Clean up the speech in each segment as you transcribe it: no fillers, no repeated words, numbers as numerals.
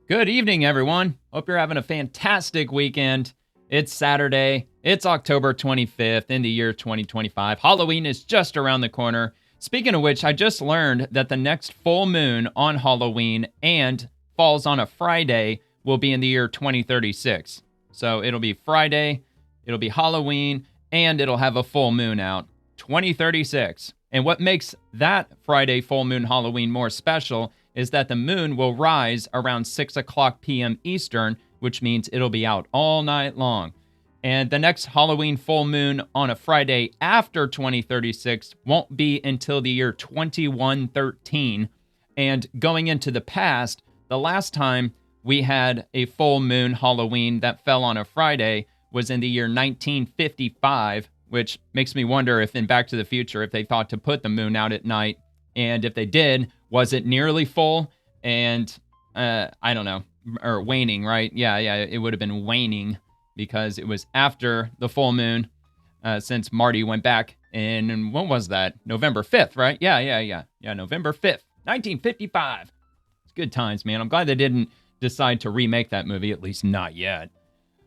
Good evening, everyone. Hope you're having a fantastic weekend. It's Saturday. It's October 25th in the year 2025. Halloween is just around the corner. Speaking of which, I just learned that the next full moon on Halloween and falls on a Friday will be in the year 2036. So it'll be Friday, it'll be Halloween, and it'll have a full moon out. 2036. And what makes that Friday full moon Halloween more special is that the moon will rise around 6 o'clock p.m. Eastern, which means it'll be out all night long. And the next Halloween full moon on a Friday after 2036 won't be until the year 2113. And going into the past, the last time we had a full moon Halloween that fell on a Friday was in the year 1955, which makes me wonder if in Back to the Future, if they thought to put the moon out at night. And if they did, was it nearly full? And I don't know, or waning, right? Yeah, it would have been waning because it was after the full moon since Marty went back in, when was that? November 5th, right? Yeah, November 5th, 1955. It's good times, man. I'm glad they didn't decide to remake that movie, at least not yet.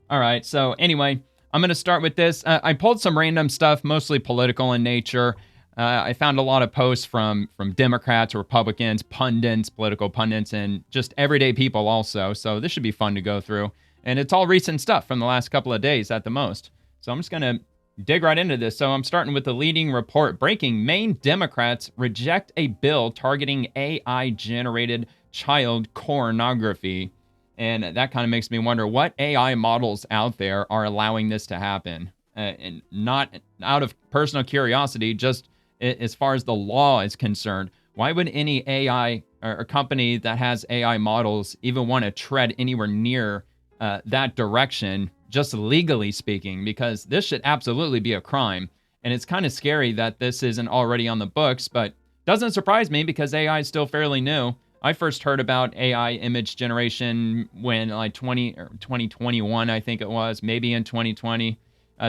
All right, so anyway, I'm going to start with this. I pulled some random stuff, mostly political in nature. I found a lot of posts from Democrats, Republicans, pundits, political pundits, and just everyday people also. So this should be fun to go through. And it's all recent stuff from the last couple of days at the most. So I'm just going to dig right into this. So I'm starting with the leading report. Breaking: Maine Democrats reject a bill targeting AI-generated child pornography. And that kind of makes me wonder what AI models out there are allowing this to happen. And not out of personal curiosity, just as far as the law is concerned. Why would any AI or company that has AI models even want to tread anywhere near that direction, just legally speaking? Because this should absolutely be a crime. And it's kind of scary that this isn't already on the books, but doesn't surprise me because AI is still fairly new. I first heard about AI image generation when like 2021, I think it was, maybe in 2020.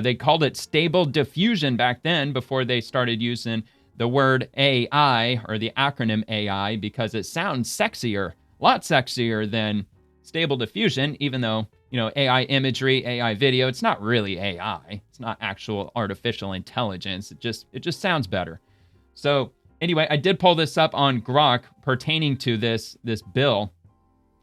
They called it stable diffusion back then before they started using the word AI or the acronym AI because it sounds sexier, a lot sexier than stable diffusion, even though, AI imagery, AI video, it's not really AI. It's not actual artificial intelligence. It just sounds better. So anyway, I did pull this up on Grok pertaining to this bill,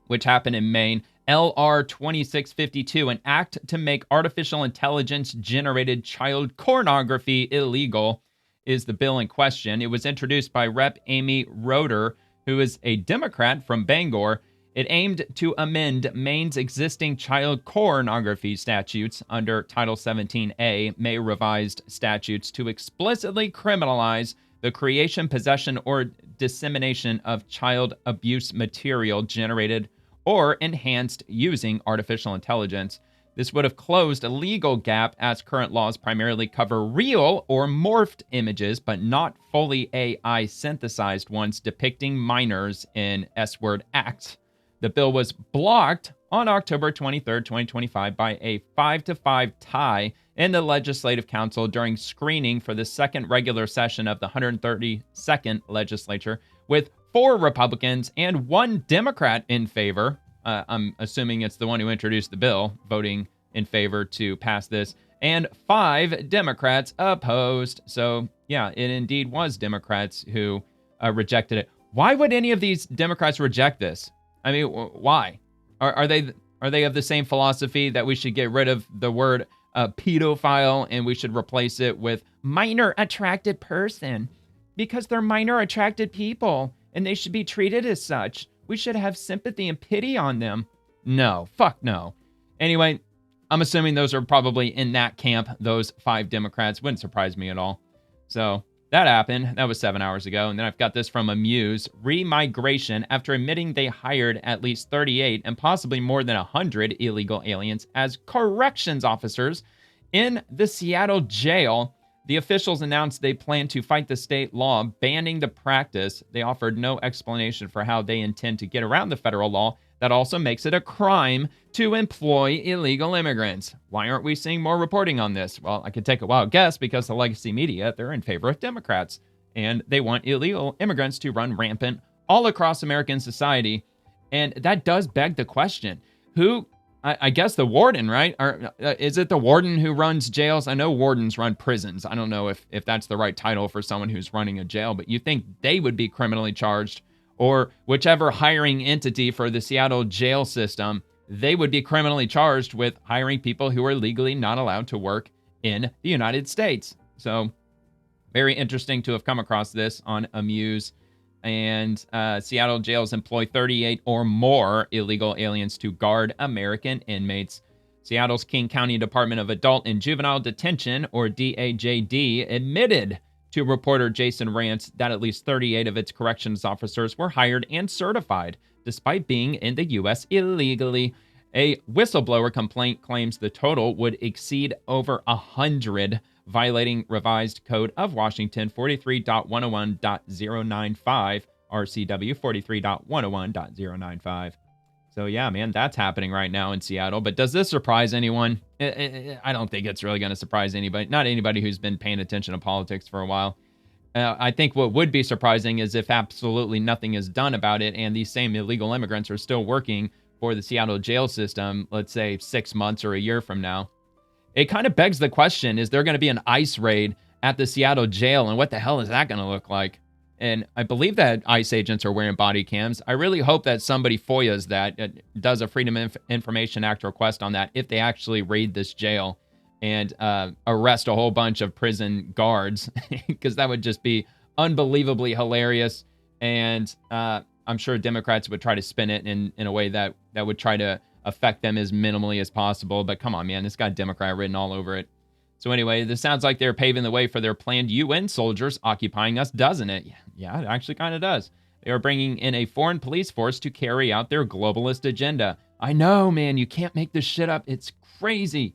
which happened in Maine. LR 2652, an act to make artificial intelligence-generated child pornography illegal, is the bill in question. It was introduced by Rep. Amy Roeder, who is a Democrat from Bangor. It aimed to amend Maine's existing child pornography statutes under Title 17A, May revised statutes, to explicitly criminalize the creation, possession, or dissemination of child abuse material generated or enhanced using artificial intelligence. This would have closed a legal gap as current laws primarily cover real or morphed images, but not fully AI synthesized ones depicting minors in S-word acts. The bill was blocked on October 23, 2025 by a 5-5 tie in the Legislative Council during screening for the second regular session of the 132nd legislature, with 4 Republicans and 1 Democrat in favor. I'm assuming it's the one who introduced the bill, voting in favor to pass this, and 5 Democrats opposed. So, yeah, it indeed was Democrats who rejected it. Why would any of these Democrats reject this? I mean, why? Are they of the same philosophy that we should get rid of the word pedophile and we should replace it with minor attracted person? Because they're minor attracted people and they should be treated as such. We should have sympathy and pity on them. No, fuck no. Anyway, I'm assuming those are probably in that camp, those 5 Democrats. Wouldn't surprise me at all. So that happened. That was 7 hours ago. And then I've got this from Amuse. Remigration, after admitting they hired at least 38 and possibly more than 100 illegal aliens as corrections officers in the Seattle jail, the officials announced they plan to fight the state law banning the practice. They offered no explanation for how they intend to get around the federal law that also makes it a crime to employ illegal immigrants. Why aren't we seeing more reporting on this? Well, I could take a wild guess because the legacy media, they're in favor of Democrats, and they want illegal immigrants to run rampant all across American society. And that does beg the question, who, I guess the warden, right? Or is it the warden who runs jails? I know wardens run prisons. I don't know if that's the right title for someone who's running a jail, but you think they would be criminally charged, or whichever hiring entity for the Seattle jail system, they would be criminally charged with hiring people who are legally not allowed to work in the United States. So very interesting to have come across this on Amuse. And Seattle jails employ 38 or more illegal aliens to guard American inmates. Seattle's King County Department of Adult and Juvenile Detention, or DAJD, admitted to reporter Jason Rance that at least 38 of its corrections officers were hired and certified, despite being in the U.S. illegally. A whistleblower complaint claims the total would exceed over 100, violating revised Code of Washington 43.101.095, RCW 43.101.095. So yeah, man, that's happening right now in Seattle. But does this surprise anyone? I don't think it's really going to surprise anybody. Not anybody who's been paying attention to politics for a while. I think what would be surprising is if absolutely nothing is done about it and these same illegal immigrants are still working for the Seattle jail system, let's say 6 months or a year from now. It kind of begs the question, is there going to be an ICE raid at the Seattle jail? And what the hell is that going to look like? And I believe that ICE agents are wearing body cams. I really hope that somebody FOIAs that, does a Freedom of Information Act request on that if they actually raid this jail and arrest a whole bunch of prison guards, because that would just be unbelievably hilarious. And I'm sure Democrats would try to spin it in a way that would try to affect them as minimally as possible. But come on, man, it's got Democrat written all over it. So anyway, this sounds like they're paving the way for their planned UN soldiers occupying us, doesn't it? Yeah, it actually kind of does. They are bringing in a foreign police force to carry out their globalist agenda. I know, man, you can't make this shit up. It's crazy.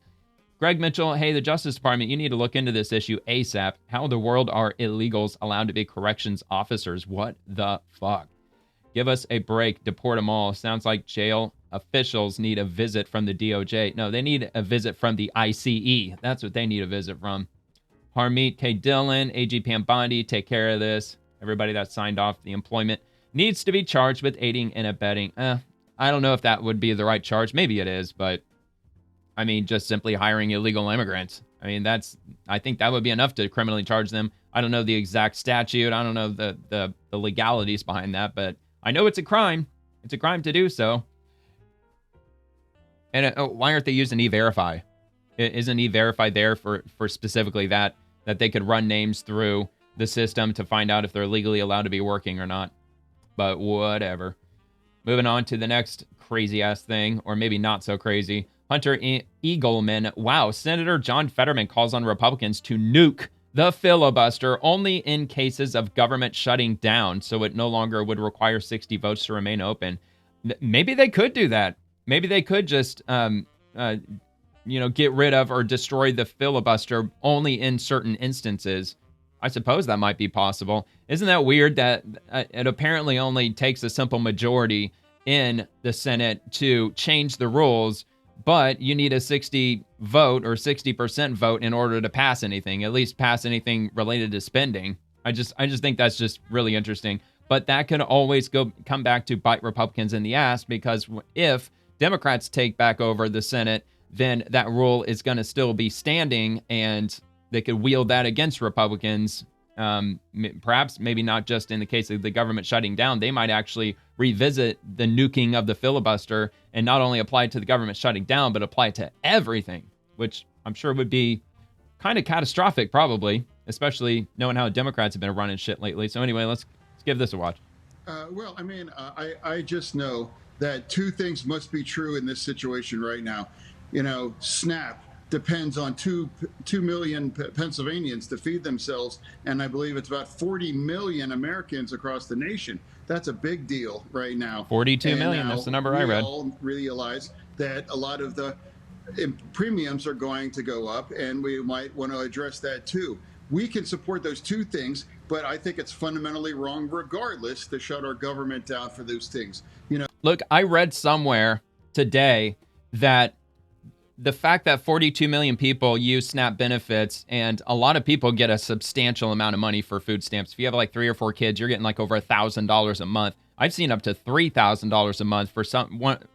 Greg Mitchell, hey, the Justice Department, you need to look into this issue ASAP. How in the world are illegals allowed to be corrections officers? What the fuck? Give us a break. Deport them all. Sounds like jail officials need a visit from the DOJ. No, they need a visit from the ICE. That's what they need a visit from. Harmeet K. Dillon, AG Pam Bondi, take care of this. Everybody that signed off the employment needs to be charged with aiding and abetting. I don't know if that would be the right charge. Maybe it is, but I mean, just simply hiring illegal immigrants. I mean, I think that would be enough to criminally charge them. I don't know the exact statute. I don't know the legalities behind that, but I know it's a crime. It's a crime to do so. And why aren't they using E-Verify? Isn't E-Verify there for specifically that they could run names through the system to find out if they're legally allowed to be working or not? But whatever. Moving on to the next crazy-ass thing, or maybe not so crazy. Hunter Eagleman. Wow, Senator John Fetterman calls on Republicans to nuke the filibuster only in cases of government shutting down, so it no longer would require 60 votes to remain open. Maybe they could do that. Maybe they could just, get rid of or destroy the filibuster only in certain instances. I suppose that might be possible. Isn't that weird that it apparently only takes a simple majority in the Senate to change the rules, but you need a 60 vote or 60% vote in order to pass anything, at least pass anything related to spending. I just think that's just really interesting. But that can always come back to bite Republicans in the ass, because if Democrats take back over the Senate, then that rule is going to still be standing, and they could wield that against Republicans. Perhaps, maybe not just in the case of the government shutting down. They might actually revisit the nuking of the filibuster and not only apply it to the government shutting down, but apply it to everything, which I'm sure would be kind of catastrophic, probably, especially knowing how Democrats have been running shit lately. So anyway, let's give this a watch. I just know that two things must be true in this situation right now. SNAP depends on 2 million Pennsylvanians to feed themselves, and I believe it's about 40 million Americans across the nation. That's a big deal right now. 42 million, that's the number I read. We all realize that a lot of the premiums are going to go up, and we might want to address that too. We can support those two things, but I think it's fundamentally wrong regardless to shut our government down for those things. Look, I read somewhere today that the fact that 42 million people use SNAP benefits, and a lot of people get a substantial amount of money for food stamps. If you have like 3 or 4 kids, you're getting like over $1,000 a month. I've seen up to $3,000 a month for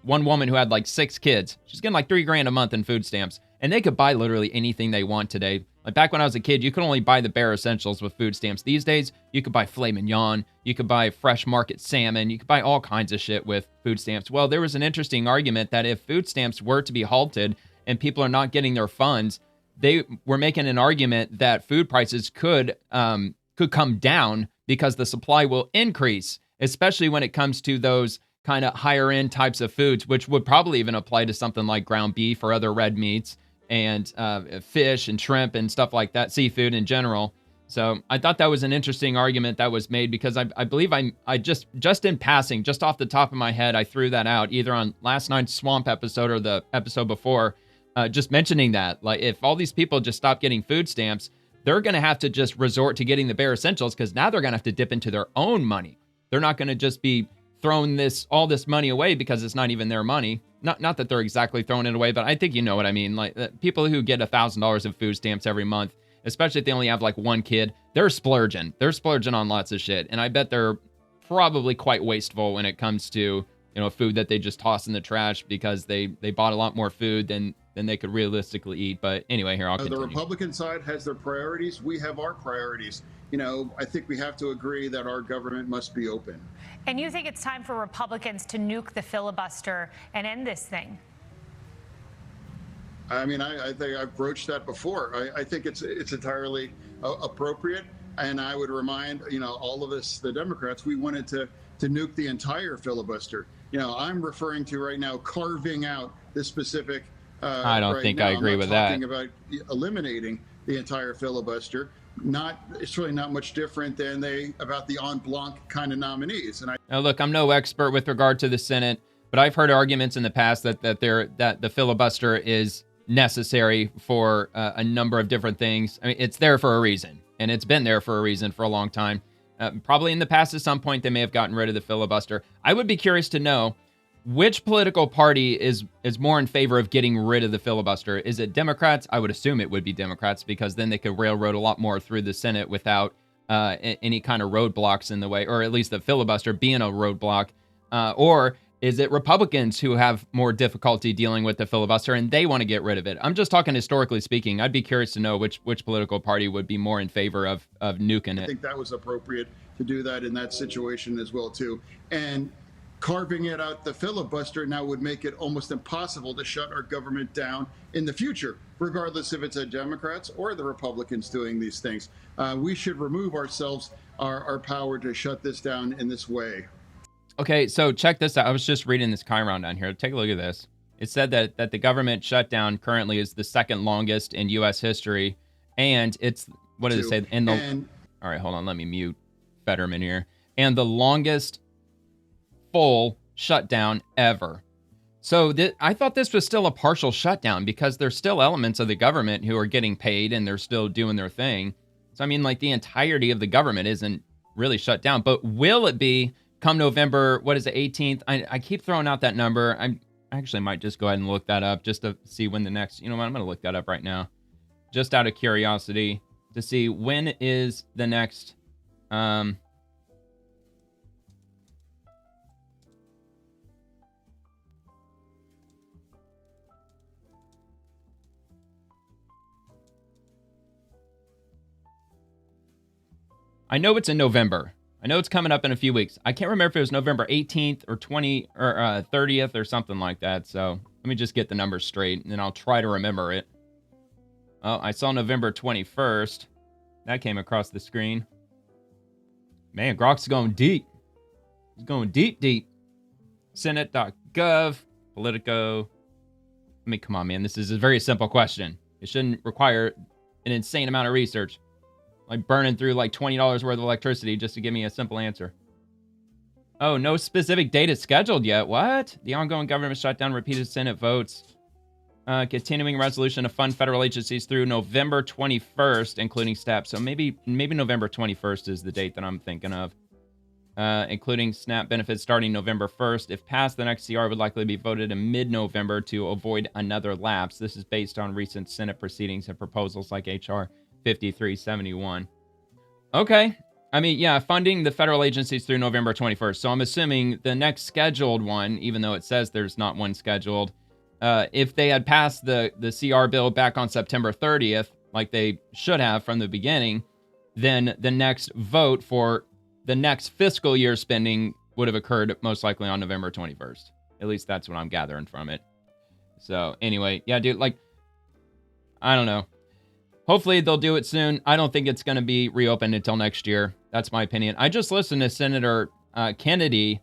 one woman who had like 6 kids. She's getting like $3,000 a month in food stamps, and they could buy literally anything they want today. Like back when I was a kid, you could only buy the bare essentials with food stamps. These days, you could buy filet mignon, you could buy fresh market salmon, you could buy all kinds of shit with food stamps. Well, there was an interesting argument that if food stamps were to be halted and people are not getting their funds, they were making an argument that food prices could come down because the supply will increase, especially when it comes to those kind of higher end types of foods, which would probably even apply to something like ground beef or other red meats and fish and shrimp and stuff like that, seafood in general. So I thought that was an interesting argument that was made because I believe I just in passing, just off the top of my head, I threw that out either on last night's Swamp episode or the episode before, just mentioning that, like, if all these people just stop getting food stamps, they're going to have to just resort to getting the bare essentials because now they're going to have to dip into their own money. They're not going to just be throwing all this money away because it's not even their money. Not that they're exactly throwing it away, but I think you know what I mean. Like people who get $1,000 in food stamps every month, especially if they only have like one kid, they're splurging. They're splurging on lots of shit. And I bet they're probably quite wasteful when it comes to, food that they just toss in the trash because they bought a lot more food than they could realistically eat. But anyway, here, I'll continue. The Republican side has their priorities. We have our priorities. I think we have to agree that our government must be open. And you think it's time for Republicans to nuke the filibuster and end this thing? I mean, I think I've broached that before. I think it's entirely appropriate. And I would remind, all of us, the Democrats, we wanted to nuke the entire filibuster. I'm referring to right now carving out this specific. I don't think I agree with that. I'm not talking about eliminating the entire filibuster. It's really not much different than about the en blanc kind of nominees. And now, look, I'm no expert with regard to the Senate, but I've heard arguments in the past that the filibuster is necessary for a number of different things. I mean, it's there for a reason, and it's been there for a reason for a long time. Probably in the past, at some point, they may have gotten rid of the filibuster. I would be curious to know which political party is more in favor of getting rid of the filibuster. Is it Democrats? I would assume it would be Democrats because then they could railroad a lot more through the Senate without any kind of roadblocks in the way, or at least the filibuster being a roadblock. Or is it Republicans who have more difficulty dealing with the filibuster and they want to get rid of it? I'm just talking historically speaking. I'd be curious to know which political party would be more in favor of nuking it. I think that was appropriate to do that in that situation as well, too. And carving it out the filibuster now would make it almost impossible to shut our government down in the future, regardless if it's the Democrats or the Republicans doing these things. We should remove ourselves our power to shut this down in this way. Okay, so check this out. I was just reading this Chiron down here. Take a look at this. It said that the government shutdown currently is the second longest in U.S. history, and it's, what does it say? All right, hold on. Let me mute Fetterman here. And the longest full shutdown ever. So I thought this was still a partial shutdown because there's still elements of the government who are getting paid and they're still doing their thing. So, I mean, like the entirety of the government isn't really shut down, but will it be come November, what is it, 18th? I keep throwing out that number. I actually might just go ahead and look that up just to see when the next, you know what, I'm going to look that up right now. Just out of curiosity to see when is the next, I know it's in November. I know it's coming up in a few weeks. I can't remember if it was November 18th or 20 or 30th or something like that. So let me just get the numbers straight and then I'll try to remember it. Oh, I saw November 21st. That came across the screen. Man, Grok's going deep. He's going deep, deep. Senate.gov, Politico. I mean, come on, man. This is a very simple question. It shouldn't require an insane amount of research. Like burning through like $20 worth of electricity just to give me a simple answer. Oh, no specific date is scheduled yet. What? The ongoing government shutdown, repeated Senate votes. Continuing resolution to fund federal agencies through November 21st, including SNAP. So maybe November 21st is the date that I'm thinking of. Including SNAP benefits starting November 1st. If passed, the next CR would likely be voted in mid-November to avoid another lapse. This is based on recent Senate proceedings and proposals like H.R. 5371. Okay. I mean, yeah, funding the federal agencies through November 21st. So I'm assuming the next scheduled one, even though it says there's not one scheduled, if they had passed the CR bill back on September 30th, like they should have from the beginning, then the next vote for the next fiscal year spending would have occurred most likely on November 21st. At least that's what I'm gathering from it. So anyway, yeah, dude, like, I don't know. Hopefully they'll do it soon. I don't think it's going to be reopened until next year. That's my opinion. I just listened to Senator Kennedy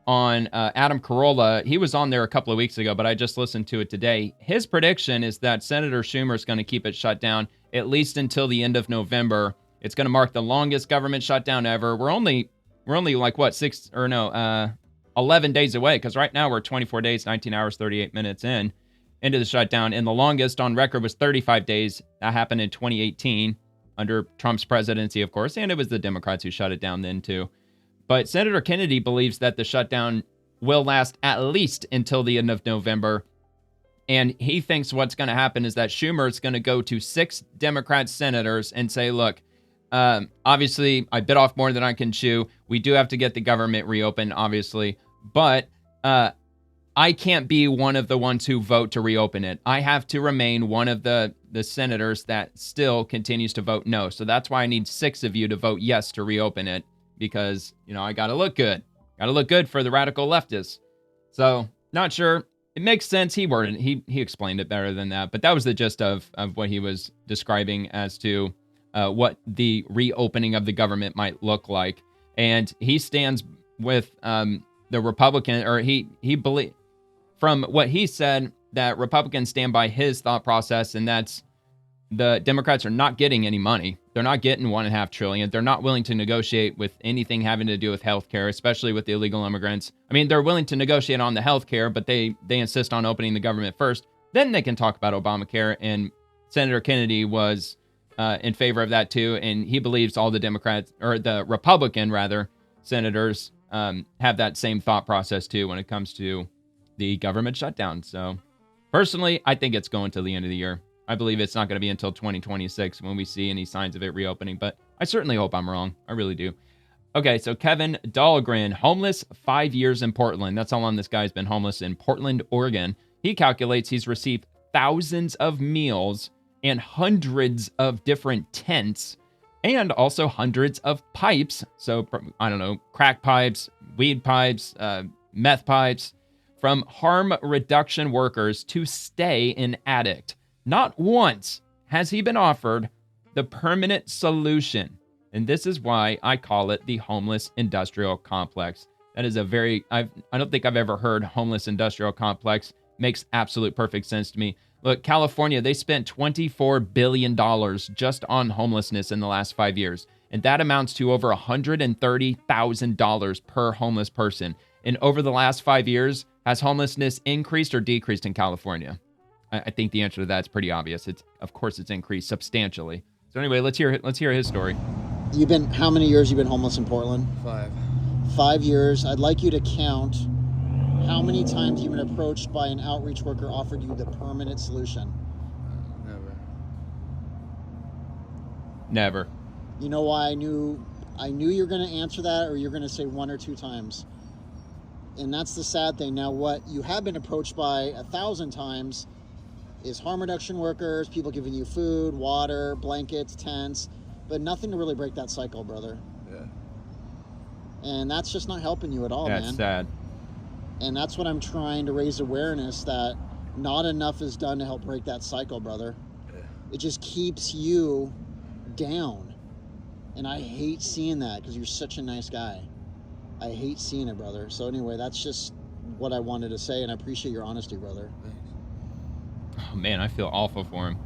on Adam Carolla. He was on there a couple of weeks ago, but I just listened to it today. His prediction is that Senator Schumer is going to keep it shut down at least until the end of November. It's going to mark the longest government shutdown ever. We're only like what, 11 days away, because right now we're 24 days, 19 hours, 38 minutes into the shutdown, and the longest on record was 35 days. That happened in 2018 under Trump's presidency, of course, and it was the Democrats who shut it down then too. But Senator Kennedy believes that the shutdown will last at least until the end of November, and he thinks what's going to happen is that Schumer is going to go to 6 Democrat senators and say, look, obviously I bit off more than I can chew. We do have to get the government reopened, obviously, but I can't be one of the ones who vote to reopen it. I have to remain one of the senators that still continues to vote no. So that's why I need 6 of you to vote yes to reopen it, because, you know, I got to look good. Got to look good for the radical leftists. So not sure. It makes sense. He worded it. He explained it better than that. But that was the gist of what he was describing as to what the reopening of the government might look like. And he stands with the Republican, or he believes, from what he said, that Republicans stand by his thought process, and that's the Democrats are not getting any money. They're not getting $1.5 trillion. They're not willing to negotiate with anything having to do with healthcare, especially with the illegal immigrants. I mean, they're willing to negotiate on the healthcare, but they insist on opening the government first. Then they can talk about Obamacare, and Senator Kennedy was in favor of that too, and he believes all the Democrats, or the Republican rather, senators have that same thought process too when it comes to the government shutdown. So personally, I think it's going till the end of the year. I believe it's not going to be until 2026 when we see any signs of it reopening, but I certainly hope I'm wrong. I really do. Okay, so Kevin Dahlgren, homeless 5 years in Portland. That's how long this guy's been homeless in Portland, Oregon. He calculates he's received thousands of meals and hundreds of different tents, and also hundreds of pipes. So, I don't know, crack pipes, weed pipes, meth pipes, from harm reduction workers to stay an addict. Not once has he been offered the permanent solution. And this is why I call it the homeless industrial complex. That is I don't think I've ever heard homeless industrial complex. Makes absolute perfect sense to me. Look, California, they spent $24 billion just on homelessness in the last 5 years. And that amounts to over $130,000 per homeless person. And over the last 5 years, has homelessness increased or decreased in California? I think the answer to that's pretty obvious. Of course it's increased substantially. So anyway, let's hear his story. How many years you been homeless in Portland? 5. 5 years. I'd like you to count how many times you've been approached by an outreach worker offered you the permanent solution. Never. You know why I knew you were going to answer that, or you're going to say 1 or 2 times. And that's the sad thing. Now, what you have been approached by 1,000 times is harm reduction workers, people giving you food, water, blankets, tents, but nothing to really break that cycle, brother. Yeah. And that's just not helping you at all, man. That's sad. And that's what I'm trying to raise awareness, that not enough is done to help break that cycle, brother. Yeah. It just keeps you down. And I hate seeing that, because you're such a nice guy. I hate seeing it, brother. So anyway, that's just what I wanted to say, and I appreciate your honesty, brother. Thanks. Oh man, I feel awful for him.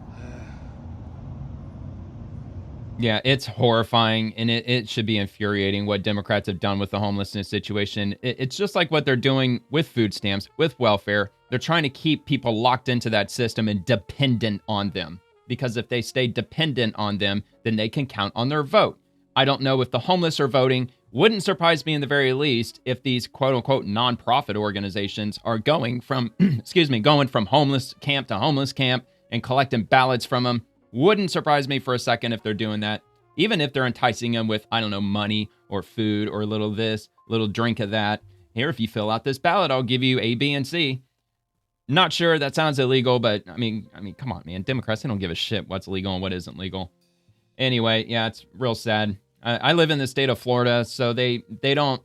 Yeah, it's horrifying, and it should be infuriating what Democrats have done with the homelessness situation. It's just like what they're doing with food stamps, with welfare. They're trying to keep people locked into that system and dependent on them. Because if they stay dependent on them, then they can count on their vote. I don't know if the homeless are voting. Wouldn't surprise me in the very least if these quote-unquote nonprofit organizations are going from, going from homeless camp to homeless camp and collecting ballots from them. Wouldn't surprise me for a second if they're doing that. even if they're enticing them with, I don't know, money or food or a little this, little drink of that. Here, if you fill out this ballot, I'll give you A, B, and C. Not sure that sounds illegal, but I mean, come on, man. Democrats, they don't give a shit what's legal and what isn't legal. Anyway, yeah, it's real sad. I live in the state of Florida, so they don't,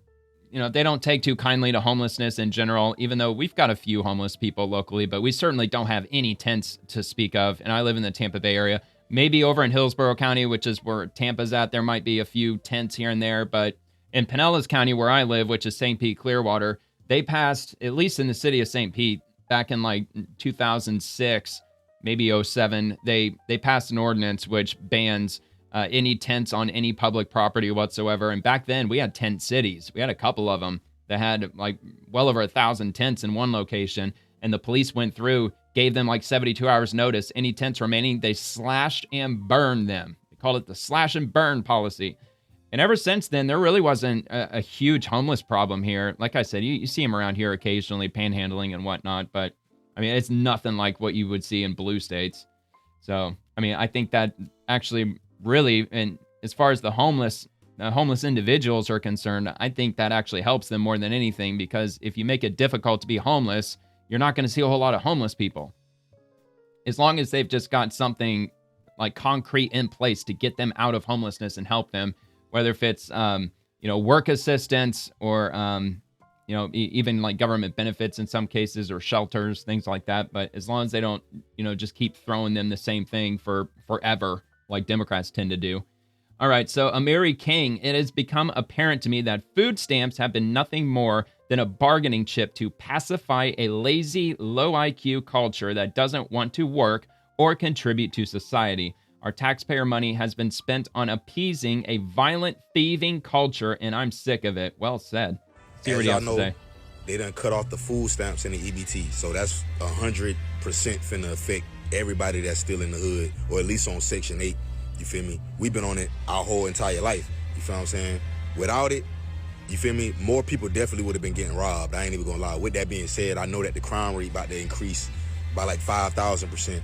they don't take too kindly to homelessness in general, even though we've got a few homeless people locally, but we certainly don't have any tents to speak of. And I live in the Tampa Bay area. Maybe over in Hillsborough County, which is where Tampa's at, there might be a few tents here and there. But in Pinellas County, where I live, which is St. Pete, Clearwater, they passed, at least in the city of St. Pete, back in like 2006, maybe 07, they passed an ordinance which bans any tents on any public property whatsoever. And back then we had tent cities. We had a couple of them that had like well over 1,000 tents in one location. And the police went through, gave them like 72 hours notice. Any tents remaining, they slashed and burned them. They called it the slash and burn policy. And ever since then, there really wasn't a huge homeless problem here. Like I said, you see them around here occasionally panhandling and whatnot. But I mean, it's nothing like what you would see in blue states. So, I mean, I think that actually really, and as far as the homeless individuals are concerned, I think that actually helps them more than anything, because if you make it difficult to be homeless, you're not going to see a whole lot of homeless people. As long as they've just got something like concrete in place to get them out of homelessness and help them, whether if it's, work assistance or, even like government benefits in some cases, or shelters, things like that. But as long as they don't, just keep throwing them the same thing for forever, like Democrats tend to do. All right, so Amiri King, it has become apparent to me that food stamps have been nothing more than a bargaining chip to pacify a lazy, low IQ culture that doesn't want to work or contribute to society. Our taxpayer money has been spent on appeasing a violent, thieving culture, and I'm sick of it. Well said. See what he has to say. They done cut off the food stamps and the EBT, so that's 100% finna affect everybody that's still in the hood, or at least on Section 8. You feel me? We've been on it our whole entire life. You feel what I'm saying? Without it, you feel me? More people definitely would have been getting robbed. I ain't even gonna lie. With that being said, I know that the crime rate about to increase by like 5,000%.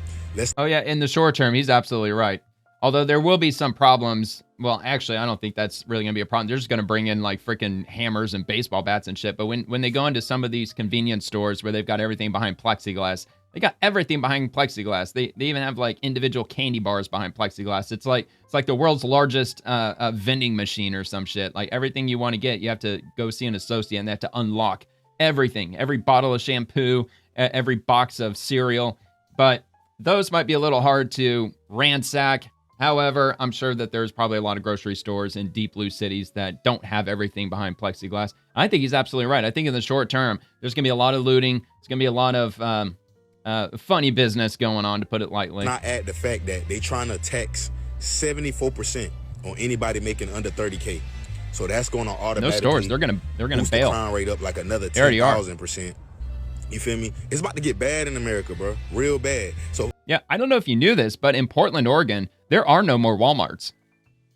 Oh yeah, in the short term, he's absolutely right. Although there will be some problems. Well, actually, I don't think that's really going to be a problem. They're just going to bring in like freaking hammers and baseball bats and shit. But when they go into some of these convenience stores where they've got everything behind plexiglass, they got everything behind plexiglass. They even have like individual candy bars behind plexiglass. It's like the world's largest vending machine or some shit. Like everything you want to get, you have to go see an associate and they have to unlock everything. Every bottle of shampoo, every box of cereal. But those might be a little hard to ransack. However, I'm sure that there's probably a lot of grocery stores in deep blue cities that don't have everything behind plexiglass. I think he's absolutely right. I think in the short term, there's going to be a lot of looting. There's going to be a lot of funny business going on, to put it lightly. Not at the fact that they trying to tax 74% on anybody making under 30K. So that's going to automatically. Those stores, they're going to bail. The crime rate up like another 10,000%. You feel me? It's about to get bad in America, bro. Real bad. So yeah, I don't know if you knew this, but in Portland, Oregon, there are no more Walmarts.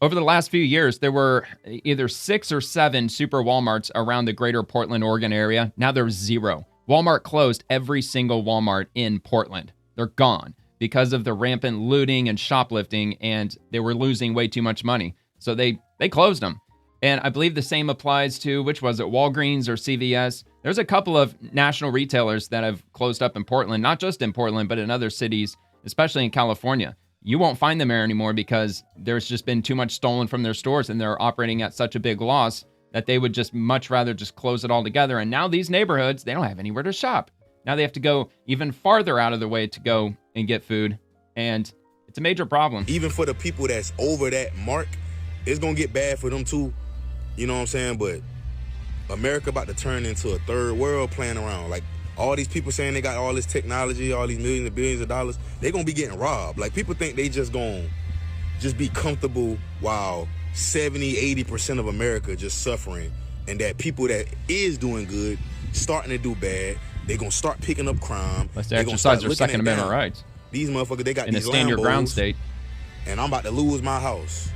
Over the last few years, there were either 6 or 7 super Walmarts around the greater Portland, Oregon area. Now there's 0. Walmart closed every single Walmart in Portland. They're gone because of the rampant looting and shoplifting, and they were losing way too much money. So they closed them. And I believe the same applies to, which was it, Walgreens or CVS? There's a couple of national retailers that have closed up in Portland, not just in Portland, but in other cities, especially in California. You won't find them there anymore because there's just been too much stolen from their stores, and they're operating at such a big loss that they would just much rather just close it all together. And now these neighborhoods, they don't have anywhere to shop. Now they have to go even farther out of their way to go and get food. And it's a major problem. Even for the people that's over that mark, it's going to get bad for them too. You know what I'm saying? But America about to turn into a third world playing around. Like all these people saying they got all this technology, all these millions and billions of dollars, they're going to be getting robbed. Like people think they just going to just be comfortable while 70-80% of America just suffering, and that people that is doing good starting to do bad. They're going to start picking up crime. Let's exercise their Second Amendment rights. These motherfuckers, they got in these a stand your ground Lambos, state. And I'm about to lose my house.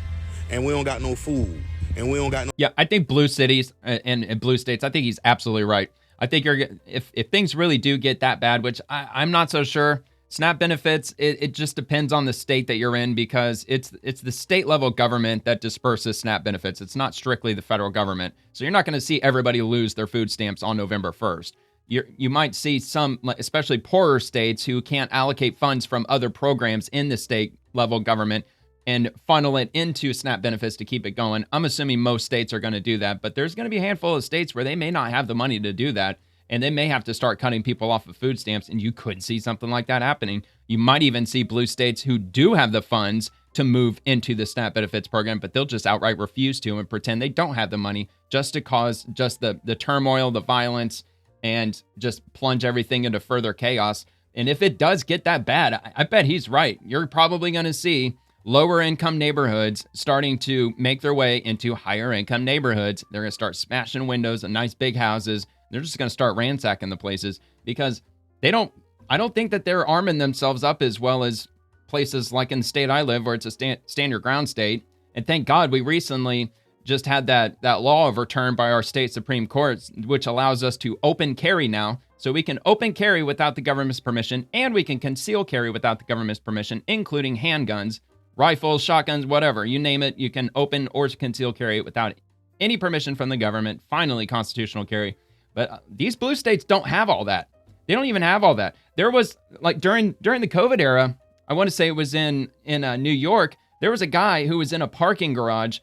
And we don't got no food. And we don't got no... Yeah, I think blue cities and blue states, I think he's absolutely right. I think if things really do get that bad, which I'm not so sure, SNAP benefits, it just depends on the state that you're in, because it's the state level government that disperses SNAP benefits. It's not strictly the federal government. So you're not going to see everybody lose their food stamps on November 1st. You might see some, especially poorer states, who can't allocate funds from other programs in the state level government and funnel it into SNAP benefits to keep it going. I'm assuming most states are going to do that, but there's going to be a handful of states where they may not have the money to do that, and they may have to start cutting people off of food stamps, and you could see something like that happening. You might even see blue states who do have the funds to move into the SNAP benefits program, but they'll just outright refuse to and pretend they don't have the money, just to cause just the turmoil, the violence, and just plunge everything into further chaos. And if it does get that bad, I bet he's right. You're probably going to see lower income neighborhoods starting to make their way into higher income neighborhoods. They're going to start smashing windows in nice big houses. They're just going to start ransacking the places, because I don't think that they're arming themselves up as well as places like in the state I live, where it's a stand your ground state. And thank God we recently just had that law overturned by our state Supreme Court, which allows us to open carry now. So we can open carry without the government's permission, and we can conceal carry without the government's permission, including handguns, rifles, shotguns, whatever, you name it. You can open or conceal carry without any permission from the government. Finally, constitutional carry. But these blue states don't have all that. They don't even have all that. There was, like, during the COVID era, I want to say it was in New York, there was a guy who was in a parking garage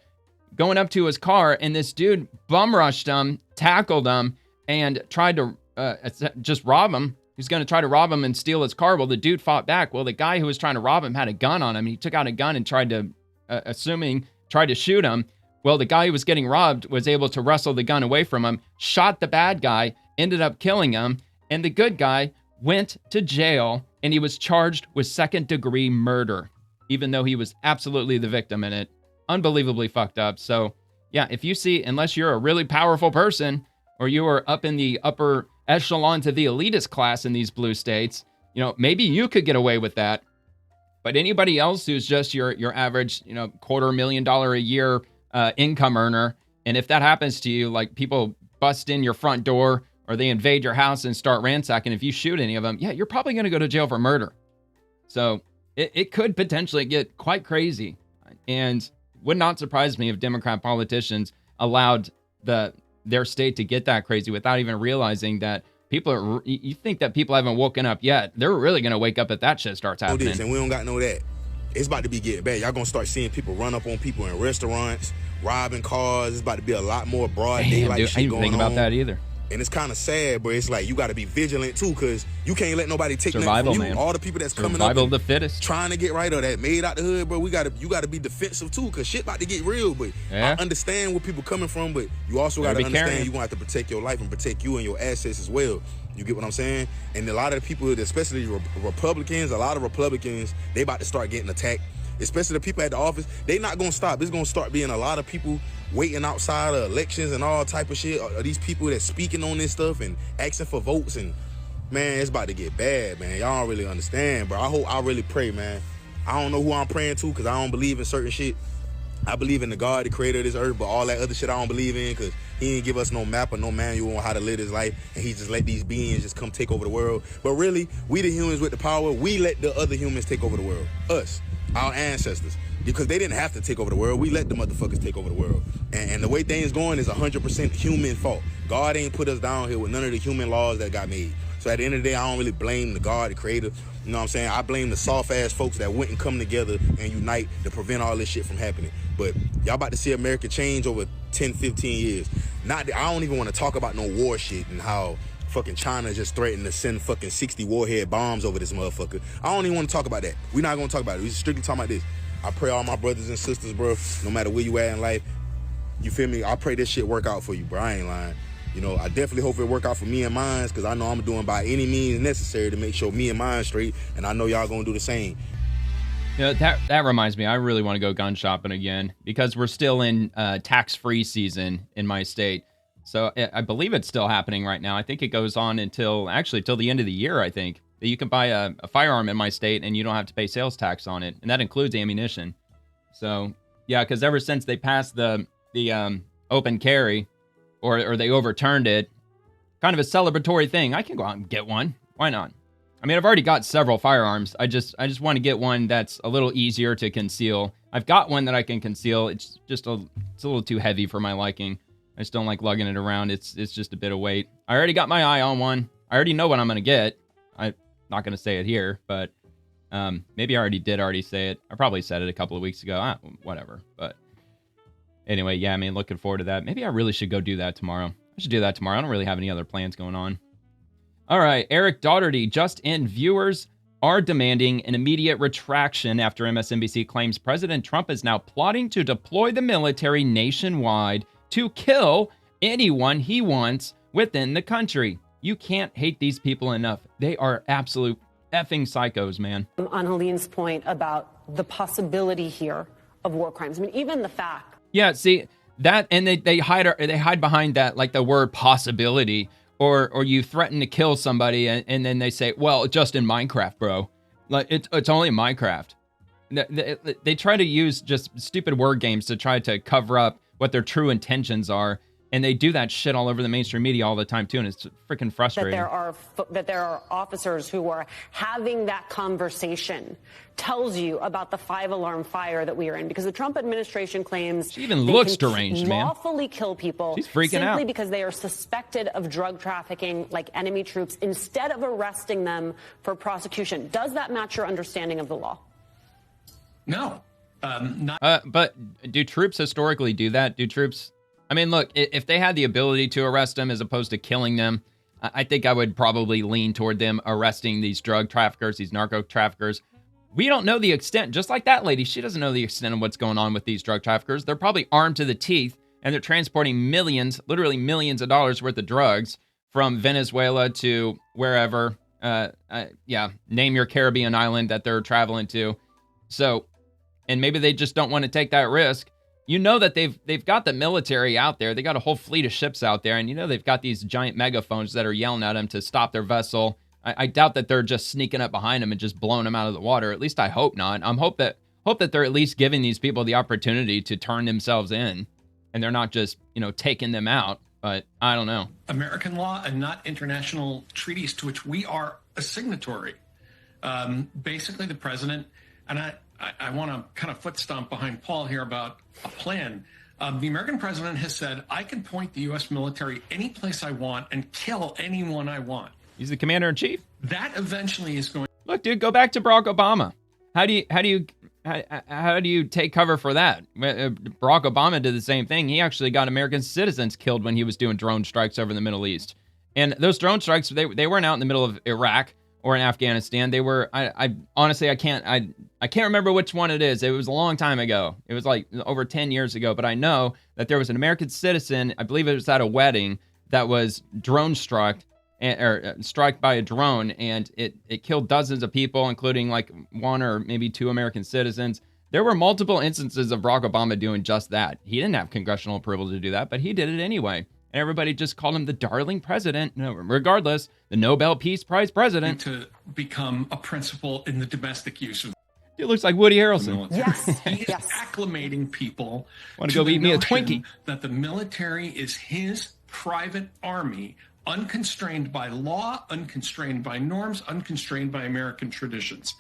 going up to his car, and this dude bum rushed him, tackled him, and tried to just rob him. He was going to try to rob him and steal his car. Well, the dude fought back. Well, the guy who was trying to rob him had a gun on him. He took out a gun and tried to shoot him. Well, the guy who was getting robbed was able to wrestle the gun away from him, shot the bad guy, ended up killing him, and the good guy went to jail, and he was charged with second-degree murder, even though he was absolutely the victim in it. Unbelievably fucked up. So, yeah, if you see, unless you're a really powerful person, or you are up in the upper echelons of the elitist class in these blue states, maybe you could get away with that. But anybody else who's just your average, $250,000 a year income earner, and if that happens to you, like people bust in your front door or they invade your house and start ransacking, if you shoot any of them, yeah, you're probably going to go to jail for murder. So it could potentially get quite crazy, and would not surprise me if Democrat politicians allowed their state to get that crazy without even realizing that you think that people haven't woken up yet. They're really going to wake up if that shit starts happening. And we don't got no that. It's about to be getting bad. Y'all gonna start seeing people run up on people in restaurants, robbing cars. It's about to be a lot more broad daylight shit going on. I didn't think about that either. And it's kind of sad, but it's like you got to be vigilant too, because you can't let nobody take nothing from you. Man. All the people that's coming up, survival of the fittest, trying to get right or that made out the hood, bro. You got to be defensive too, because shit about to get real. But I understand where people coming from, but you also got to understand you gonna have to protect your life and protect you and your assets as well. You get what I'm saying? And a lot of the people, especially Republicans, they about to start getting attacked. Especially the people at the office, they not gonna stop. It's gonna start being a lot of people waiting outside of elections and all type of shit. Are these people that speaking on this stuff and asking for votes, and man, it's about to get bad, man. Y'all don't really understand, bro. I really pray, man. I don't know who I'm praying to, because I don't believe in certain shit. I believe in the God, the creator of this earth, but all that other shit I don't believe in, because he ain't give us no map or no manual on how to live his life, and he just let these beings just come take over the world. But really, we the humans with the power, we let the other humans take over the world. Us. Our ancestors, because they didn't have to take over the world. We let the motherfuckers take over the world. And the way things going is 100% human fault. God ain't put us down here with none of the human laws that got made. So at the end of the day, I don't really blame the God, the creator. You know what I'm saying? I blame the soft-ass folks that wouldn't come together and unite to prevent all this shit from happening. But y'all about to see America change over 10, 15 years. I don't even want to talk about no war shit and how fucking China just threatened to send fucking 60 warhead bombs over this motherfucker. I don't even want to talk about that. We're not going to talk about it. We're strictly talking about this. I pray all my brothers and sisters, bro, no matter where you at in life, you feel me? I pray this shit work out for you, bro. I ain't lying. I definitely hope it work out for me and mine, because I know I'm doing by any means necessary to make sure me and mine straight, and I know y'all going to do the same. That reminds me, I really want to go gun shopping again, because we're still in tax-free season in my state. So I believe it's still happening right now. I think it goes on until the end of the year, I think. That you can buy a firearm in my state and you don't have to pay sales tax on it. And that includes ammunition. So, yeah, because ever since they passed the open carry, or they overturned it, kind of a celebratory thing. I can go out and get one. Why not? I mean, I've already got several firearms. I just want to get one that's a little easier to conceal. I've got one that I can conceal. It's just it's a little too heavy for my liking. I just don't like lugging it around. It's just a bit of weight. I already got my eye on one. I already know what I'm going to get. I'm not going to say it here, but maybe I already say it. I probably said it a couple of weeks ago. Whatever. But anyway, yeah, I mean, looking forward to that. Maybe I really should go do that tomorrow. I should do that tomorrow. I don't really have any other plans going on. All right, Eric Daugherty, just in, viewers are demanding an immediate retraction after MSNBC claims President Trump is now plotting to deploy the military nationwide to kill anyone he wants within the country. You can't hate these people enough. They are absolute effing psychos, man. On Helene's point about the possibility here of war crimes. I mean, even the fact. Yeah, see, that, and they hide behind that, like the word possibility. Or you threaten to kill somebody and then they say, well, just in Minecraft, bro. Like it's only in Minecraft. They try to use just stupid word games to try to cover up what their true intentions are. And they do that shit all over the mainstream media all the time too, and it's freaking frustrating. That there are officers who are having that conversation tells you about the 5-alarm fire that we are in, because the Trump administration claims she even looks deranged, man. Lawfully kill people. She's freaking out simply because they are suspected of drug trafficking, like enemy troops, instead of arresting them for prosecution. Does that match your understanding of the law? No, not. But do troops historically do that? Do troops? I mean, look, if they had the ability to arrest them as opposed to killing them, I think I would probably lean toward them arresting these drug traffickers, these narco traffickers. We don't know the extent, just like that lady. She doesn't know the extent of what's going on with these drug traffickers. They're probably armed to the teeth, and they're transporting millions, literally millions of dollars worth of drugs from Venezuela to wherever. Name your Caribbean island that they're traveling to. So, and maybe they just don't want to take that risk. You know that they've got the military out there. They got a whole fleet of ships out there, and you know they've got these giant megaphones that are yelling at them to stop their vessel. I doubt that they're just sneaking up behind them and just blowing them out of the water. At least I hope not. Hope that they're at least giving these people the opportunity to turn themselves in, and they're not just taking them out. But I don't know. American law and not international treaties to which we are a signatory. Basically, the president, and I want to kind of foot stomp behind Paul here about a plan. The American president has said, I can point the U.S. military any place I want and kill anyone I want. He's the commander-in-chief. That eventually is going. Look, dude, go back to Barack Obama. How do you take cover for that? Barack Obama did the same thing. He actually got American citizens killed when he was doing drone strikes over the Middle East. And those drone strikes, they weren't out in the middle of Iraq or in Afghanistan. They were, I honestly, I can't remember which one it is. It was a long time ago. It was like over 10 years ago. But I know that there was an American citizen, I believe it was at a wedding, that was drone struck by a drone, and it killed dozens of people, including like one or maybe two American citizens. There were multiple instances of Barack Obama doing just that. He didn't have congressional approval to do that, but he did it anyway. And everybody just called him the darling president. No, regardless, the Nobel Peace Prize president. To become a principal in the domestic use of. It looks like Woody Harrelson. Yes. He is acclimating people. Want to go eat me a Twinkie? That the military is his private army, unconstrained by law, unconstrained by norms, unconstrained by American traditions.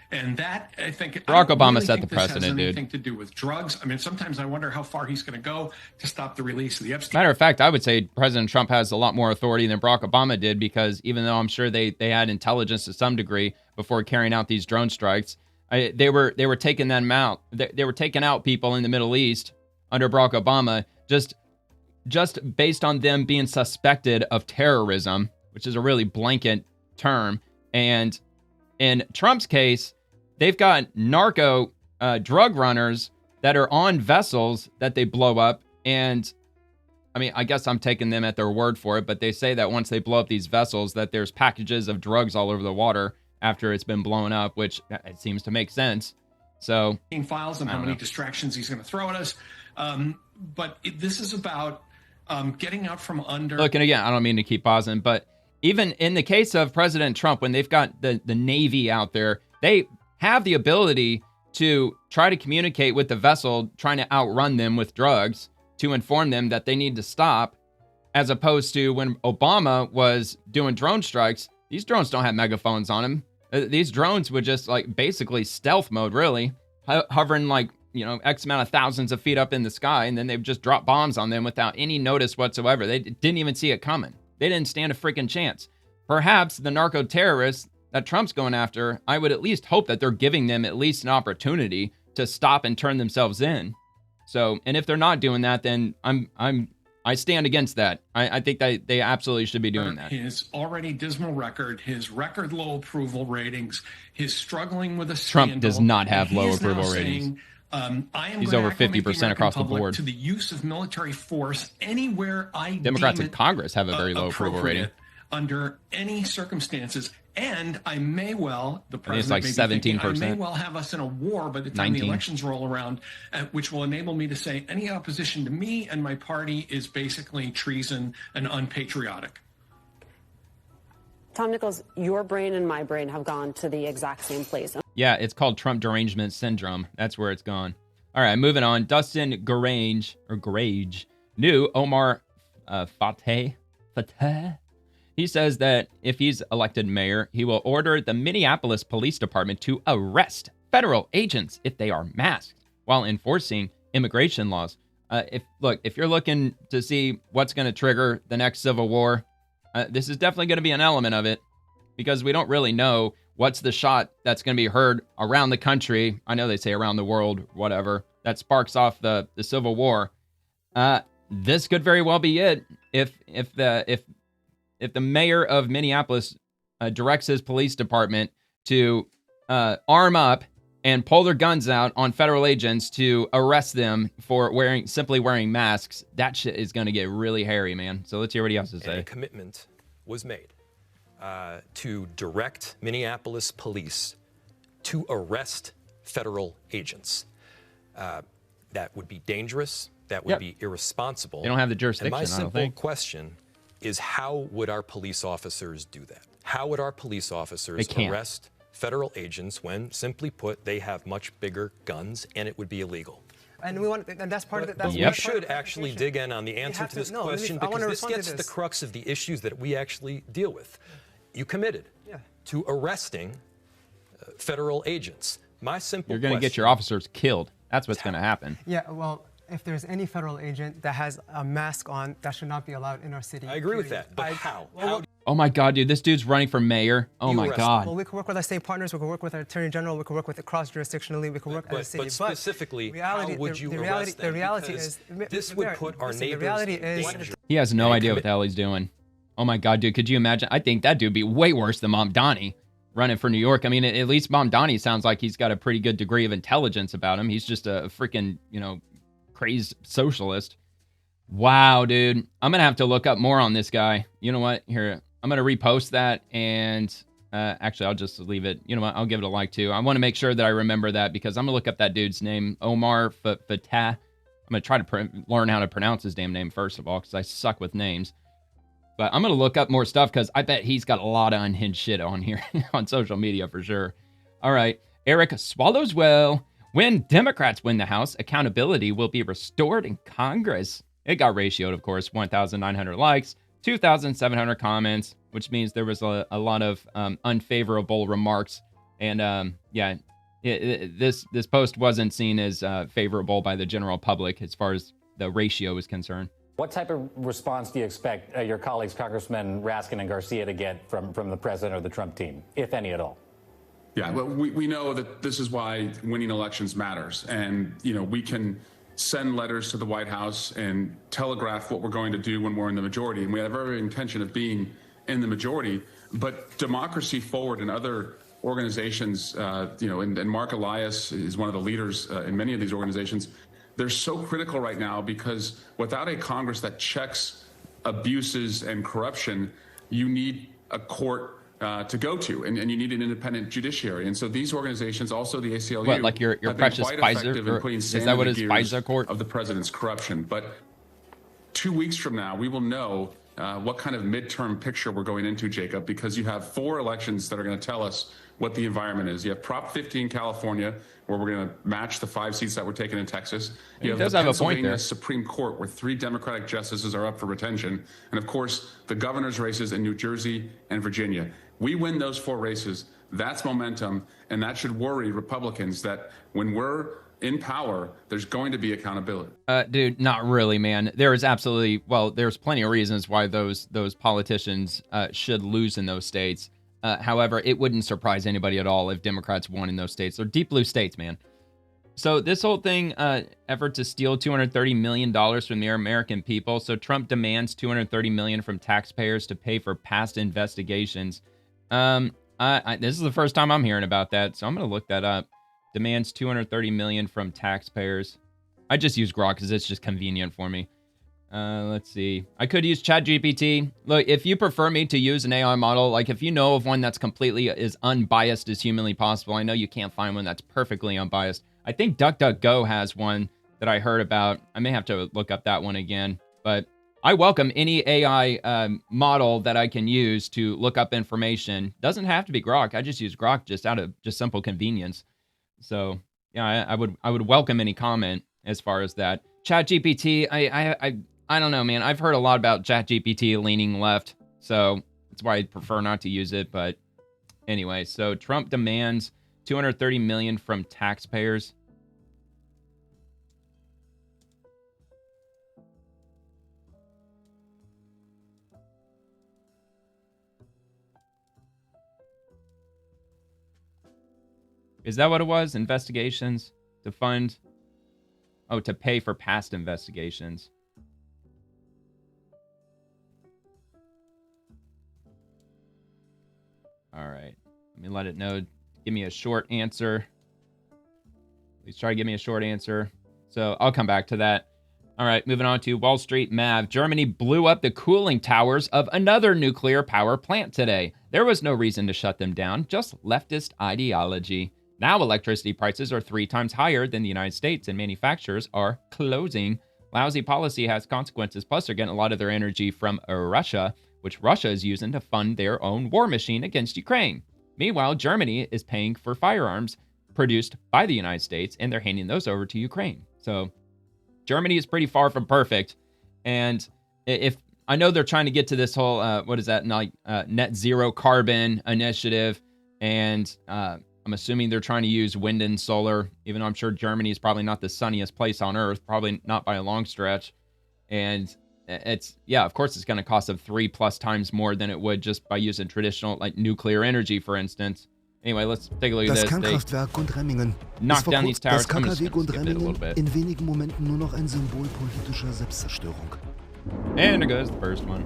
And that, I think, Barack Obama set the precedent, dude. Anything to do with drugs. I mean, sometimes I wonder how far he's going to go to stop the release of the Epstein. Matter of fact, I would say President Trump has a lot more authority than Barack Obama did, because even though I'm sure they had intelligence to some degree before carrying out these drone strikes, they were taking them out. They were taking out people in the Middle East under Barack Obama just based on them being suspected of terrorism, which is a really blanket term. And in Trump's case, they've got narco drug runners that are on vessels that they blow up. And I mean, I guess I'm taking them at their word for it, but they say that once they blow up these vessels, that there's packages of drugs all over the water after it's been blown up, which it seems to make sense. So files and how many distractions he's going to throw at us. But this is about getting out from under. Look, and again, I don't mean to keep pausing, but even in the case of President Trump, when they've got the Navy out there, they have the ability to try to communicate with the vessel, trying to outrun them with drugs to inform them that they need to stop, as opposed to when Obama was doing drone strikes, These drones don't have megaphones on them. These drones would just like basically stealth mode, really, hovering like, you know, X amount of thousands of feet up in the sky, and then they've just dropped bombs on them without any notice whatsoever. They didn't even see it coming. They didn't stand a freaking chance. Perhaps the narco terrorists that Trump's going after, I would at least hope that they're giving them at least an opportunity to stop and turn themselves in. So, and if they're not doing that, then I stand against that. I think that they absolutely should be doing that. His already dismal record, his record low approval ratings, his struggling with a Trump scandal, does not have low he is approval now ratings. saying, I am He's going over to acclimate 50% across the American board. public to the use of military force anywhere I Democrats deem in it Congress have a very low approval rating. appropriate under any circumstances. And I may well, the I think it's like president may be 17%. thinking, I may well have us in a war by the time 19. the elections roll around, which will enable me to say any opposition to me and my party is basically treason and unpatriotic. Tom Nichols, your brain and my brain have gone to the exact same place. Yeah, it's called Trump derangement syndrome. That's where it's gone. All right, moving on. Dustin Garage knew Omar Fateh. He says that if he's elected mayor, he will order the Minneapolis Police Department to arrest federal agents if they are masked while enforcing immigration laws. If you're looking to see what's going to trigger the next civil war, this is definitely going to be an element of it, because we don't really know what's the shot that's going to be heard around the country. I know they say around the world, whatever, that sparks off the civil war. This could very well be it. If the mayor of Minneapolis directs his police department to arm up and pull their guns out on federal agents to arrest them for simply wearing masks, that shit is going to get really hairy, man. So let's hear what he has to say. And a commitment was made to direct Minneapolis police to arrest federal agents. That would be dangerous. That would be irresponsible. They don't have the jurisdiction, And my I don't simple think. question is, how would our police officers do that? How would our police officers They can't. arrest federal agents when, simply put, they have much bigger guns and it would be illegal? And that's part of it. That's We should actually dig in on the answer to this question, because this gets to the crux of the issues that we actually deal with. You committed to arresting federal agents. My simple You're going to get your officers killed. That's what's going to happen. Yeah, well, if there's any federal agent that has a mask on, that should not be allowed in our city. I agree with that, but how? Oh my God, dude, this dude's running for mayor. Oh my God. Well, we can work with our state partners. We can work with our attorney general. We can work with it cross-jurisdictionally. We can work as a city. But specifically, how would you arrest them? The reality Because is, this would put our neighbors in danger. He has no idea what the hell he's doing. Oh my God, dude, could you imagine? I think that dude would be way worse than Mamdani running for New York. I mean, at least Mamdani sounds like he's got a pretty good degree of intelligence about him. He's just a freaking, crazed socialist. Wow, dude. I'm going to have to look up more on this guy. You know what? Here, I'm going to repost that, and actually, I'll just leave it. You know what? I'll give it a like, too. I want to make sure that I remember that, because I'm going to look up that dude's name, Omar Fateh. I'm going to try to learn how to pronounce his damn name, first of all, because I suck with names. But I'm going to look up more stuff, because I bet he's got a lot of unhinged shit on here on social media for sure. All right. Eric swallows well. When Democrats win the House, accountability will be restored in Congress. It got ratioed, of course, 1,900 likes, 2,700 comments, which means there was a lot of unfavorable remarks. And this post wasn't seen as favorable by the general public as far as the ratio is concerned. What type of response do you expect your colleagues, Congressmen Raskin and Garcia, to get from the president or the Trump team, if any at all? Yeah, well, we know that this is why winning elections matters. And, we can send letters to the White House and telegraph what we're going to do when we're in the majority. And we have every intention of being in the majority. But Democracy Forward and other organizations, and Mark Elias is one of the leaders in many of these organizations. They're so critical right now, because without a Congress that checks abuses and corruption, you need a court to go to, and you need an independent judiciary. And so these organizations, also the ACLU, What, like your have precious been quite Pfizer? effective in putting Is sand that in what the is gears Pfizer court? of the president's corruption. But 2 weeks from now, we will know what kind of midterm picture we're going into, Jacob, because you have 4 elections that are going to tell us what the environment is. You have Prop 50 in California, where we're going to match the 5 seats that were taken in Texas. You have the Pennsylvania Supreme Court, where 3 Democratic justices are up for retention. And of course, the governor's races in New Jersey and Virginia. We win those 4 races. That's momentum, and that should worry Republicans that when we're in power, there's going to be accountability. Dude, not really, man. There is absolutely, well, there's plenty of reasons why those politicians should lose in those states. However, it wouldn't surprise anybody at all if Democrats won in those states. They're deep blue states, man. So this whole thing, effort to steal $230 million from the American people. So Trump demands $230 million from taxpayers to pay for past investigations. This is the first time I'm hearing about that, so I'm going to look that up. Demands $230 million from taxpayers. I just use Grok because it's just convenient for me. Let's see. I could use ChatGPT. Look, if you prefer me to use an AI model, like if you know of one that's completely as unbiased as humanly possible, I know you can't find one that's perfectly unbiased. I think DuckDuckGo has one that I heard about. I may have to look up that one again, but I welcome any AI model that I can use to look up information. Doesn't have to be Grok. I just use Grok just out of just simple convenience. So yeah, I would welcome any comment as far as that. ChatGPT, I don't know, man. I've heard a lot about ChatGPT leaning left, so that's why I prefer not to use it. But anyway, so Trump demands $230 million from taxpayers. Is that what it was? Investigations to fund? Oh, to pay for past investigations. All right. Let me let it know. Give me a short answer. Please try to give me a short answer. So I'll come back to that. All right, moving on to Wall Street Mav. Germany blew up the cooling towers of another nuclear power plant today. There was no reason to shut them down, just leftist ideology. Now electricity prices are 3 times higher than the United States, and manufacturers are closing. Lousy policy has consequences. Plus, they're getting a lot of their energy from Russia, which Russia is using to fund their own war machine against Ukraine. Meanwhile, Germany is paying for firearms produced by the United States, and they're handing those over to Ukraine. So Germany is pretty far from perfect. And if I know they're trying to get to this whole, net zero carbon initiative, and I'm assuming they're trying to use wind and solar, even though I'm sure Germany is probably not the sunniest place on earth, probably not by a long stretch. And it's, yeah, of course it's going to cost them 3+ times more than it would just by using traditional, like nuclear energy, for instance. Anyway, let's take a look at this. Kernkraftwerk Gundremmingen. Knock down these towers. Das KKW Gundremmingen in wenigen Momenten nur noch ein Symbol politischer Selbstzerstörung. And there goes the first one.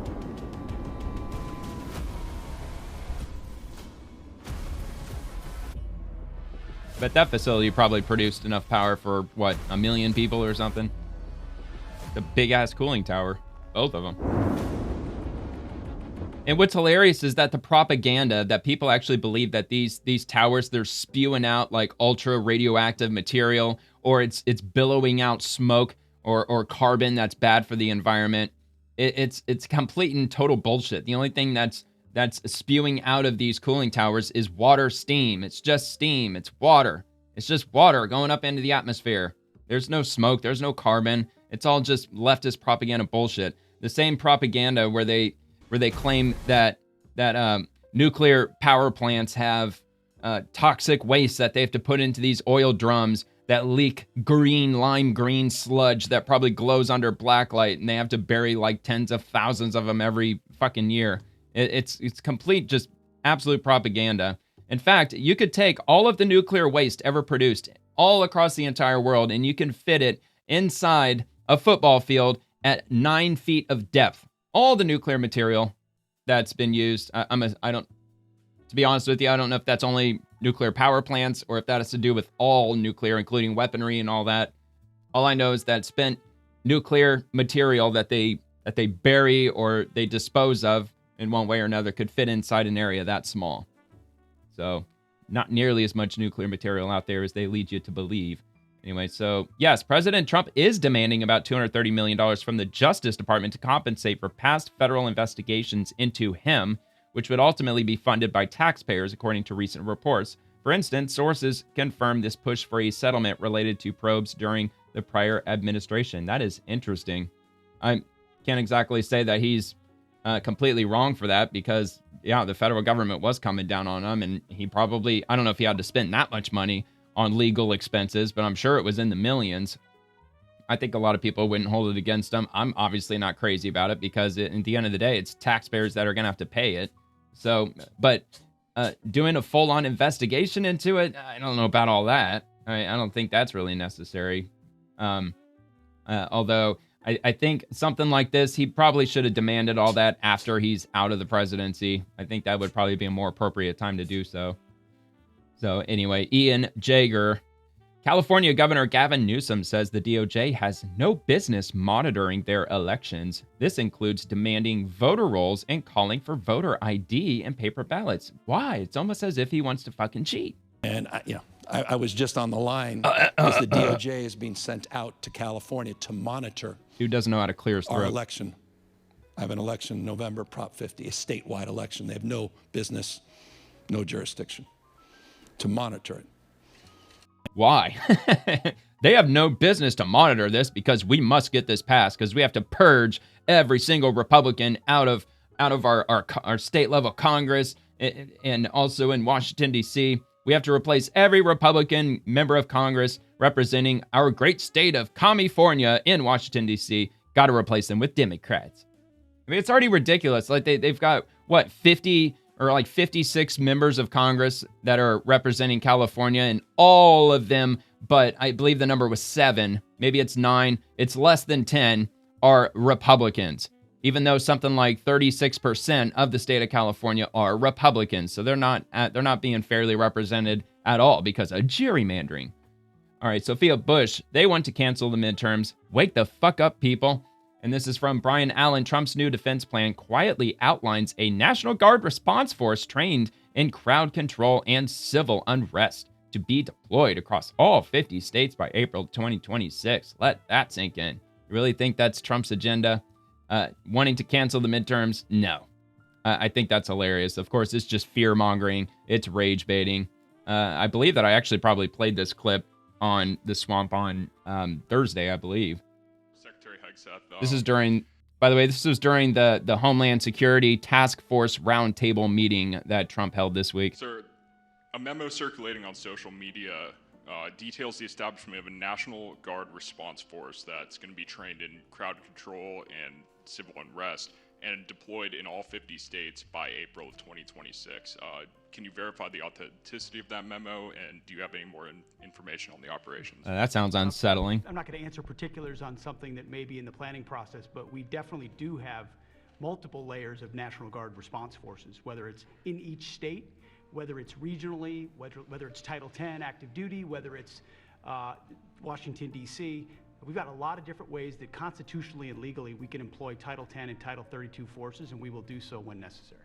But that facility probably produced enough power for, what, 1 million people or something? The big-ass cooling tower. Both of them. And what's hilarious is that the propaganda that people actually believe that these towers, they're spewing out, like, ultra radioactive material, or it's billowing out smoke or carbon that's bad for the environment. It's complete and total bullshit. The only thing that's spewing out of these cooling towers is water steam. It's just steam. It's water. It's just water going up into the atmosphere. There's no smoke. There's no carbon. It's all just leftist propaganda bullshit. The same propaganda where they claim that nuclear power plants have toxic waste that they have to put into these oil drums that leak lime green sludge that probably glows under blacklight, and they have to bury like tens of thousands of them every fucking year. It's complete, just absolute propaganda. In fact, you could take all of the nuclear waste ever produced all across the entire world, and you can fit it inside a football field at 9 feet of depth. All the nuclear material that's been used. To be honest with you, I don't know if that's only nuclear power plants or if that has to do with all nuclear, including weaponry and all that. All I know is that spent nuclear material that they bury or they dispose of in one way or another could fit inside an area that small. So not nearly as much nuclear material out there as they lead you to believe. Anyway, so yes, President Trump is demanding about $230 million from the Justice Department to compensate for past federal investigations into him, which would ultimately be funded by taxpayers, according to recent reports. For instance, sources confirm this push for a settlement related to probes during the prior administration. That is interesting. I can't exactly say that he's completely wrong for that because, yeah, the federal government was coming down on him, and he probably, I don't know if he had to spend that much money on legal expenses, but I'm sure it was in the millions. I think a lot of people wouldn't hold it against him. I'm obviously not crazy about it because at the end of the day, it's taxpayers that are going to have to pay it. So, but doing a full-on investigation into it, I don't know about all that. I don't think that's really necessary. Although I think something like this, he probably should have demanded all that after he's out of the presidency. I think that would probably be a more appropriate time to do so. So anyway, Ian Jaeger. California Governor Gavin Newsom says the DOJ has no business monitoring their elections. This includes demanding voter rolls and calling for voter ID and paper ballots. Why? It's almost as if he wants to fucking cheat. And, I was just on the line because the DOJ is being sent out to California to monitor. Who doesn't know how to clear his throat? Our election. I have an election in November, Prop 50, a statewide election. They have no business, no jurisdiction to monitor it. Why? They have no business to monitor this because we must get this passed because we have to purge every single Republican out of our state level Congress and also in Washington, D.C. We have to replace every Republican member of Congress representing our great state of California in Washington, D.C. Got to replace them with Democrats. I mean, it's already ridiculous. Like they've got, 50 or like 56 members of Congress that are representing California, and all of them, but I believe the number was 7, maybe it's 9, it's less than 10, are Republicans, even though something like 36% of the state of California are Republicans. So they're not being fairly represented at all because of gerrymandering. All right, Sophia Bush, they want to cancel the midterms. Wake the fuck up, people. And this is from Brian Allen. Trump's new defense plan quietly outlines a National Guard response force trained in crowd control and civil unrest to be deployed across all 50 states by April 2026. Let that sink in. You really think that's Trump's agenda? Wanting to cancel the midterms? No. I think that's hilarious. Of course, it's just fear-mongering. It's rage baiting. I believe that I actually probably played this clip on The Swamp on Thursday, I believe. This is during, by the way, this was during the Homeland Security Task Force Roundtable meeting that Trump held this week. Sir, a memo circulating on social media details the establishment of a National Guard response force that's going to be trained in crowd control and civil unrest and deployed in all 50 states by April of 2026. Can you verify the authenticity of that memo, and do you have any more information on the operations? That sounds unsettling. I'm not going to answer particulars on something that may be in the planning process, but we definitely do have multiple layers of National Guard response forces, whether it's in each state, whether it's regionally, whether it's Title 10 active duty, whether it's Washington, D.C. We've got a lot of different ways that constitutionally and legally we can employ Title 10 and Title 32 forces, and we will do so when necessary.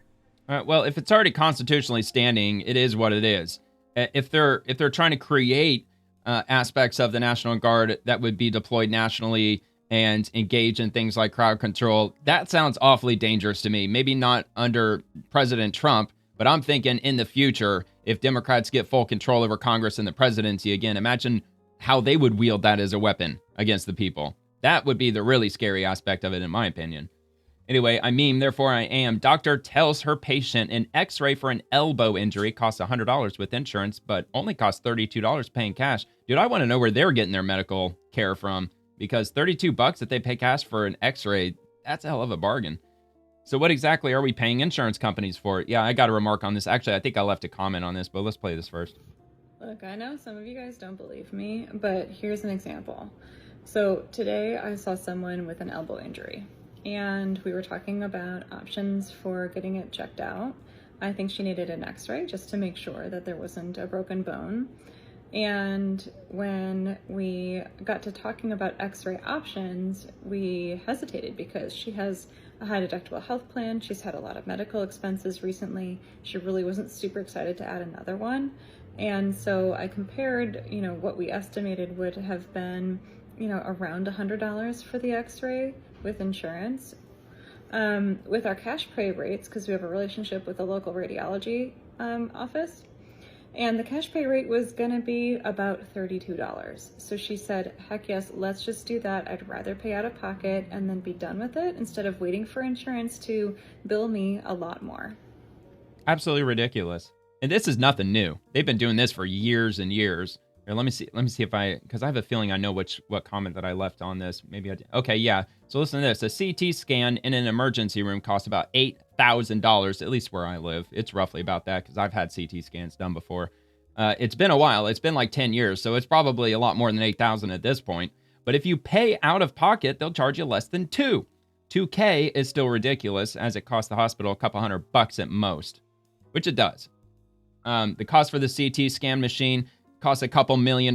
All right, well, if it's already constitutionally standing, it is what it is. If they're trying to create aspects of the National Guard that would be deployed nationally and engage in things like crowd control, that sounds awfully dangerous to me. Maybe not under President Trump, but I'm thinking in the future, if Democrats get full control over Congress and the presidency again, imagine how they would wield that as a weapon against the people. That would be the really scary aspect of it, in my opinion. Anyway, I meme, therefore I am. Doctor tells her patient an x-ray for an elbow injury costs $100 with insurance, but only costs $32 paying cash. Dude, I want to know where they're getting their medical care from, because $32 that they pay cash for an x-ray, that's a hell of a bargain. So what exactly are we paying insurance companies for? Yeah, I got a remark on this. Actually, I think I left a comment on this, but let's play this first. Look, I know some of you guys don't believe me, but here's an example. So today I saw someone with an elbow injury, and we were talking about options for getting it checked out. I think she needed an x-ray just to make sure that there wasn't a broken bone. And when we got to talking about x-ray options, we hesitated because she has a high deductible health plan. She's had a lot of medical expenses recently. She really wasn't super excited to add another one. And so I compared, what we estimated would have been, around $100 for the x-ray with insurance. With our cash pay rates, because we have a relationship with a local radiology office. And the cash pay rate was gonna be about $32. So she said, heck yes, let's just do that. I'd rather pay out of pocket and then be done with it instead of waiting for insurance to bill me a lot more. Absolutely ridiculous. And this is nothing new. They've been doing this for years and years. Here, let me see if because I have a feeling I know what comment that I left on this. Maybe I did. Okay, yeah. So listen to this. A CT scan in an emergency room costs about $8,000, at least where I live. It's roughly about that because I've had CT scans done before. It's been a while. It's been like 10 years, so it's probably a lot more than $8,000 at this point. But if you pay out of pocket, they'll charge you less than $2K is still ridiculous, as it costs the hospital a couple $100 at most, which it does. The cost for the CT scan machine costs a couple $1 million.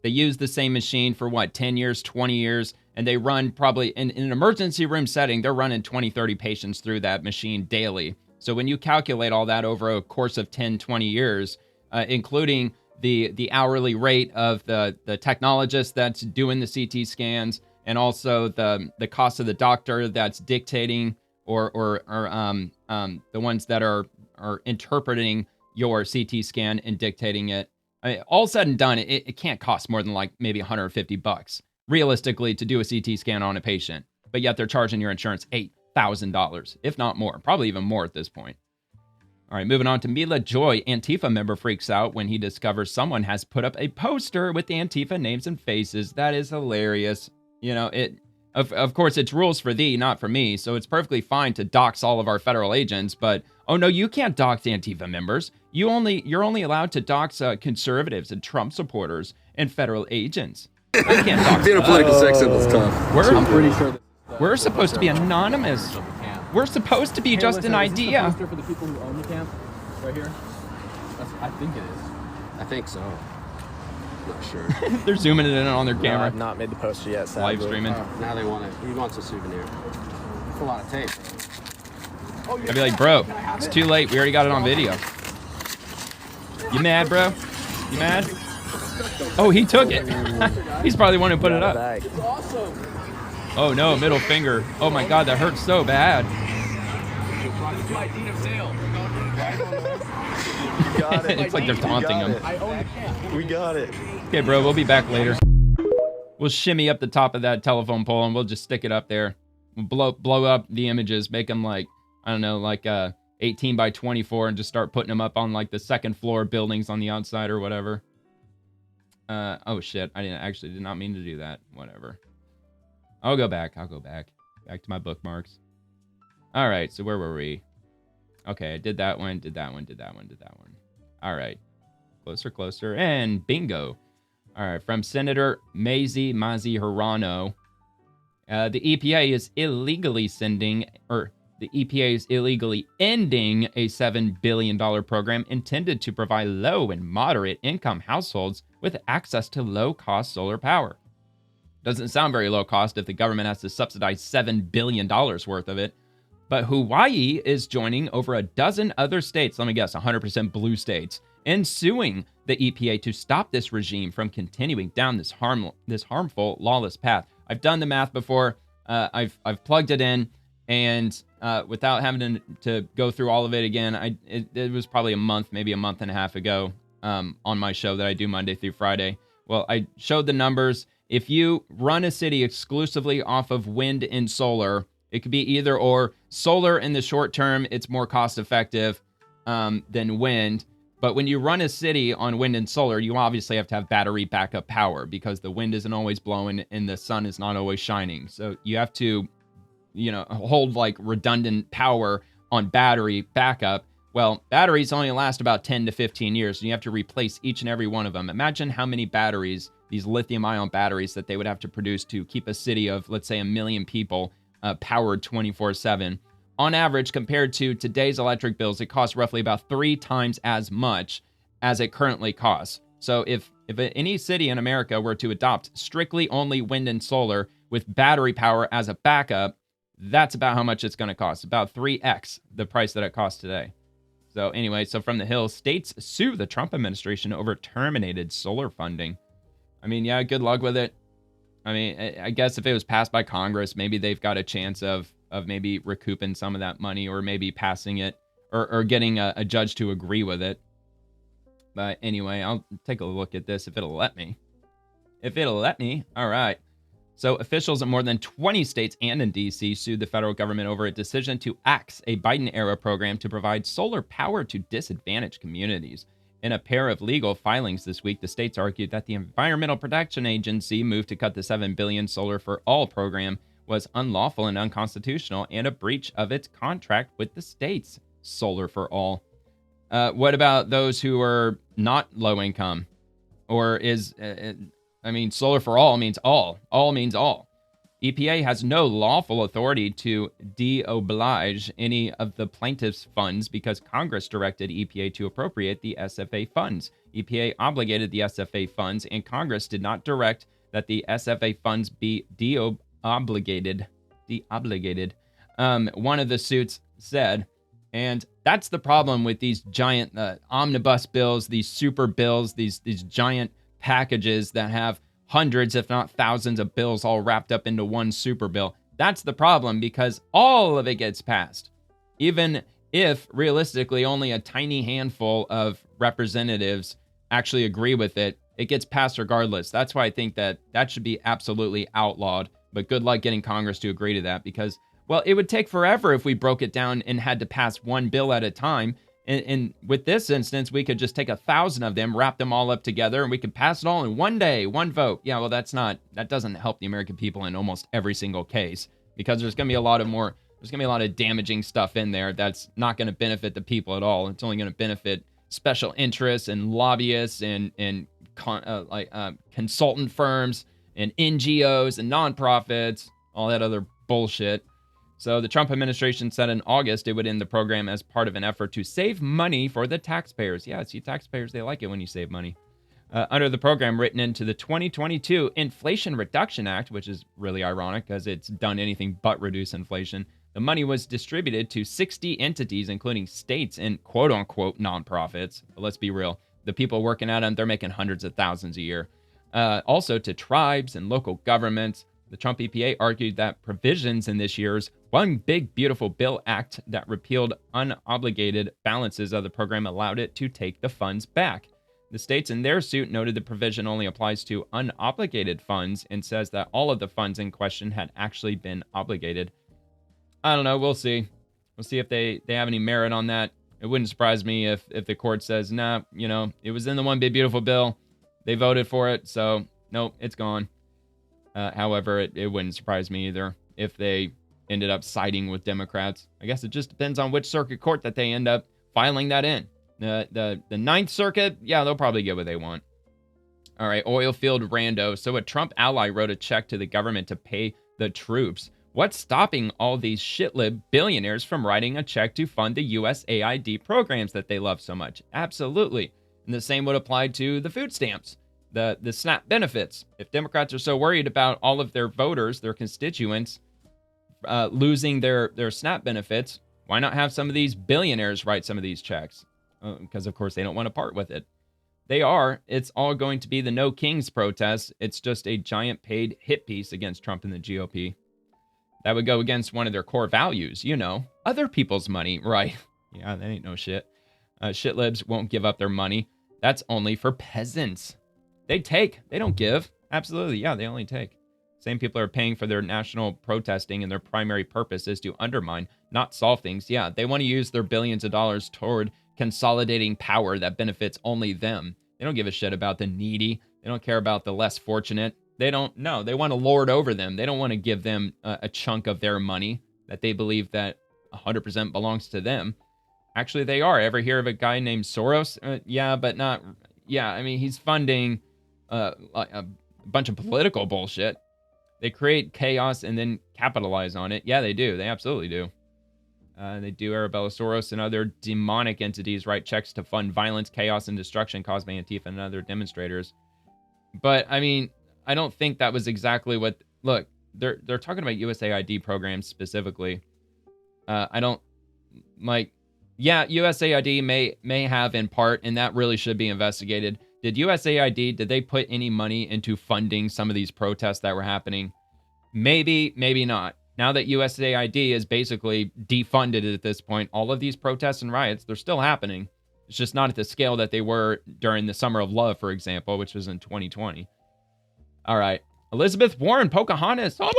They use the same machine for 10 years, 20 years, and they run probably in an emergency room setting, they're running 20, 30 patients through that machine daily. So when you calculate all that over a course of 10, 20 years, including the hourly rate of the technologist that's doing the CT scans, and also the cost of the doctor that's dictating or the ones that are interpreting your CT scan and dictating it. I mean, all said and done, it can't cost more than like maybe $150 realistically to do a CT scan on a patient. But yet they're charging your insurance $8,000, if not more, probably even more at this point. All right, moving on to Mila Joy. Antifa member freaks out when he discovers someone has put up a poster with the Antifa names and faces. That is hilarious. You know, of course, it's rules for thee, not for me, so it's perfectly fine to dox all of our federal agents, but oh no, you can't dox Antifa members. You're only allowed to dox conservatives and Trump supporters and federal agents. You can't dox being a political sex symbol is tough. I'm pretty sure we're supposed to be anonymous. We're supposed to be just an idea. Is this the poster for the people who own the camp? Right here? I think it is. I think so. Not sure. They're zooming it in on their camera. No, I've not made the poster yet, sadly. Live streaming. Now they want it. He wants a souvenir. It's a lot of tape. I'd be like, bro, it's too late. We already got it on video. You mad, bro? You mad? Oh, he took it. He's probably the one who put it up. Oh no, middle finger. Oh my God, that hurts so bad. It looks like they're taunting him. We got it. Okay, bro, we'll be back later. We'll shimmy up the top of that telephone pole and we'll just stick it up there. We'll blow up the images, make them like, I don't know, like 18 by 24 and just start putting them up on like the second floor buildings on the outside or whatever. Oh shit, I did not mean to do that. Whatever. I'll go back. Back to my bookmarks. All right, so where were we? Okay, I did that one. All right. Closer, and bingo. All right, from Senator Mazi Hirano. The EPA is illegally ending a $7 billion program intended to provide low and moderate income households with access to low-cost solar power. Doesn't sound very low cost if the government has to subsidize $7 billion worth of it. But Hawaii is joining over a dozen other states, let me guess, 100% blue states, in suing the EPA to stop this regime from continuing down this harmful, lawless path. I've done the math before. I've plugged it in, and without having to go through all of it again, it was probably a month, maybe a month and a half ago on my show that I do Monday through Friday. Well, I showed the numbers. If you run a city exclusively off of wind and solar, it could be either or. Solar in the short term, it's more cost effective than wind. But when you run a city on wind and solar, you obviously have to have battery backup power because the wind isn't always blowing and the sun is not always shining. So you have to, hold like redundant power on battery backup. Well, batteries only last about 10 to 15 years, and you have to replace each and every one of them. Imagine how many batteries, these lithium-ion batteries, that they would have to produce to keep a city of, let's say, 1 million people powered 24/7. On average, compared to today's electric bills, it costs roughly about 3 times as much as it currently costs. So if any city in America were to adopt strictly only wind and solar with battery power as a backup, that's about how much it's going to cost, about 3x the price that it costs today. So anyway, so from the Hill, states sue the Trump administration over terminated solar funding. I mean, yeah, good luck with it. I mean, I guess if it was passed by Congress, maybe they've got a chance of maybe recouping some of that money or maybe passing it or getting a judge to agree with it. But anyway, I'll take a look at this if it'll let me. All right. So officials in more than 20 states and in D.C. sued the federal government over a decision to axe a Biden-era program to provide solar power to disadvantaged communities. In a pair of legal filings this week, the states argued that the Environmental Protection Agency move to cut the $7 billion Solar for All program was unlawful and unconstitutional and a breach of its contract with the states. Solar for All. What about those who are not low income? Or solar for all means all. All means all. EPA has no lawful authority to de-oblige any of the plaintiffs' funds because Congress directed EPA to appropriate the SFA funds. EPA obligated the SFA funds, and Congress did not direct that the SFA funds be de-obligated. One of the suits said, and that's the problem with these giant omnibus bills, these super bills, these giant packages that have hundreds, if not thousands of bills all wrapped up into one super bill. That's the problem because all of it gets passed. Even if realistically only a tiny handful of representatives actually agree with it, it gets passed regardless. That's why I think that should be absolutely outlawed. But good luck getting Congress to agree to that because, well, it would take forever if we broke it down and had to pass one bill at a time. And with this instance, we could just take 1,000 of them, wrap them all up together, and we could pass it all in one day, one vote. Yeah, well, that doesn't help the American people in almost every single case because there's going to be a lot of damaging stuff in there that's not going to benefit the people at all. It's only going to benefit special interests and lobbyists and consultant firms and NGOs and nonprofits, all that other bullshit. So the Trump administration said in August it would end the program as part of an effort to save money for the taxpayers. Yeah, see, taxpayers, they like it when you save money. Under the program written into the 2022 Inflation Reduction Act, which is really ironic because it's done anything but reduce inflation, the money was distributed to 60 entities, including states and quote-unquote nonprofits. But let's be real. The people working at them, they're making hundreds of thousands a year. Also to tribes and local governments. The Trump EPA argued that provisions in this year's One Big Beautiful Bill Act that repealed unobligated balances of the program allowed it to take the funds back. The states in their suit noted the provision only applies to unobligated funds and says that all of the funds in question had actually been obligated. I don't know. We'll see. We'll see if they have any merit on that. It wouldn't surprise me if the court says, nah, it was in the One Big Beautiful Bill. They voted for it, so nope, it's gone. However, it wouldn't surprise me either if they ended up siding with Democrats. I guess it just depends on which circuit court that they end up filing that in. The Ninth Circuit, yeah, they'll probably get what they want. All right, oil field rando. So a Trump ally wrote a check to the government to pay the troops. What's stopping all these shitlib billionaires from writing a check to fund the USAID programs that they love so much? Absolutely. And the same would apply to the food stamps. The SNAP benefits. If Democrats are so worried about all of their voters, their constituents, losing their SNAP benefits, why not have some of these billionaires write some of these checks? Because, of course, they don't want to part with it. It's all going to be the No Kings protest. It's just a giant paid hit piece against Trump and the GOP. That would go against one of their core values, other people's money, right? Yeah, that ain't no shit. Shitlibs won't give up their money. That's only for peasants. They take, they don't give. Absolutely, yeah, they only take. Same people are paying for their national protesting, and their primary purpose is to undermine, not solve things. Yeah, they want to use their billions of dollars toward consolidating power that benefits only them. They don't give a shit about the needy. They don't care about the less fortunate. They want to lord over them. They don't want to give them a chunk of their money that they believe that 100% belongs to them. Actually, they are. Ever hear of a guy named Soros? Yeah, but not... Yeah, I mean, he's funding a bunch of political bullshit. They create chaos and then capitalize on it. Yeah, they do. They absolutely do. They do. Arabella Soros and other demonic entities write checks to fund violence, chaos, and destruction caused by Antifa and other demonstrators. But, I mean, I don't think that was exactly what... Look, they're talking about USAID programs specifically. I don't... Like... Yeah, USAID may have in part, and that really should be investigated. Did USAID, did they put any money into funding some of these protests that were happening? Maybe, maybe not. Now that USAID is basically defunded at this point, all of these protests and riots, they're still happening. It's just not at the scale that they were during the Summer of Love, for example, which was in 2020. All right. Elizabeth Warren, Pocahontas. All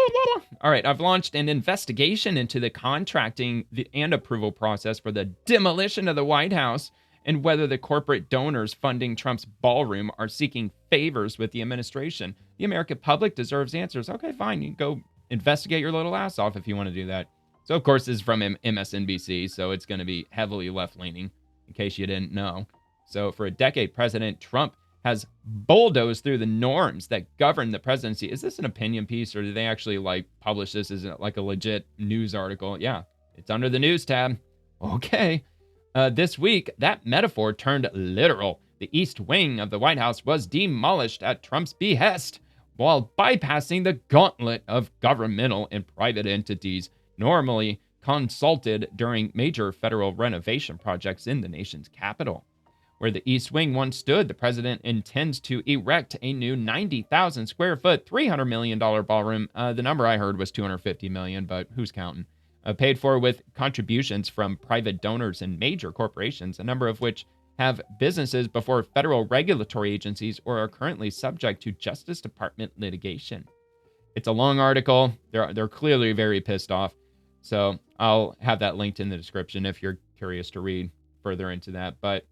right. I've launched an investigation into the contracting and approval process for the demolition of the White House and whether the corporate donors funding Trump's ballroom are seeking favors with the administration. The American public deserves answers. Okay, fine. You can go investigate your little ass off if you want to do that. So, of course, this is from MSNBC, so it's going to be heavily left-leaning, in case you didn't know. So, for a decade, President Trump has bulldozed through the norms that govern the presidency. Is this an opinion piece, or do they actually, like, publish this as, like, a legit news article? Yeah, it's under the news tab. Okay. This week, that metaphor turned literal. The East Wing of the White House was demolished at Trump's behest, while bypassing the gauntlet of governmental and private entities normally consulted during major federal renovation projects in the nation's capital. Where the East Wing once stood, the president intends to erect a new 90,000 square foot, $300 million ballroom. The number I heard was $250 million, but who's counting? Paid for with contributions from private donors and major corporations, a number of which have businesses before federal regulatory agencies or are currently subject to Justice Department litigation. It's a long article. They're clearly very pissed off. So I'll have that linked in the description if you're curious to read further into that. But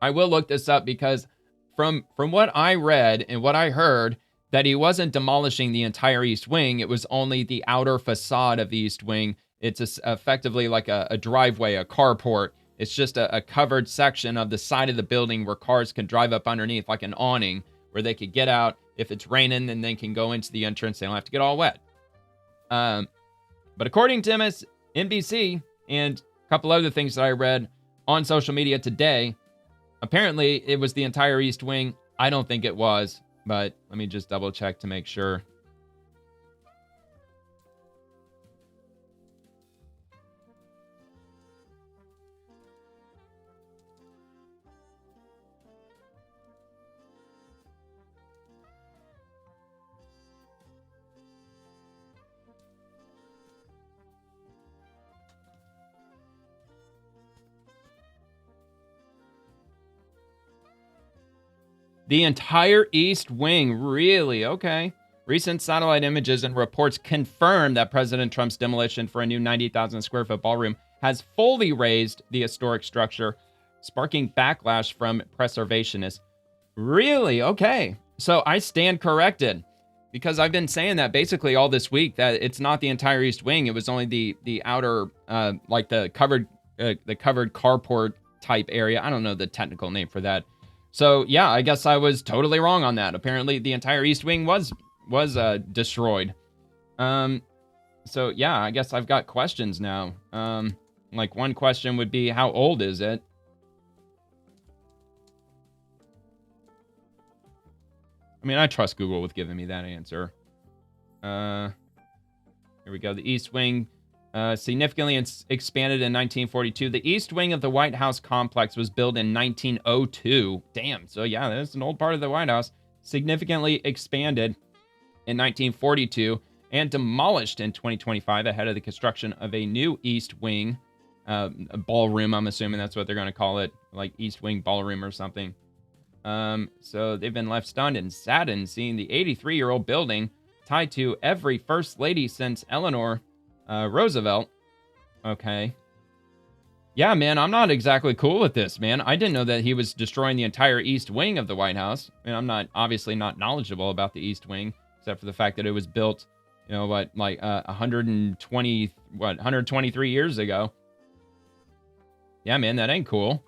I will look this up because from what I read and what I heard, that he wasn't demolishing the entire East Wing. It was only the outer facade of the East Wing. It's effectively like a driveway, a carport. It's just a covered section of the side of the building where cars can drive up underneath, like an awning, where they could get out. If it's raining, then they can go into the entrance. They don't have to get all wet. But according to MSNBC and a couple other things that I read on social media today, apparently it was the entire East Wing. I don't think it was, but let me just double check to make sure. The entire East Wing, really? Okay. Recent satellite images and reports confirm that President Trump's demolition for a new 90,000 square foot ballroom has fully razed the historic structure, sparking backlash from preservationists. Really? Okay. So I stand corrected, because I've been saying that basically all this week, that it's not the entire East Wing. It was only the outer, like the covered carport type area. I don't know the technical name for that. So yeah, I guess I was totally wrong on that. Apparently the entire East Wing was destroyed. So yeah, I guess I've got questions now. Like one question would be, how old is it? I mean, I trust Google with giving me that answer. Here we go. The East Wing significantly expanded in 1942. The East Wing of the White House complex was built in 1902. Damn. So yeah, that's an old part of the White House. Significantly expanded in 1942 and demolished in 2025 ahead of the construction of a new East Wing a ballroom. I'm assuming that's what they're going to call it, like East Wing ballroom or something. So they've been left stunned and saddened seeing the 83-year-old building tied to every first lady since Eleanor Roosevelt. Okay. Yeah, man, I'm not exactly cool with this, man. I didn't know that he was destroying the entire East Wing of the White House. And I'm obviously not knowledgeable about the East Wing, except for the fact that it was built, 123 years ago. Yeah, man, that ain't cool.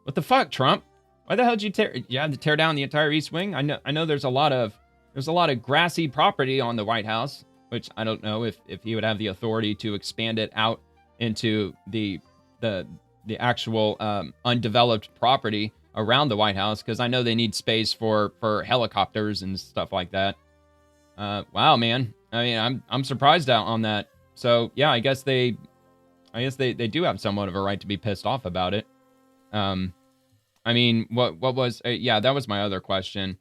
What the fuck, Trump? Why the hell did you had to tear down the entire East Wing? I know there's a lot of grassy property on the White House, which I don't know if he would have the authority to expand it out into the actual undeveloped property around the White House, because I know they need space for helicopters and stuff like that. Wow, man. I mean, I'm surprised out on that. So yeah, I guess they do have somewhat of a right to be pissed off about it. I mean, what was yeah, that was my other question.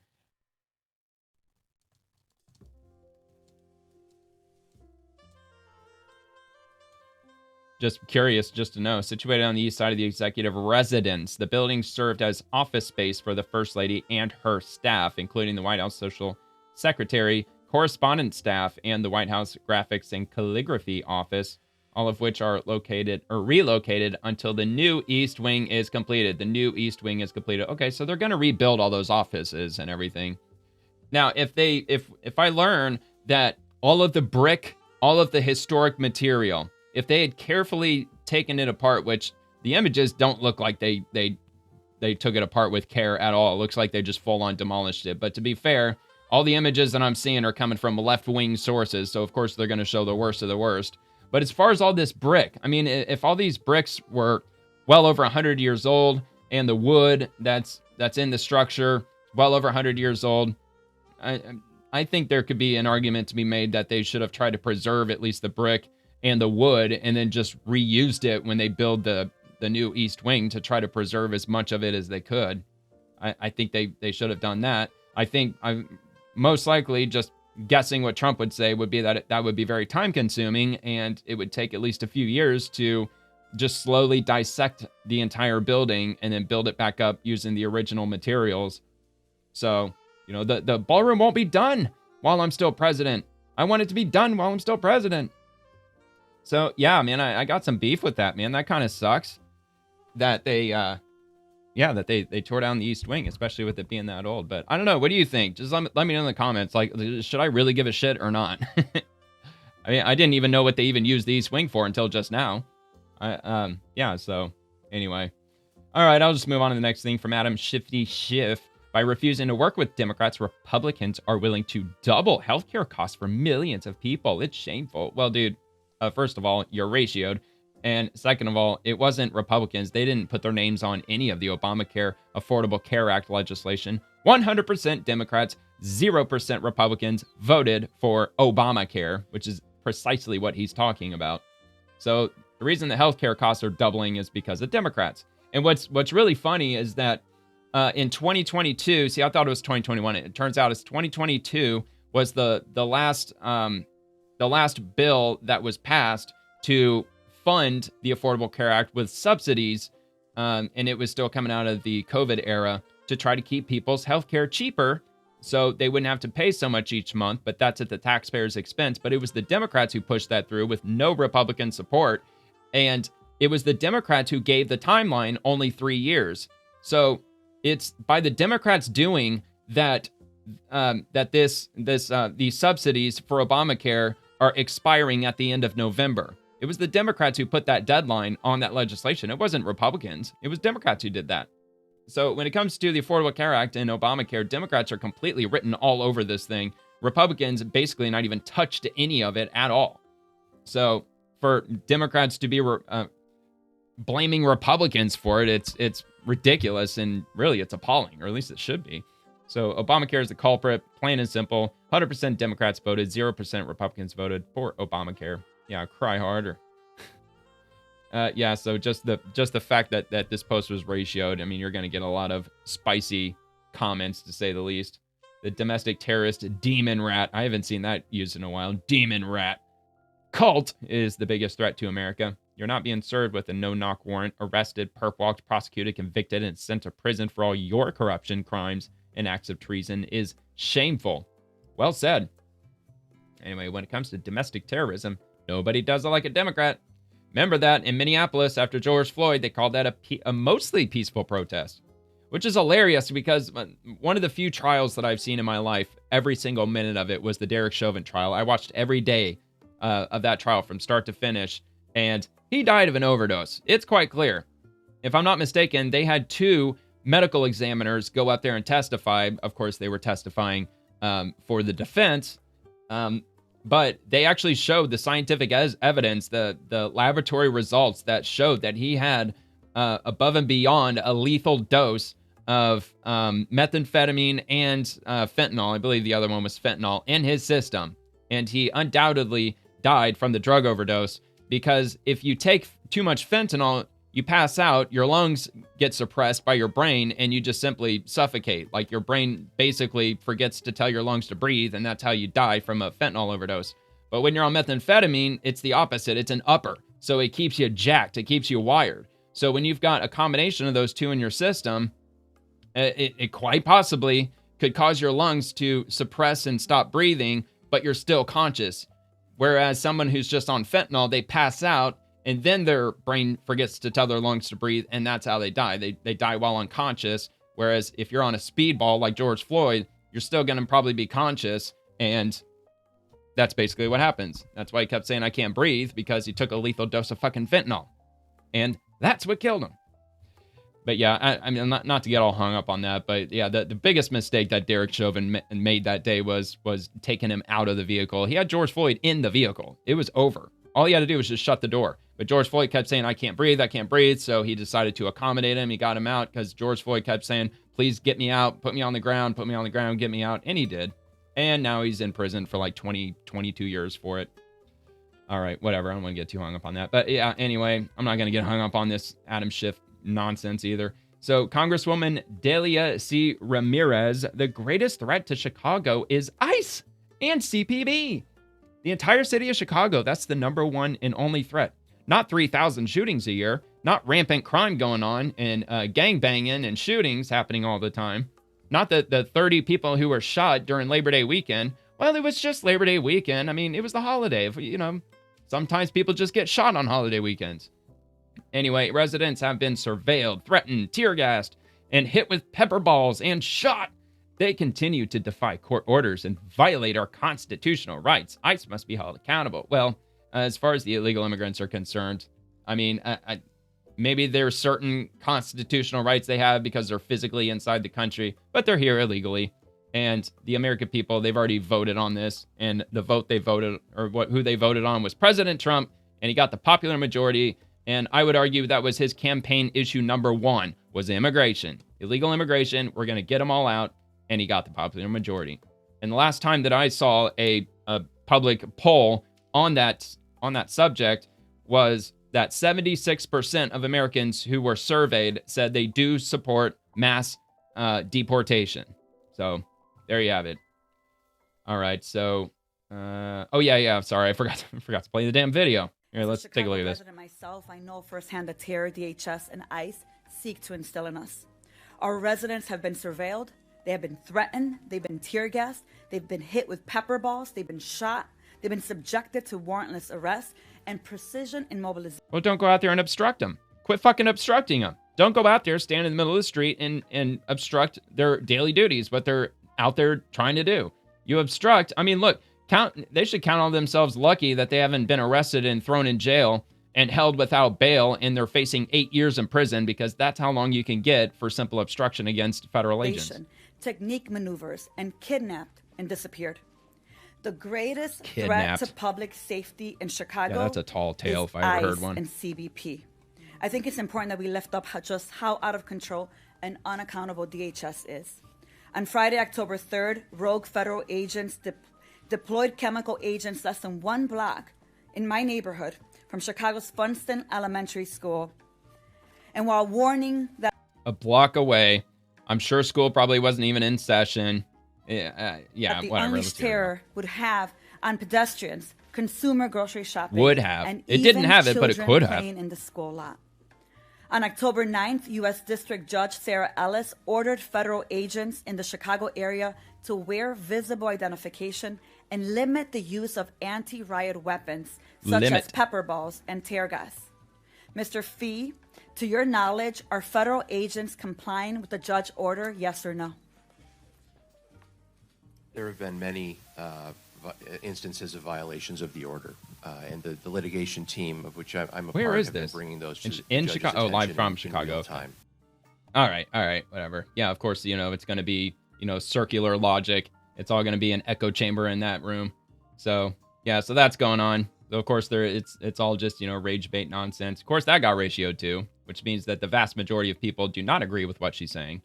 Just curious, just to know. Situated on the east side of the executive residence, the building served as office space for the First Lady and her staff, including the White House Social Secretary, correspondence staff, and the White House Graphics and Calligraphy Office, all of which are located or relocated until the new East Wing is completed. The new East Wing is completed. Okay, so they're going to rebuild all those offices and everything. Now, if I learn that all of the brick, all of the historic material, if they had carefully taken it apart, which the images don't look like they took it apart with care at all. It looks like they just full on demolished it. But to be fair, all the images that I'm seeing are coming from left-wing sources. So of course they're going to show the worst of the worst. But as far as all this brick, I mean, if all these bricks were well over 100 years old and the wood that's in the structure well over 100 years old, I think there could be an argument to be made that they should have tried to preserve at least the brick and the wood, and then just reused it when they build the new East Wing to try to preserve as much of it as they could. I think they should have done that. I think most likely, just guessing what Trump would say, would be that that would be very time consuming, and it would take at least a few years to just slowly dissect the entire building and then build it back up using the original materials. So, you know, the ballroom won't be done while I'm still president. I want it to be done while I'm still president. So, yeah, man, I got some beef with that, man. That kind of sucks that they tore down the East Wing, especially with it being that old. But I don't know. What do you think? Just let me know in the comments. Like, should I really give a shit or not? I mean, I didn't even know what they even used the East Wing for until just now. Yeah, so anyway. All right, I'll just move on to the next thing from Adam Shifty Schiff. By refusing to work with Democrats, Republicans are willing to double healthcare costs for millions of people. It's shameful. Well, dude, first of all, you're ratioed. And second of all, it wasn't Republicans. They didn't put their names on any of the Obamacare Affordable Care Act legislation. 100% Democrats, 0% Republicans voted for Obamacare, which is precisely what he's talking about. So the reason the healthcare costs are doubling is because of Democrats. And what's really funny is that in 2022, see, I thought it was 2021. It turns out it's 2022 was the last bill that was passed to fund the Affordable Care Act with subsidies, and it was still coming out of the COVID era to try to keep people's healthcare cheaper so they wouldn't have to pay so much each month, but that's at the taxpayers' expense. But it was the Democrats who pushed that through with no Republican support, and it was the Democrats who gave the timeline only 3 years. So it's by the Democrats doing that these subsidies for Obamacare are expiring at the end of November. It was the Democrats who put that deadline on that legislation. It wasn't Republicans. It was Democrats who did that. So when it comes to the Affordable Care Act and Obamacare, Democrats are completely written all over this thing. Republicans basically not even touched any of it at all. So for Democrats to be blaming Republicans for it, it's ridiculous, and really it's appalling, or at least it should be. So Obamacare is the culprit, plain and simple. 100% Democrats voted, 0% Republicans voted for Obamacare. Yeah, cry harder. Yeah, so just the fact that this post was ratioed, I mean, you're going to get a lot of spicy comments, to say the least. The domestic terrorist demon rat, I haven't seen that used in a while. Demon rat cult is the biggest threat to America. You're not being served with a no-knock warrant, arrested, perp-walked, prosecuted, convicted, and sent to prison for all your corruption, crimes, and acts of treason is shameful. Well said. Anyway, when it comes to domestic terrorism, nobody does it like a Democrat. Remember that in Minneapolis after George Floyd, they called that a mostly peaceful protest, which is hilarious because one of the few trials that I've seen in my life, every single minute of it was the Derek Chauvin trial. I watched every day of that trial from start to finish, and he died of an overdose. It's quite clear. If I'm not mistaken, they had 2 medical examiners go out there and testify. Of course, they were testifying for the defense, but they actually showed the scientific evidence, the laboratory results that showed that he had above and beyond a lethal dose of methamphetamine and fentanyl. I believe the other one was fentanyl in his system. And he undoubtedly died from the drug overdose, because if you take too much fentanyl, you pass out, your lungs get suppressed by your brain, and you just simply suffocate. Like, your brain basically forgets to tell your lungs to breathe, and that's how you die from a fentanyl overdose. But when you're on methamphetamine, it's the opposite. It's an upper. So it keeps you jacked. It keeps you wired. So when you've got a combination of those two in your system, it quite possibly could cause your lungs to suppress and stop breathing, but you're still conscious. Whereas someone who's just on fentanyl, they pass out, and then their brain forgets to tell their lungs to breathe, and that's how they die. They die while unconscious. Whereas if you're on a speedball like George Floyd, you're still going to probably be conscious, and that's basically what happens. That's why he kept saying, I can't breathe, because he took a lethal dose of fucking fentanyl. And that's what killed him. But yeah, I mean, not to get all hung up on that, but yeah, the biggest mistake that Derek Chauvin made that day was taking him out of the vehicle. He had George Floyd in the vehicle. It was over. All he had to do was just shut the door. But George Floyd kept saying, I can't breathe, so he decided to accommodate him. He got him out because George Floyd kept saying, please get me out, put me on the ground, get me out. And he did. And now he's in prison for like 22 years for it. All right, whatever. I don't want to get too hung up on that. But yeah, anyway, I'm not going to get hung up on this Adam Schiff nonsense either. So Congresswoman Delia C. Ramirez, the greatest threat to Chicago is ICE and CPB. The entire city of Chicago, that's the number one and only threat. Not 3,000 shootings a year, not rampant crime going on and gangbanging and shootings happening all the time. Not the 30 people who were shot during Labor Day weekend. Well, it was just Labor Day weekend. I mean, it was the holiday. You know, sometimes people just get shot on holiday weekends. Anyway, residents have been surveilled, threatened, tear gassed, and hit with pepper balls and shot. They continue to defy court orders and violate our constitutional rights. ICE must be held accountable. Well, as far as the illegal immigrants are concerned, I mean, maybe there's certain constitutional rights they have because they're physically inside the country, but they're here illegally. And the American people, they've already voted on this. And the vote they voted, or who they voted on was President Trump, and he got the popular majority. And I would argue that was his campaign issue number one, was immigration. Illegal immigration, we're going to get them all out. And he got the popular majority. And the last time that I saw a public poll on that subject was that 76% of Americans who were surveyed said they do support mass deportation. So there you have it. All right, so sorry, I forgot to play the damn video. Here, let's take a look at this. Myself, I know firsthand the terror DHS and ICE seek to instill in us. Our residents have been surveilled. They have been threatened. They've been tear gassed. They've been hit with pepper balls. They've been shot. They've been subjected to warrantless arrest and precision immobilization. Well, don't go out there and obstruct them. Quit fucking obstructing them. Don't go out there, stand in the middle of the street and obstruct their daily duties, what they're out there trying to do. You obstruct. I mean, look, they should count on themselves lucky that they haven't been arrested and thrown in jail and held without bail, and they're facing 8 years in prison, because that's how long you can get for simple obstruction against federal agents. Technique maneuvers and kidnapped and disappeared. The greatest Kidnapped. threat to public safety in Chicago. Yeah, that's a tall tale if I ever heard one. And CBP. I think it's important that we lift up just how out of control and unaccountable DHS is. On Friday, October 3rd, rogue federal agents deployed chemical agents less than 1 block in my neighborhood from Chicago's Funston Elementary School. And while warning that a block away, I'm sure school probably wasn't even in session. The whatever. unleashed terror would have on pedestrians, consumer grocery shopping. Would have. And It didn't have it, but it could have. Playing in the school lot. On October 9th, U.S. District Judge Sarah Ellis ordered federal agents in the Chicago area to wear visible identification and limit the use of anti-riot weapons such as pepper balls and tear gas. Mr. Fee, to your knowledge, are federal agents complying with the judge order, yes or no? There have been many instances of violations of the order, and the litigation team, of which I'm a Where part, is have this? been bringing those to in the Chicago? Oh, live from in Chicago. real time. All right, whatever. Yeah, of course, it's going to be, circular logic. It's all going to be an echo chamber in that room. So, yeah, so that's going on. So, of course, it's all just, rage bait nonsense. Of course, that got ratioed too, which means that the vast majority of people do not agree with what she's saying.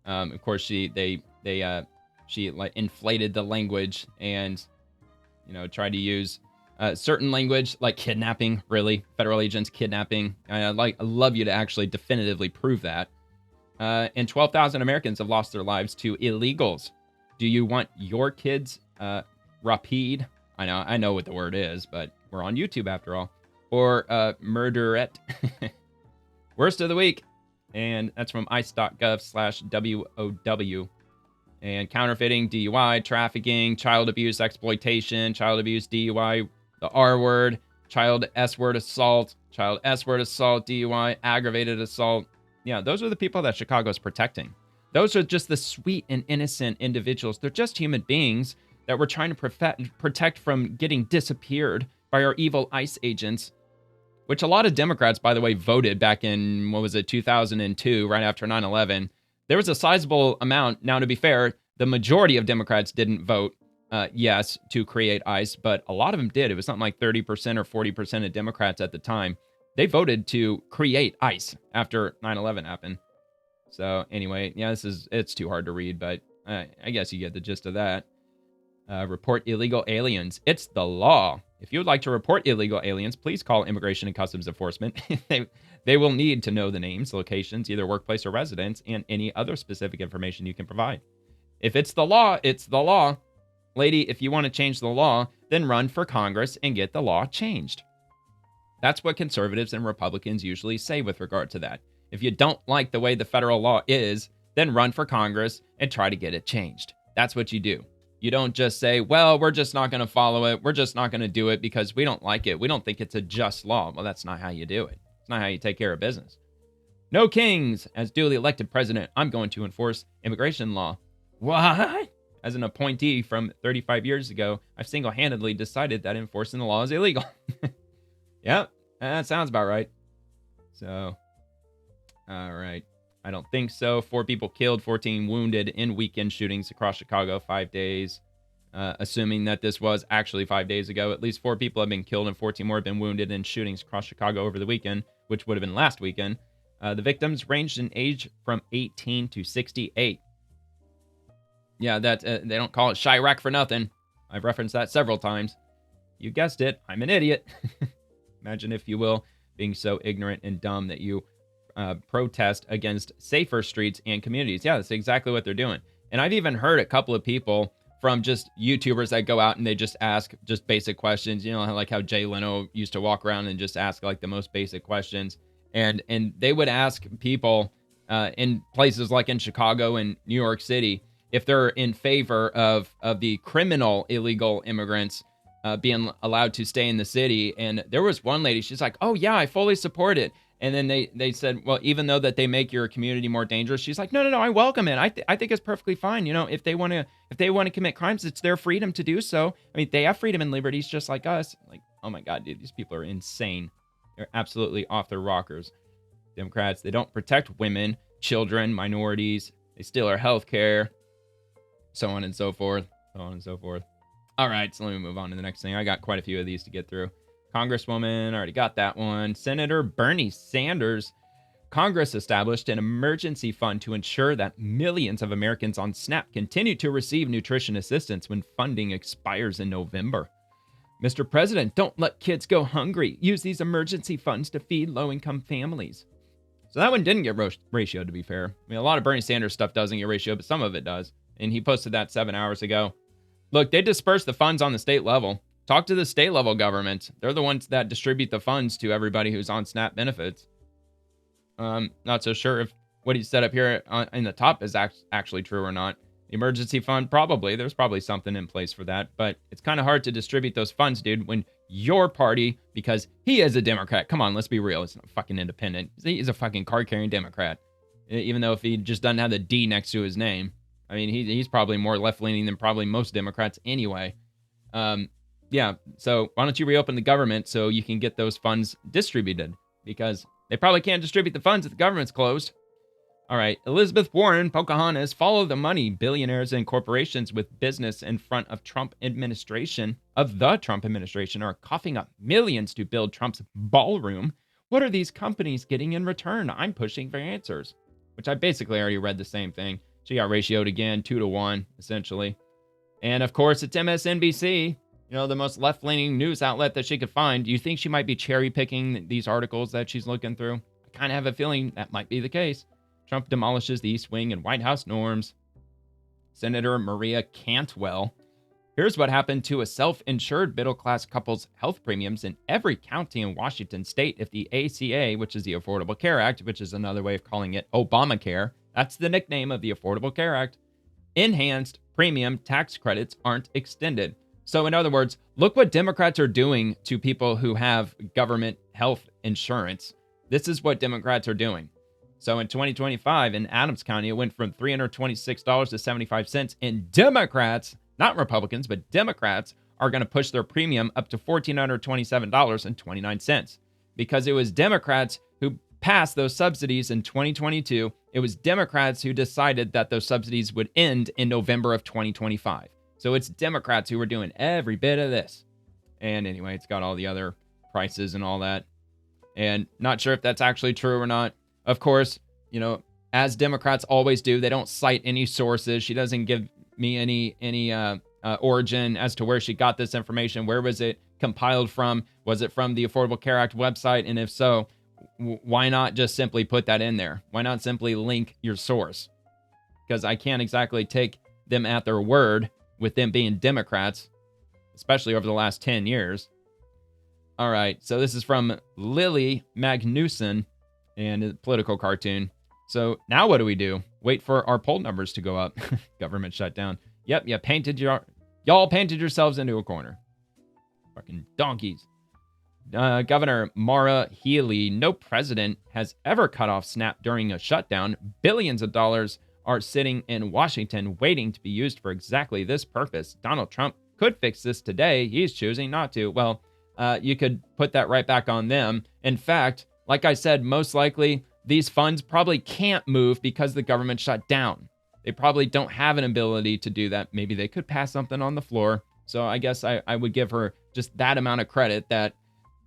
Of course, she like inflated the language and, tried to use certain language like kidnapping, really, federal agents kidnapping. I'd love you to actually definitively prove that. And 12,000 Americans have lost their lives to illegals. Do you want your kids rapide? I know what the word is, but we're on YouTube after all. or murderette. Worst of the week. And that's from ice.gov/WOW. And counterfeiting, DUI, trafficking, child abuse, exploitation, child abuse, DUI, the R word, child S word assault, DUI, aggravated assault. Yeah, those are the people that Chicago's protecting. Those are just the sweet and innocent individuals. They're just human beings that we're trying to protect from getting disappeared by our evil ICE agents, which a lot of Democrats, by the way, voted back in, 2002, right after 9/11. There was a sizable amount. Now, to be fair, the majority of Democrats didn't vote yes to create ICE, but a lot of them did. It was something like 30% or 40% of Democrats at the time. They voted to create ICE after 9/11 happened. So anyway, yeah, it's too hard to read, but I guess you get the gist of that. Report illegal aliens. It's the law. If you would like to report illegal aliens, please call Immigration and Customs Enforcement. They will need to know the names, locations, either workplace or residence, and any other specific information you can provide. If it's the law, it's the law. Lady, if you want to change the law, then run for Congress and get the law changed. That's what conservatives and Republicans usually say with regard to that. If you don't like the way the federal law is, then run for Congress and try to get it changed. That's what you do. You don't just say, well, we're just not going to follow it. We're just not going to do it because we don't like it. We don't think it's a just law. Well, that's not how you do it. It's not how you take care of business. No kings. As duly elected president, I'm going to enforce immigration law. What? As an appointee from 35 years ago, I've single-handedly decided that enforcing the law is illegal. Yep, that sounds about right. So, all right. I don't think so. 4 people killed, 14 wounded in weekend shootings across Chicago, 5 days. Assuming that this was actually 5 days ago, at least 4 people have been killed and 14 more have been wounded in shootings across Chicago over the weekend, which would have been last weekend. The victims ranged in age from 18 to 68. Yeah, that they don't call it Chirac for nothing. I've referenced that several times. You guessed it. I'm an idiot. Imagine, if you will, being so ignorant and dumb that you protest against safer streets and communities. Yeah, that's exactly what they're doing. And I've even heard a couple of people from just YouTubers that go out and they just ask just basic questions. You know, like how Jay Leno used to walk around and just ask like the most basic questions. And they would ask people in places like in Chicago and New York City if they're in favor of the criminal illegal immigrants being allowed to stay in the city. And there was one lady, she's like, oh yeah, I fully support it. And then they said, well, even though that they make your community more dangerous, she's like, no, I welcome it. I think it's perfectly fine. You know, if they want to commit crimes, it's their freedom to do so. I mean, they have freedom and liberties just like us. Like, oh my God, dude, these people are insane. They're absolutely off their rockers. Democrats, they don't protect women, children, minorities. They steal our health care, so on and so forth, All right, so let me move on to the next thing. I got quite a few of these to get through. Congresswoman, already got that one. Senator Bernie Sanders. Congress established an emergency fund to ensure that millions of Americans on SNAP continue to receive nutrition assistance when funding expires in November. Mr. President, don't let kids go hungry. Use these emergency funds to feed low-income families. So that one didn't get ratioed, to be fair. I mean, a lot of Bernie Sanders stuff doesn't get ratioed, but some of it does. And he posted that 7 hours ago. Look, they disperse the funds on the state level. Talk to the state level government. They're the ones that distribute the funds to everybody who's on SNAP benefits. Not so sure if what he said up here in the top is actually true or not. The emergency fund, probably. There's probably something in place for that. But it's kind of hard to distribute those funds, dude, when your party, because he is a Democrat. Come on, let's be real. It's not fucking independent. He's a fucking card-carrying Democrat. Even though if he just doesn't have the D next to his name. I mean, he's probably more left-leaning than probably most Democrats anyway. Yeah, so why don't you reopen the government so you can get those funds distributed? Because they probably can't distribute the funds if the government's closed. All right, Elizabeth Warren, Pocahontas, follow the money. Billionaires and corporations with business in front of the Trump administration are coughing up millions to build Trump's ballroom. What are these companies getting in return? I'm pushing for answers. Which I basically already read the same thing. She got ratioed again, 2-1, essentially. And of course, it's MSNBC. You know, the most left-leaning news outlet that she could find. Do you think she might be cherry-picking these articles that she's looking through? I kind of have a feeling that might be the case. Trump demolishes the East Wing and White House norms. Senator Maria Cantwell. Here's what happened to a self-insured middle-class couple's health premiums in every county in Washington state if the ACA, which is the Affordable Care Act, which is another way of calling it Obamacare, that's the nickname of the Affordable Care Act, enhanced premium tax credits aren't extended. So in other words, look what Democrats are doing to people who have government health insurance. This is what Democrats are doing. So in 2025, in Adams County, it went from $326 to 75 cents. And Democrats, not Republicans, but Democrats are going to push their premium up to $1,427.29 because it was Democrats who passed those subsidies in 2022. It was Democrats who decided that those subsidies would end in November of 2025. So it's Democrats who were doing every bit of this. And anyway, it's got all the other prices and all that. And not sure if that's actually true or not. Of course, you know, as Democrats always do, they don't cite any sources. She doesn't give me any origin as to where she got this information. Where was it compiled from? Was it from the Affordable Care Act website? And if so, why not just simply put that in there? Why not simply link your source? Because I can't exactly take them at their word with them being Democrats, especially over the last 10 years. All right, so this is from Lily Magnuson and a political cartoon. So now what do? Wait for our poll numbers to go up. Government shutdown. Yep, y'all painted yourselves into a corner. Fucking donkeys. Governor Maura Healey, no president has ever cut off SNAP during a shutdown. Billions of dollars are sitting in Washington waiting to be used for exactly this purpose. Donald Trump could fix this today. He's choosing not to. Well, you could put that right back on them. In fact, like I said, most likely these funds probably can't move because the government shut down. They probably don't have an ability to do that. Maybe they could pass something on the floor. So I guess I would give her just that amount of credit that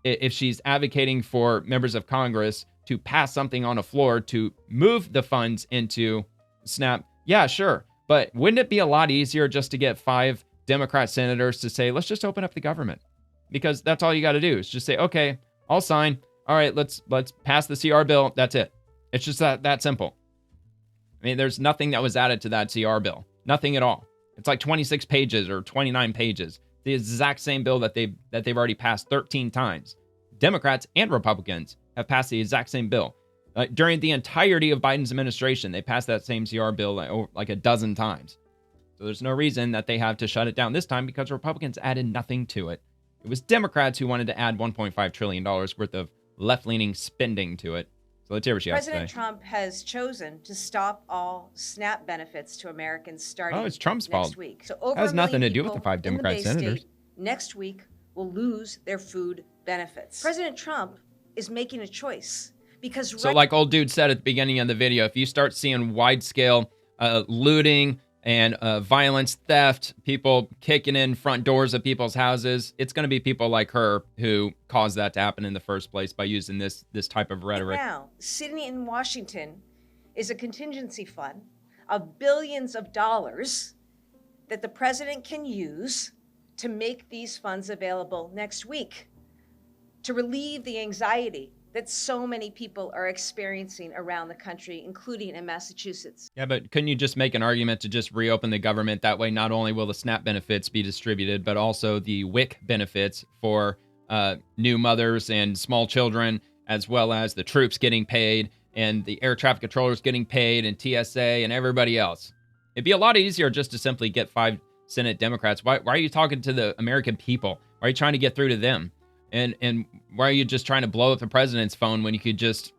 if she's advocating for members of Congress to pass something on a floor to move the funds into SNAP, yeah, sure. But wouldn't it be a lot easier just to get 5 Democrat senators to say, let's just open up the government? Because that's all you got to do is just say, okay, I'll sign. All right, let's pass the CR bill. That's it. It's just that simple. I mean, there's nothing that was added to that CR bill. Nothing at all. It's like 26 pages or 29 pages. The exact same bill that they've already passed 13 times. Democrats and Republicans have passed the exact same bill. During the entirety of Biden's administration, they passed that same CR bill like a dozen times. So there's no reason that they have to shut it down this time because Republicans added nothing to it. It was Democrats who wanted to add $1.5 trillion worth of left-leaning spending to it. So let's hear what she has to say. President Trump has chosen to stop all SNAP benefits to Americans starting it's Trump's fault. next week. So over has a nothing to million do with the people 5 Democrat in the Bay senators. State next week will lose their food benefits. President Trump is making a choice because So like old dude said at the beginning of the video, if you start seeing wide-scale looting and violence, theft, people kicking in front doors of people's houses, it's going to be people like her who caused that to happen in the first place by using this type of rhetoric. Now, sitting in Washington is a contingency fund of billions of dollars that the president can use to make these funds available next week to relieve the anxiety that so many people are experiencing around the country, including in Massachusetts. Yeah, but couldn't you just make an argument to just reopen the government? That way, not only will the SNAP benefits be distributed, but also the WIC benefits for new mothers and small children, as well as the troops getting paid and the air traffic controllers getting paid and TSA and everybody else. It'd be a lot easier just to simply get 5 Senate Democrats. Why are you talking to the American people? Why are you trying to get through to them? And why are you just trying to blow up the president's phone when you could just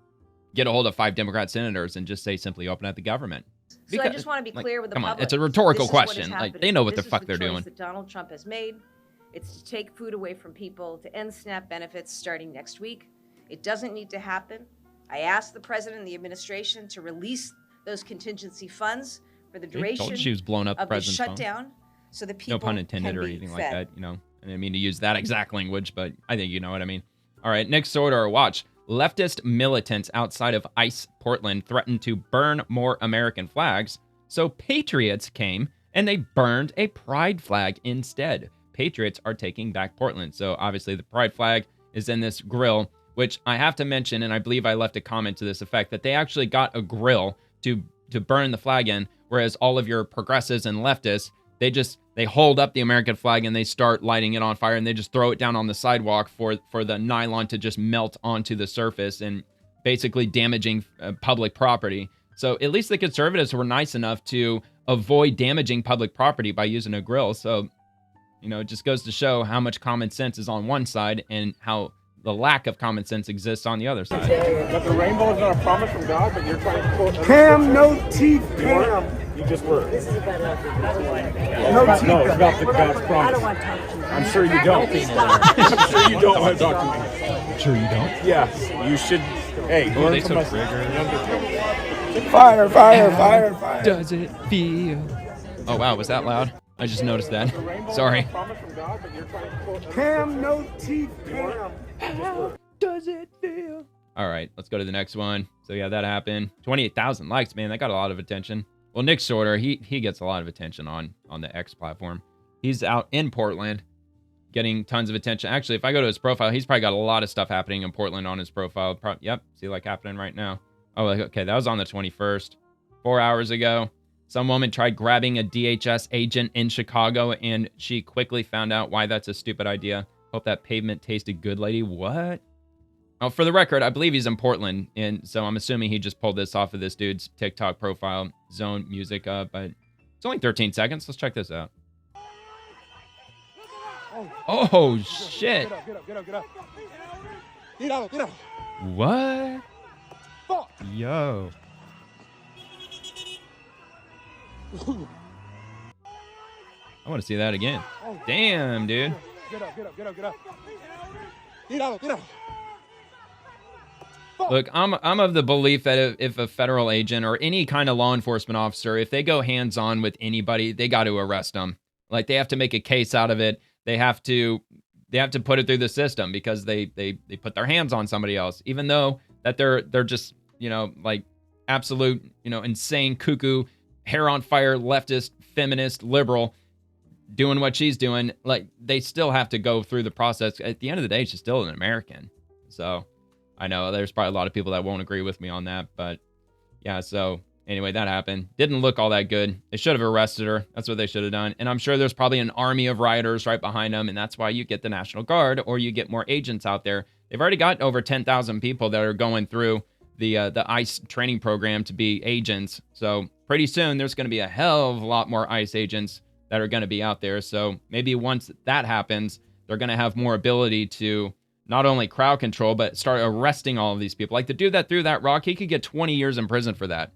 get a hold of 5 Democrat senators and just say simply open up the government? So I just want to be clear with the public. Come on, it's a rhetorical This is what is question. Like, happening. they know what This the is fuck they're choice doing. that Donald Trump has made. It's to take food away from people, to end SNAP benefits starting next week. It doesn't need to happen. I asked the president and the administration to release those contingency funds for the They duration told you she was blowing up the of the president's phone. shutdown, so that people No pun intended can or be anything fed. like that, you know. I didn't mean to use that exact language, but I think you know what I mean. All right, next order, watch. Leftist militants outside of ICE Portland threatened to burn more American flags, so patriots came and they burned a pride flag instead. Patriots are taking back Portland. So obviously the pride flag is in this grill, which I have to mention, and I believe I left a comment to this effect, that they actually got a grill to burn the flag in, whereas all of your progressives and leftists they hold up the American flag and they start lighting it on fire, and they just throw it down on the sidewalk for the nylon to just melt onto the surface and basically damaging public property. So at least the conservatives were nice enough to avoid damaging public property by using a grill. So, you know, it just goes to show how much common sense is on one side and how the lack of common sense exists on the other side. But the rainbow is not a promise from God, but you're trying to quote... Cam, no teeth, Cam. You just were. This is a better No, it's not the God's promise. I don't want to talk to you. I'm sure you don't. I'm sure you don't want to talk to me. Sure you don't? Yes, you should. Hey, Oh, learn they from took us. rigor. Fire, fire, fire, fire. Does it feel? Oh, wow, was that loud? I just noticed that. Sorry. Cam, no teeth, Cam. How does it feel? All right, let's go to the next one. So yeah, that happened. 28,000 likes, man. That got a lot of attention. Well, Nick Shorter, he gets a lot of attention on the X platform. He's out in Portland getting tons of attention. Actually, if I go to his profile, he's probably got a lot of stuff happening in Portland on his profile. Yep, see like happening right now. Oh, okay, that was on the 21st. 4 hours ago, some woman tried grabbing a DHS agent in Chicago, and she quickly found out why that's a stupid idea. Hope that pavement tasted good, lady. What? Oh, for the record, I believe he's in Portland, and so I'm assuming he just pulled this off of this dude's TikTok profile, Zone Music, but it's only 13 seconds. Let's check this out. Oh, shit. Get up, get up, get up. Get out, get out. What? Fuck. Yo. I want to see that again. Damn, dude. Get up, get up, get up, get up. Get out, get out. Look, I'm of the belief that if a federal agent or any kind of law enforcement officer, if they go hands-on with anybody, they got to arrest them. Like, they have to make a case out of it. They have to put it through the system because they put their hands on somebody else, even though that they're just, you know, like absolute, you know, insane, cuckoo, hair on fire, leftist, feminist, liberal, doing what she's doing. Like, they still have to go through the process. At the end of the day, she's still an American. So I know there's probably a lot of people that won't agree with me on that, but yeah, so anyway, that happened. Didn't look all that good. They should have arrested her. That's what they should have done. And I'm sure there's probably an army of rioters right behind them, and that's why you get the National Guard or you get more agents out there. They've already got over 10,000 people that are going through the ICE training program to be agents. So pretty soon there's going to be a hell of a lot more ICE agents that are going to be out there. So maybe once that happens, they're going to have more ability to not only crowd control, but start arresting all of these people. Like the dude that threw that rock, he could get 20 years in prison for that.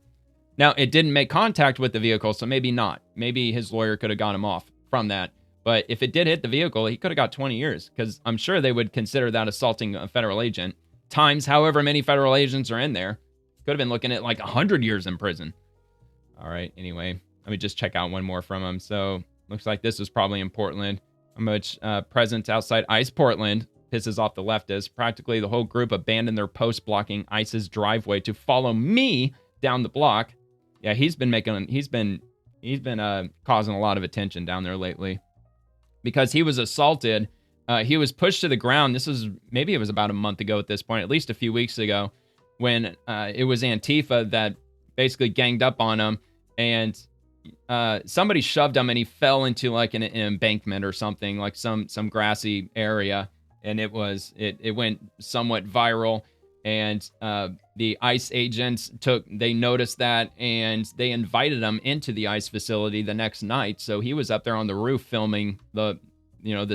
Now, it didn't make contact with the vehicle, so maybe not. Maybe his lawyer could have got him off from that. But if it did hit the vehicle, he could have got 20 years, because I'm sure they would consider that assaulting a federal agent, times however many federal agents are in there. Could have been looking at like 100 years in prison. All right, anyway, let me just check out one more from him. So, looks like this was probably in Portland. How much presence outside ICE Portland pisses off the leftists. Practically the whole group abandoned their post blocking ICE's driveway to follow me down the block. Yeah, he's been causing a lot of attention down there lately because he was assaulted. He was pushed to the ground. Maybe it was about a month ago at this point, at least a few weeks ago, when it was Antifa that basically ganged up on him, and somebody shoved him and he fell into like an embankment or something, like some grassy area, and it went somewhat viral. And the ICE agents they noticed that, and they invited him into the ICE facility the next night. So he was up there on the roof filming the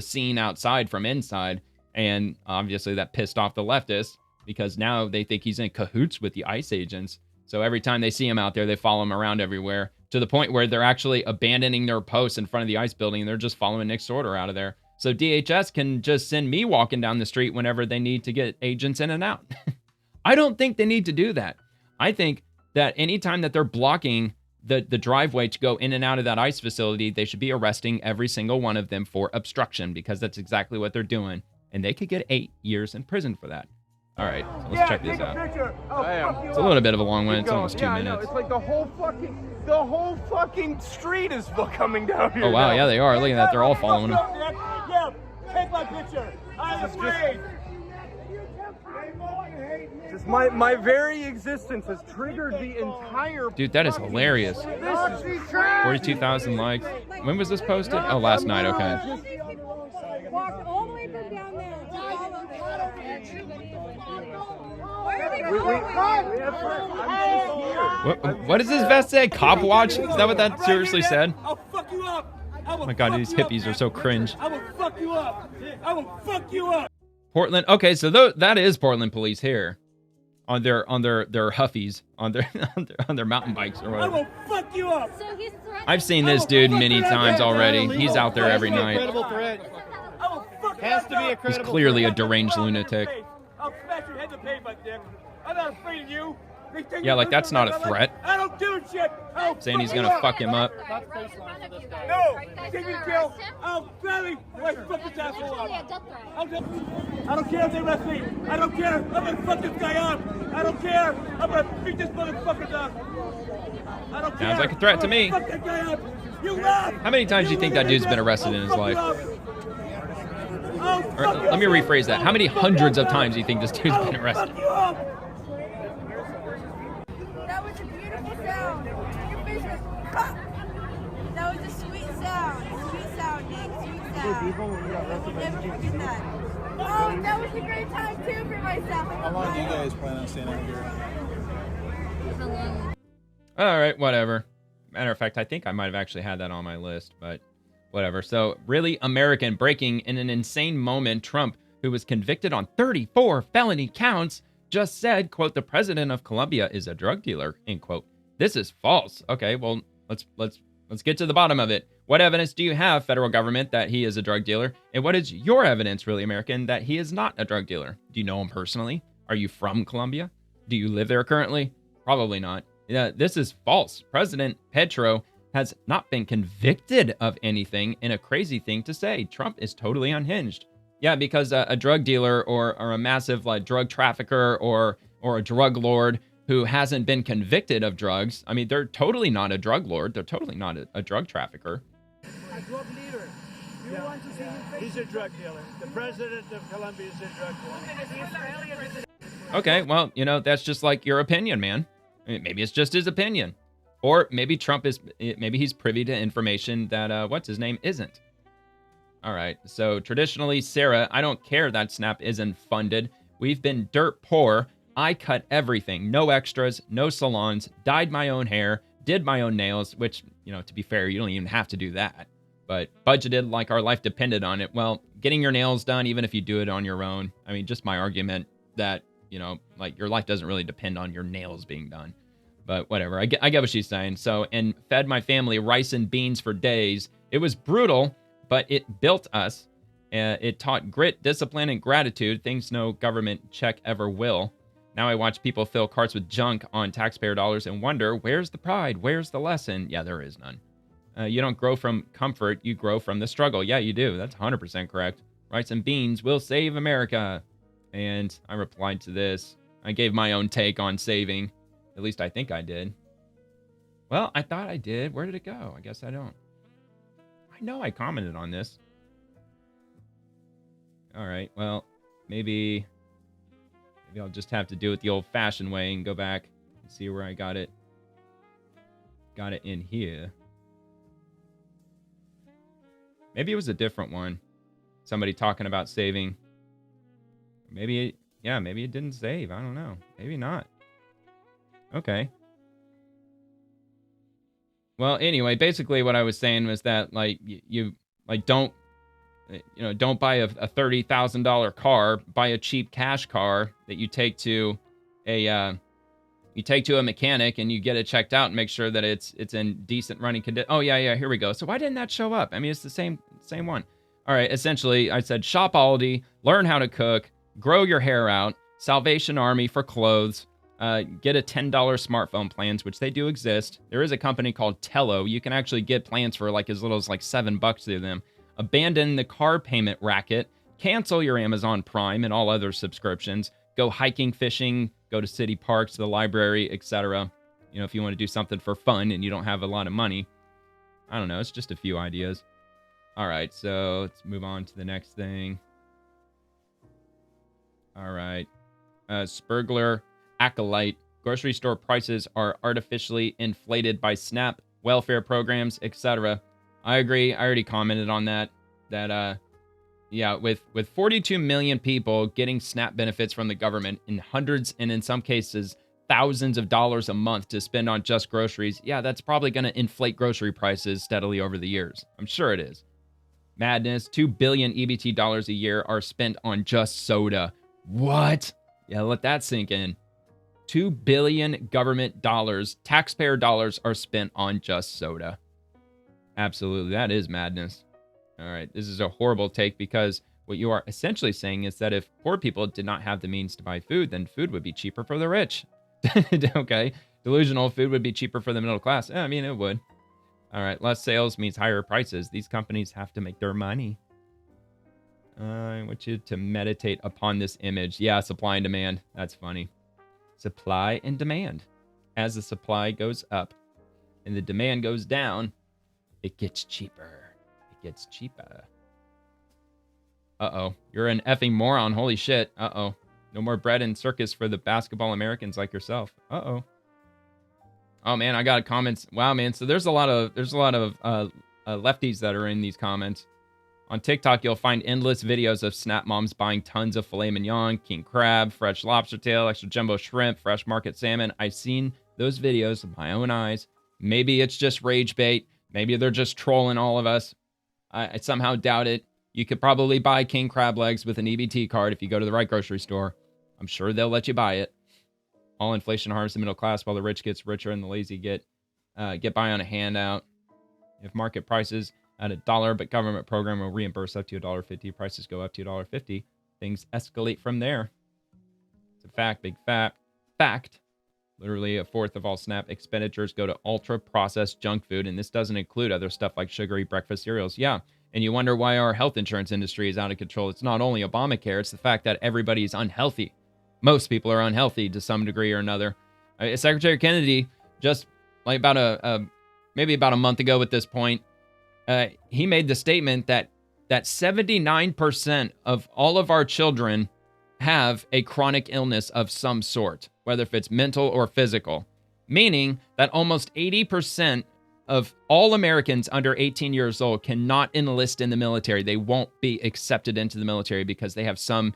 scene outside from inside. And obviously that pissed off the leftists because now they think he's in cahoots with the ICE agents. So every time they see him out there, they follow him around everywhere, to the point where they're actually abandoning their posts in front of the ICE building, and they're just following Nick Sorter out of there. So DHS can just send me walking down the street whenever they need to get agents in and out. I don't think they need to do that. I think that anytime that they're blocking the driveway to go in and out of that ICE facility, they should be arresting every single one of them for obstruction, because that's exactly what they're doing. And they could get 8 years in prison for that. All right, so let's check this out. It's a little bit of a long one. It's almost 2 minutes. It's like the whole fucking street is coming down here. Oh, wow, yeah, they are. Look at that. They're all following him. Yeah, take my picture. I'm afraid. Just my very existence has triggered the entire... Dude, that is hilarious. This is trash. 42,000 likes. When was this posted? Oh, last night. Okay. Walked all the way from down there. What does this vest say? Cop watch? Is that what that seriously said? I'll fuck you up. Oh my god, these hippies are so cringe. I will fuck you up. I will fuck you up. Portland. Okay, so that is Portland police here, on their huffies, on their mountain bikes or I whatever. will fuck you up. I've seen this dude many times already. He's out there every night. Has to be a He's clearly a deranged lunatic. I'll smash your head to pavement, Dick. I'm not afraid of you. Yeah, like that's not a threat. I don't do shit. Saying he's gonna fuck him up. No, take me to jail. I'll gladly fuck this asshole up. I don't care if they arrest me. I don't care. I'm gonna fuck this guy up. I don't care. I'm gonna beat this motherfucker up. I don't care. Sounds like a threat to me. Fuck that guy up. You laugh. How many times do you think that dude's been arrested in his life? Or, let me rephrase that. How many hundreds of times do you think this dude's been arrested? That was a beautiful sound. Your face was That was a sweet sound. Sweet sound, Nick. Sweet sound. I will never forget that. Oh, that was a great time too for myself. How long do you guys plan on staying out here? All right, whatever. Matter of fact, I think I might have actually had that on my list, but whatever. So, really American breaking in an insane moment. Trump, who was convicted on 34 felony counts, just said, quote, the president of Colombia is a drug dealer, end quote. This is false. Okay, well, let's get to the bottom of it. What evidence do you have, federal government, that he is a drug dealer? And what is your evidence, really American, that he is not a drug dealer? Do you know him personally? Are you from Colombia? Do you live there currently? Probably not. Yeah, this is false. President Petro has not been convicted of anything, and a crazy thing to say. Trump is totally unhinged. Yeah, because a drug dealer or a massive like drug trafficker or a drug lord who hasn't been convicted of drugs, I mean, they're totally not a drug lord. They're totally not a drug trafficker. A drug leader. You want to see him? He's a drug dealer. The president of Colombia is a drug dealer. Okay, well, you know, that's just like your opinion, man. I mean, maybe it's just his opinion. Or maybe maybe he's privy to information that, what's his name, isn't. All right, so traditionally, Sarah, I don't care that SNAP isn't funded. We've been dirt poor. I cut everything. No extras, no salons, dyed my own hair, did my own nails, which, you know, to be fair, you don't even have to do that. But budgeted like our life depended on it. Well, getting your nails done, even if you do it on your own. I mean, just my argument that, you know, like your life doesn't really depend on your nails being done. But whatever, I get what she's saying. So, and fed my family rice and beans for days. It was brutal, but it built us. It taught grit, discipline, and gratitude, things no government check ever will. Now I watch people fill carts with junk on taxpayer dollars and wonder, where's the pride? Where's the lesson? Yeah, there is none. You don't grow from comfort, you grow from the struggle. Yeah, you do. That's 100% correct. Rice and beans will save America. And I replied to this. I gave my own take on saving. At least I think I did. Well, I thought I did. Where did it go? I guess I don't. I know I commented on this. All right, well, maybe I'll just have to do it the old-fashioned way and go back and see where I got it. Got it in here. Maybe it was a different one. Somebody talking about saving. Maybe it didn't save. I don't know. Maybe not. Okay. Well, anyway, basically what I was saying was that, like, you like don't buy a $30,000 car. Buy a cheap cash car that you take to a mechanic and you get it checked out and make sure that it's in decent running condition. Oh yeah, here we go. So why didn't that show up? I mean, it's the same one. All right. Essentially, I said shop Aldi, learn how to cook, grow your hair out, Salvation Army for clothes. Get a $10 smartphone plans, which they do exist. There is a company called Tello. You can actually get plans for like as little as like $7 through them. Abandon the car payment racket. Cancel your Amazon Prime and all other subscriptions. Go hiking, fishing, go to city parks, the library, etc. You know, if you want to do something for fun and you don't have a lot of money. I don't know. It's just a few ideas. All right, so let's move on to the next thing. All right. Spurgler Acolyte. Grocery store prices are artificially inflated by SNAP, welfare programs, etc. I agree. I already commented on that. Yeah, with 42 million people getting SNAP benefits from the government in hundreds and in some cases thousands of dollars a month to spend on just groceries, yeah, that's probably going to inflate grocery prices steadily over the years. I'm sure it is. Madness. 2 billion EBT dollars a year are spent on just soda. What? Yeah, let that sink in. 2 billion government dollars, taxpayer dollars, are spent on just soda. Absolutely, that is madness. All right, this is a horrible take because what you are essentially saying is that if poor people did not have the means to buy food, then food would be cheaper for the rich. Okay, delusional. Food would be cheaper for the middle class. I mean, it would. All right, less sales means higher prices. These companies have to make their money. I want you to meditate upon this image. Yeah, supply and demand. That's funny. Supply and demand. As the supply goes up and the demand goes down, it gets cheaper. It gets cheaper. Uh-oh. You're an effing moron. Holy shit. Uh-oh. No more bread and circus for the basketball Americans like yourself. Uh-oh. Oh man, I got comments. Wow, man. So there's a lot of lefties that are in these comments. On TikTok, you'll find endless videos of Snap moms buying tons of filet mignon, king crab, fresh lobster tail, extra jumbo shrimp, fresh market salmon. I've seen those videos with my own eyes. Maybe it's just rage bait. Maybe they're just trolling all of us. I somehow doubt it. You could probably buy king crab legs with an EBT card if you go to the right grocery store. I'm sure they'll let you buy it. All inflation harms the middle class while the rich gets richer and the lazy get by on a handout. If market prices at $1, but government program will reimburse up to $1.50, prices go up to $1.50. Things escalate from there. It's a fact, big fact. Literally a fourth of all SNAP expenditures go to ultra-processed junk food, and this doesn't include other stuff like sugary breakfast cereals. Yeah, and you wonder why our health insurance industry is out of control. It's not only Obamacare, it's the fact that everybody's unhealthy. Most people are unhealthy to some degree or another. Secretary Kennedy, just like maybe about a month ago at this point, he made the statement that 79% of all of our children have a chronic illness of some sort, whether if it's mental or physical, meaning that almost 80% of all Americans under 18 years old cannot enlist in the military. They won't be accepted into the military because they have some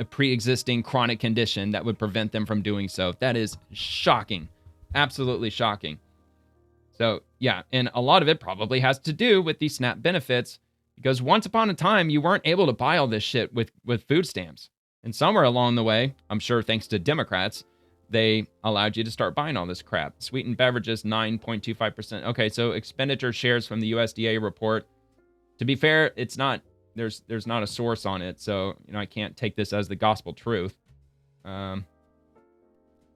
pre-existing chronic condition that would prevent them from doing so. That is shocking. Absolutely shocking. So, yeah, and a lot of it probably has to do with these SNAP benefits because once upon a time, you weren't able to buy all this shit with food stamps. And somewhere along the way, I'm sure thanks to Democrats, they allowed you to start buying all this crap. Sweetened beverages, 9.25%. Okay, so expenditure shares from the USDA report. To be fair, it's not, there's not a source on it, so, I can't take this as the gospel truth. And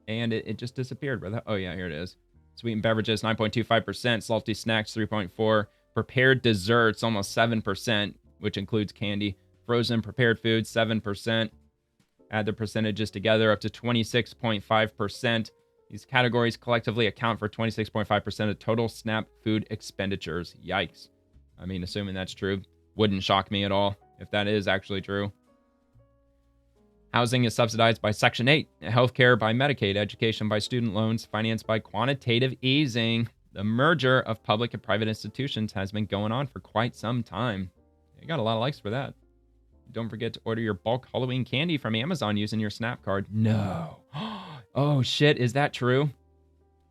it just disappeared. Oh, yeah, here it is. Sweetened beverages, 9.25%. Salty snacks, 3.4%. Prepared desserts, almost 7%, which includes candy. Frozen prepared foods, 7%. Add the percentages together up to 26.5%. These categories collectively account for 26.5% of total SNAP food expenditures. Yikes. I mean, assuming that's true, wouldn't shock me at all if that is actually true. Housing is subsidized by Section 8, healthcare by Medicaid, education by student loans, financed by quantitative easing. The merger of public and private institutions has been going on for quite some time. You got a lot of likes for that. Don't forget to order your bulk Halloween candy from Amazon using your SNAP card. No. Oh, shit. Is that true?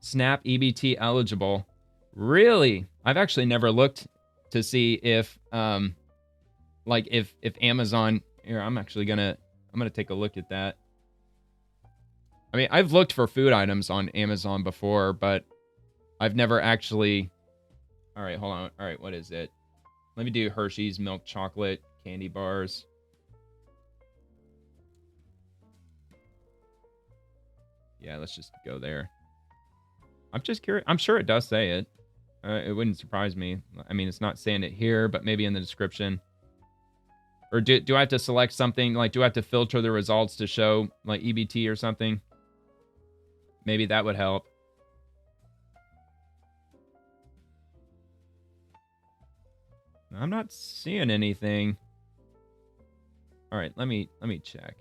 SNAP EBT eligible. Really? I've actually never looked to see if, if Amazon... Here, I'm going to take a look at that. I mean, I've looked for food items on Amazon before, but I've never actually... All right, hold on. All right, what is it? Let me do Hershey's milk chocolate candy bars. Yeah, let's just go there. I'm just curious. I'm sure it does say it. It wouldn't surprise me. I mean, it's not saying it here, but maybe in the description. Or do I have to select something? Like, do I have to filter the results to show, like, EBT or something? Maybe that would help. I'm not seeing anything. All right, let me check.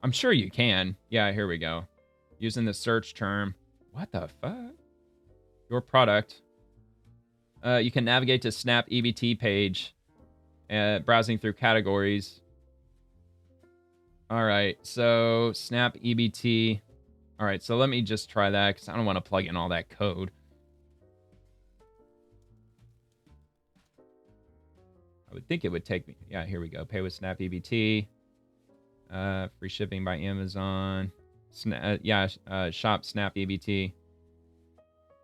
I'm sure you can. Yeah, here we go. Using the search term. What the fuck? Your product. You can navigate to Snap EBT page, browsing through categories. All right, so Snap EBT. All right, so let me just try that because I don't want to plug in all that code. I would think it would take me. Yeah, here we go. Pay with Snap EBT. Free shipping by Amazon. Shop Snap EBT.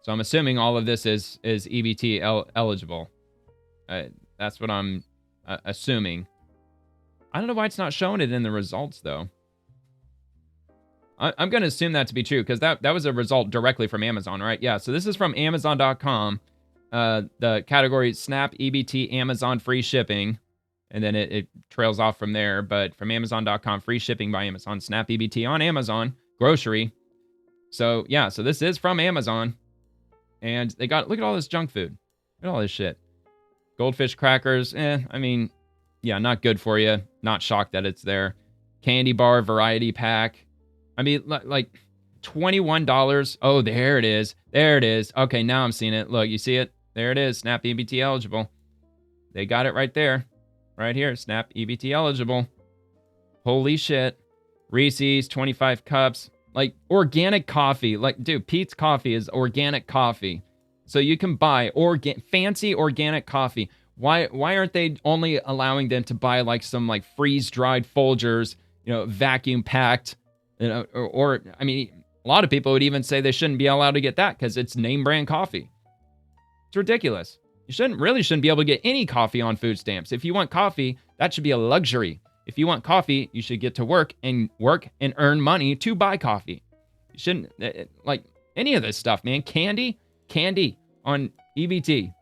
So I'm assuming all of this is EBT eligible. That's what I'm assuming. I don't know why it's not showing it in the results, though. I'm going to assume that to be true, because that was a result directly from Amazon, right? Yeah, so this is from Amazon.com. The category Snap EBT Amazon free shipping. And then it trails off from there. But from Amazon.com, free shipping by Amazon. Snap EBT on Amazon. Grocery. So, yeah, so this is from Amazon. And they got, look at all this junk food. Look at all this shit. Goldfish crackers, I mean, yeah, not good for you. Not shocked that it's there. Candy bar variety pack. I mean, like $21. Oh, there it is. There it is. Okay, now I'm seeing it. Look, you see it? There it is. Snap EBT eligible. They got it right there. Right here. Snap EBT eligible. Holy shit. Reese's, 25 cups. Like, organic coffee. Like, dude, Pete's Coffee is organic coffee. So you can buy fancy organic coffee. Why aren't they only allowing them to buy, like, some, like, freeze-dried Folgers, vacuum packed, or I mean, a lot of people would even say they shouldn't be allowed to get that because it's name brand coffee. It's ridiculous. You shouldn't be able to get any coffee on food stamps. If you want coffee, that should be a luxury. If you want coffee, you should get to work and earn money to buy coffee. You shouldn't, like, any of this stuff, man. Candy on EBT.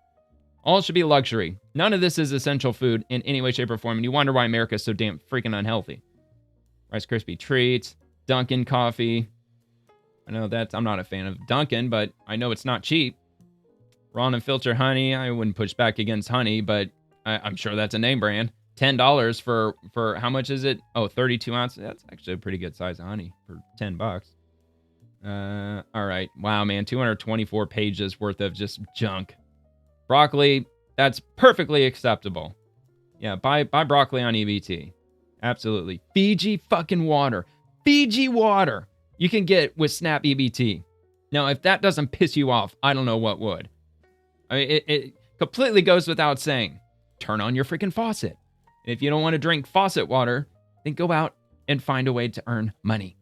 All should be luxury. None of this is essential food in any way, shape, or form. And you wonder why America is so damn freaking unhealthy. Rice Krispie treats, Dunkin' coffee. I know I'm not a fan of Dunkin', but I know it's not cheap. Raw and filter honey. I wouldn't push back against honey, but I'm sure that's a name brand. $10 for how much is it? Oh, 32 ounces. That's actually a pretty good size of honey for $10. All right. Wow, man. 224 pages worth of just junk. Broccoli, that's perfectly acceptable. Yeah, buy broccoli on EBT. Absolutely. Fiji fucking water. Fiji water you can get with Snap EBT. Now, if that doesn't piss you off, I don't know what would. I mean, it completely goes without saying. Turn on your freaking faucet. And if you don't want to drink faucet water, then go out and find a way to earn money.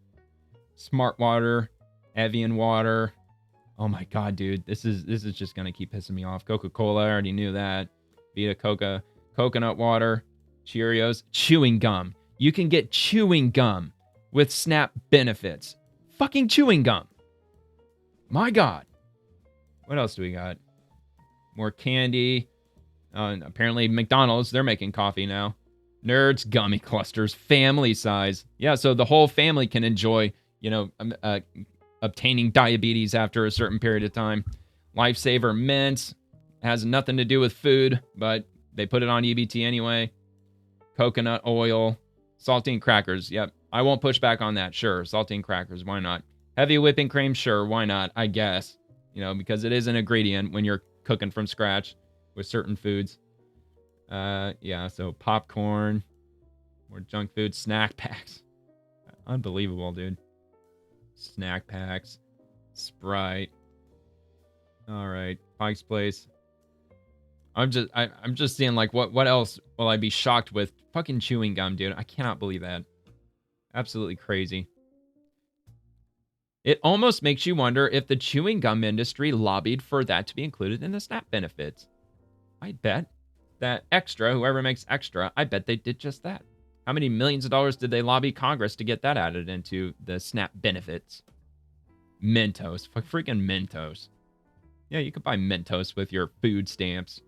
Smart water, Evian water. Oh my God, dude. This is just going to keep pissing me off. Coca-Cola, I already knew that. Vita Coca, coconut water, Cheerios, chewing gum. You can get chewing gum with Snap benefits. Fucking chewing gum. My God. What else do we got? More candy. Apparently McDonald's, they're making coffee now. Nerds, gummy clusters, family size. Yeah, so the whole family can enjoy, obtaining diabetes after a certain period of time. Lifesaver mints. Has nothing to do with food, but they put it on EBT anyway. Coconut oil. Saltine crackers. Yep. I won't push back on that. Sure. Saltine crackers. Why not? Heavy whipping cream. Sure. Why not? I guess. Because it is an ingredient when you're cooking from scratch with certain foods. Yeah. So popcorn. More junk food. Snack packs. Unbelievable, dude. Snack packs. Sprite. All right. Pike's Place. I'm just seeing, like, what else will I be shocked with? Fucking chewing gum, dude. I cannot believe that. Absolutely crazy. It almost makes you wonder if the chewing gum industry lobbied for that to be included in the SNAP benefits. I bet that Extra, whoever makes Extra, I bet they did just that. How many millions of dollars did they lobby Congress to get that added into the SNAP benefits? Mentos. Freaking Mentos. Yeah, you could buy Mentos with your food stamps.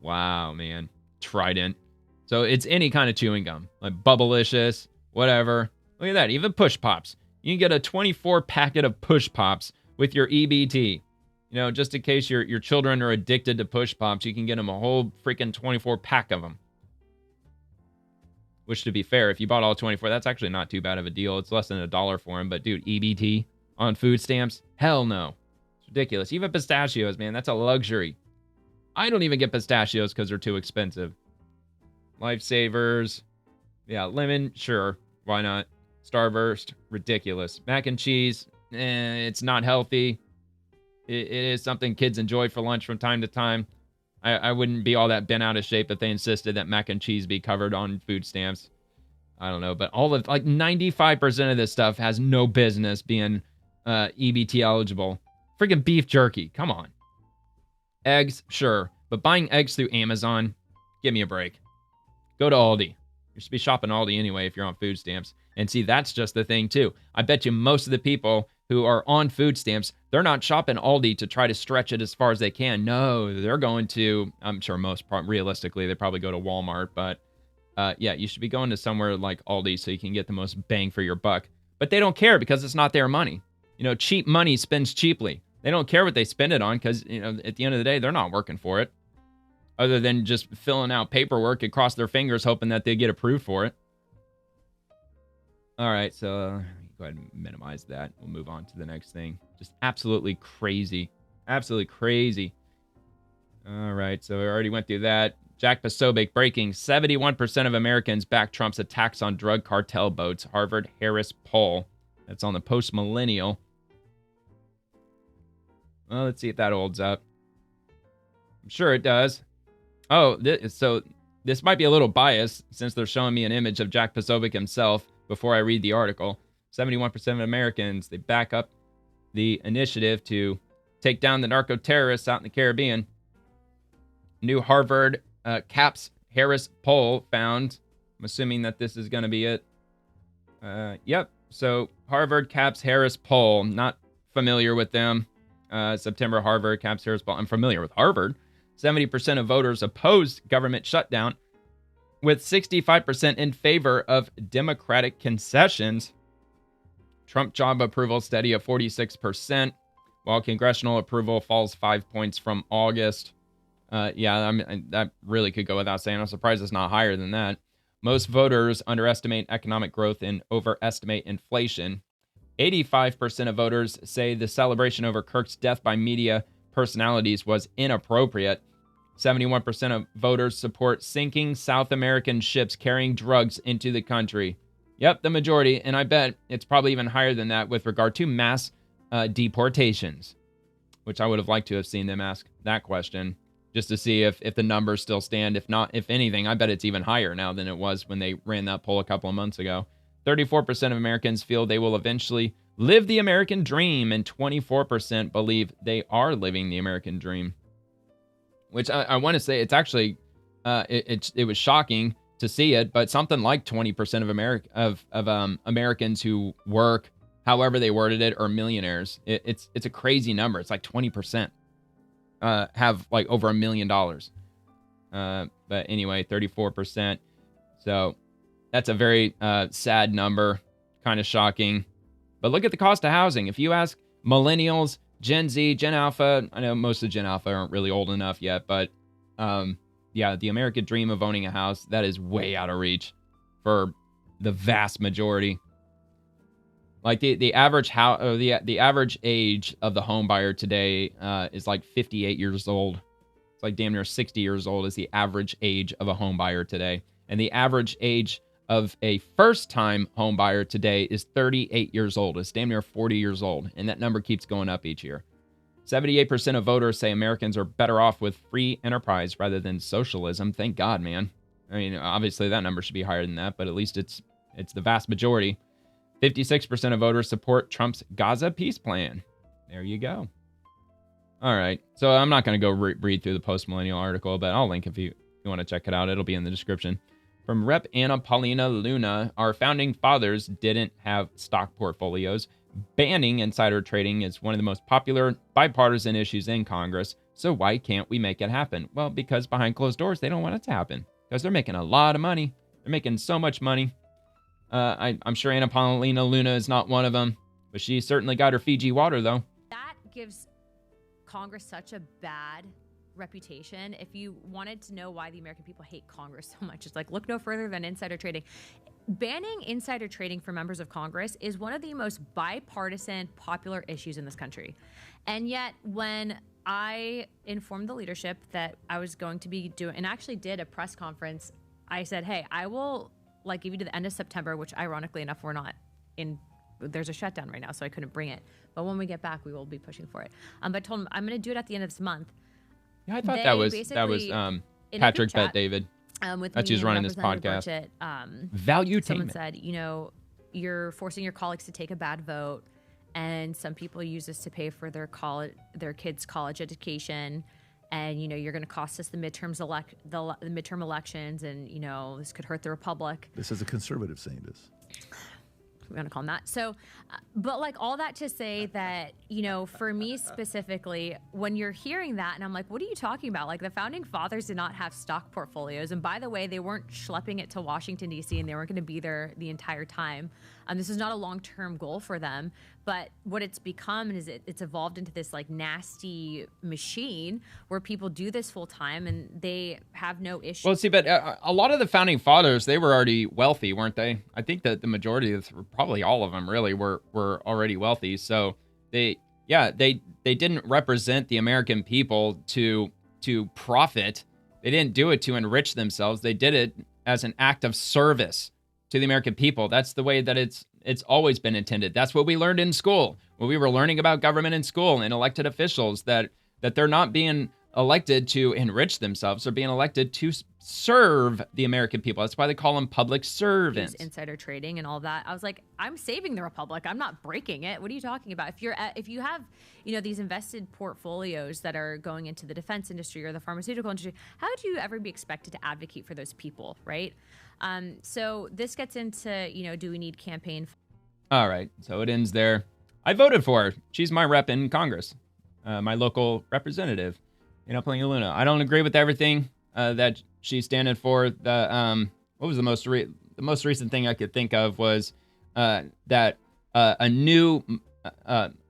Wow, man. Trident. So it's any kind of chewing gum. Like Bubblicious, whatever. Look at that. Even Push Pops. You can get a 24 packet of Push Pops with your EBT. Just in case your children are addicted to Push Pops, you can get them a whole freaking 24 pack of them. Which, to be fair, if you bought all 24, that's actually not too bad of a deal. It's less than $1 for them. But, dude, EBT on food stamps? Hell no. It's ridiculous. Even pistachios, man, that's a luxury. I don't even get pistachios because they're too expensive. Lifesavers. Yeah, lemon, sure. Why not? Starburst, ridiculous. Mac and cheese, it's not healthy. It is something kids enjoy for lunch from time to time. I wouldn't be all that bent out of shape if they insisted that mac and cheese be covered on food stamps. I don't know, but all of, like, 95% of this stuff has no business being EBT eligible. Freaking beef jerky, come on. Eggs, sure, but buying eggs through Amazon, give me a break. Go to Aldi. You should be shopping Aldi anyway if you're on food stamps. And see, that's just the thing, too. I bet you most of the people who are on food stamps, they're not shopping Aldi to try to stretch it as far as they can. No, they're going to, I'm sure realistically, they probably go to Walmart. But, yeah, you should be going to somewhere like Aldi so you can get the most bang for your buck. But they don't care because it's not their money. You know, cheap money spends cheaply. They don't care what they spend it on because, you know, at the end of the day, they're not working for it. Other than just filling out paperwork and cross their fingers hoping that they get approved for it. All right, so go ahead and minimize that. We'll move on to the next thing. Just absolutely crazy. Absolutely crazy. All right, so we already went through that. Jack Posobiec breaking 71% of Americans back Trump's attacks on drug cartel boats. Harvard-Harris poll. That's on the Post-Millennial. Well, let's see if that holds up. I'm sure it does. Oh, so this might be a little biased since they're showing me an image of Jack Posobiec himself before I read the article. 71% of Americans, they back up the initiative to take down the narco-terrorists out in the Caribbean. New Harvard Capps-Harris poll found, I'm assuming that this is going to be it. Yep, so Harvard Capps-Harris poll, not familiar with them. September Harvard Capps-Harris poll. I'm familiar with Harvard. 70% of voters opposed government shutdown, with 65% in favor of Democratic concessions. Trump job approval steady at 46%, while congressional approval falls 5 points from August. Yeah, I mean, that really could go without saying. I'm surprised it's not higher than that. Most voters underestimate economic growth and overestimate inflation. 85% of voters say the celebration over Kirk's death by media personalities was inappropriate. 71% of voters support sinking South American ships carrying drugs into the country. Yep, the majority, and I bet it's probably even higher than that with regard to mass deportations, which I would have liked to have seen them ask that question, just to see if the numbers still stand. If not, if anything, I bet it's even higher now than it was when they ran that poll a couple of months ago. 34% of Americans feel they will eventually live the American dream, and 24% believe they are living the American dream. Which I want to say, it's actually, it was shocking to see it, but something like 20% of Americans who work, however they worded it, are millionaires. It's a crazy number. It's like 20% have like over $1 million. But anyway, 34%. So that's a very sad number, kind of shocking. But look at the cost of housing. If you ask millennials, Gen Z, Gen Alpha, I know most of Gen Alpha aren't really old enough yet, but yeah, the American dream of owning a house, that is way out of reach for the vast majority. Like the average the average age of the home buyer today is like 58 years old. It's like damn near 60 years old is the average age of a home buyer today. And the average age of a first-time home buyer today is 38 years old. It's damn near 40 years old, and that number keeps going up each year. 78% of voters say Americans are better off with free enterprise rather than socialism. Thank God, man. I mean, obviously that number should be higher than that, but at least it's the vast majority. 56% of voters support Trump's Gaza peace plan. There you go. All right, so I'm not going to go read through the Post-Millennial article, but I'll link if you want to check it out. It'll be in the description. From Rep. Anna Paulina Luna, our founding fathers didn't have stock portfolios. Banning insider trading is one of the most popular bipartisan issues in Congress. So why can't we make it happen? Well, because behind closed doors, they don't want it to happen. Because they're making a lot of money. They're making so much money. I'm sure Anna Paulina Luna is not one of them. But she certainly got her Fiji water, though. That gives Congress such a bad reputation. If you wanted to know why the American people hate Congress so much, it's like, look no further than insider trading. Banning insider trading for members of Congress is one of the most bipartisan, popular issues in this country. And yet, when I informed the leadership that I was going to be doing, and actually did a press conference, I said, hey, I will give you to the end of September, which ironically enough, we're not in, there's a shutdown right now, so I couldn't bring it. But when we get back, we will be pushing for it. But I told them I'm going to do it at the end of this month. Yeah, I thought that was Patrick Bet David. With that's who's running this podcast. Value. Someone said, you're forcing your colleagues to take a bad vote, and some people use this to pay for their kids' college education, and you're going to cost us the midterm elections, and this could hurt the republic. This is a conservative saying this. We want to call them that. So, but all that to say that, for me specifically, when you're hearing that, and I'm like, what are you talking about? The founding fathers did not have stock portfolios. And by the way, they weren't schlepping it to Washington, D.C., and they weren't going to be there the entire time. This is not a long-term goal for them. But what it's become is it's evolved into this nasty machine where people do this full time and they have no issue. Well, see, but a lot of the founding fathers, they were already wealthy, weren't they? I think that the majority of, probably all of them really were already wealthy. So they didn't represent the American people to profit. They didn't do it to enrich themselves. They did it as an act of service to the American people. That's the way that it's always been intended. That's what we learned in school. When we were learning about government in school and elected officials, that they're not being elected to enrich themselves. They're being elected to serve the American people. That's why they call them public servants. Insider trading and all that. I was like, I'm saving the republic. I'm not breaking it. What are you talking about? If you have, these invested portfolios that are going into the defense industry or the pharmaceutical industry, how would you ever be expected to advocate for those people, right? So this gets into, do we need campaign? All right. So it ends there. I voted for her. She's my rep in Congress, my local representative in Upland, Luna. I don't agree with everything that she's standing for. What was the most recent thing I could think of was that a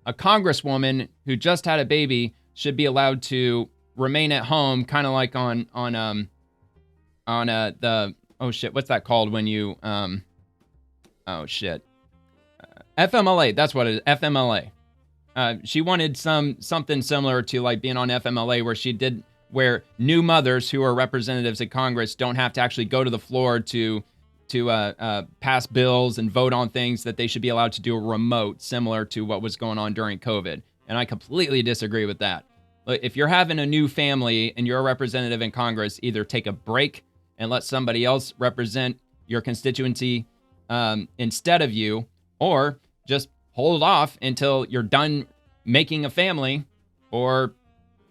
congresswoman who just had a baby should be allowed to remain at home, kind of like on the oh shit, what's that called when you FMLA, that's what it is, FMLA. She wanted something similar to being on FMLA, where new mothers who are representatives in Congress don't have to actually go to the floor to pass bills and vote on things, that they should be allowed to do a remote, similar to what was going on during COVID. And I completely disagree with that. If you're having a new family and you're a representative in Congress, either take a break and let somebody else represent your constituency instead of you, or just hold off until you're done making a family, or,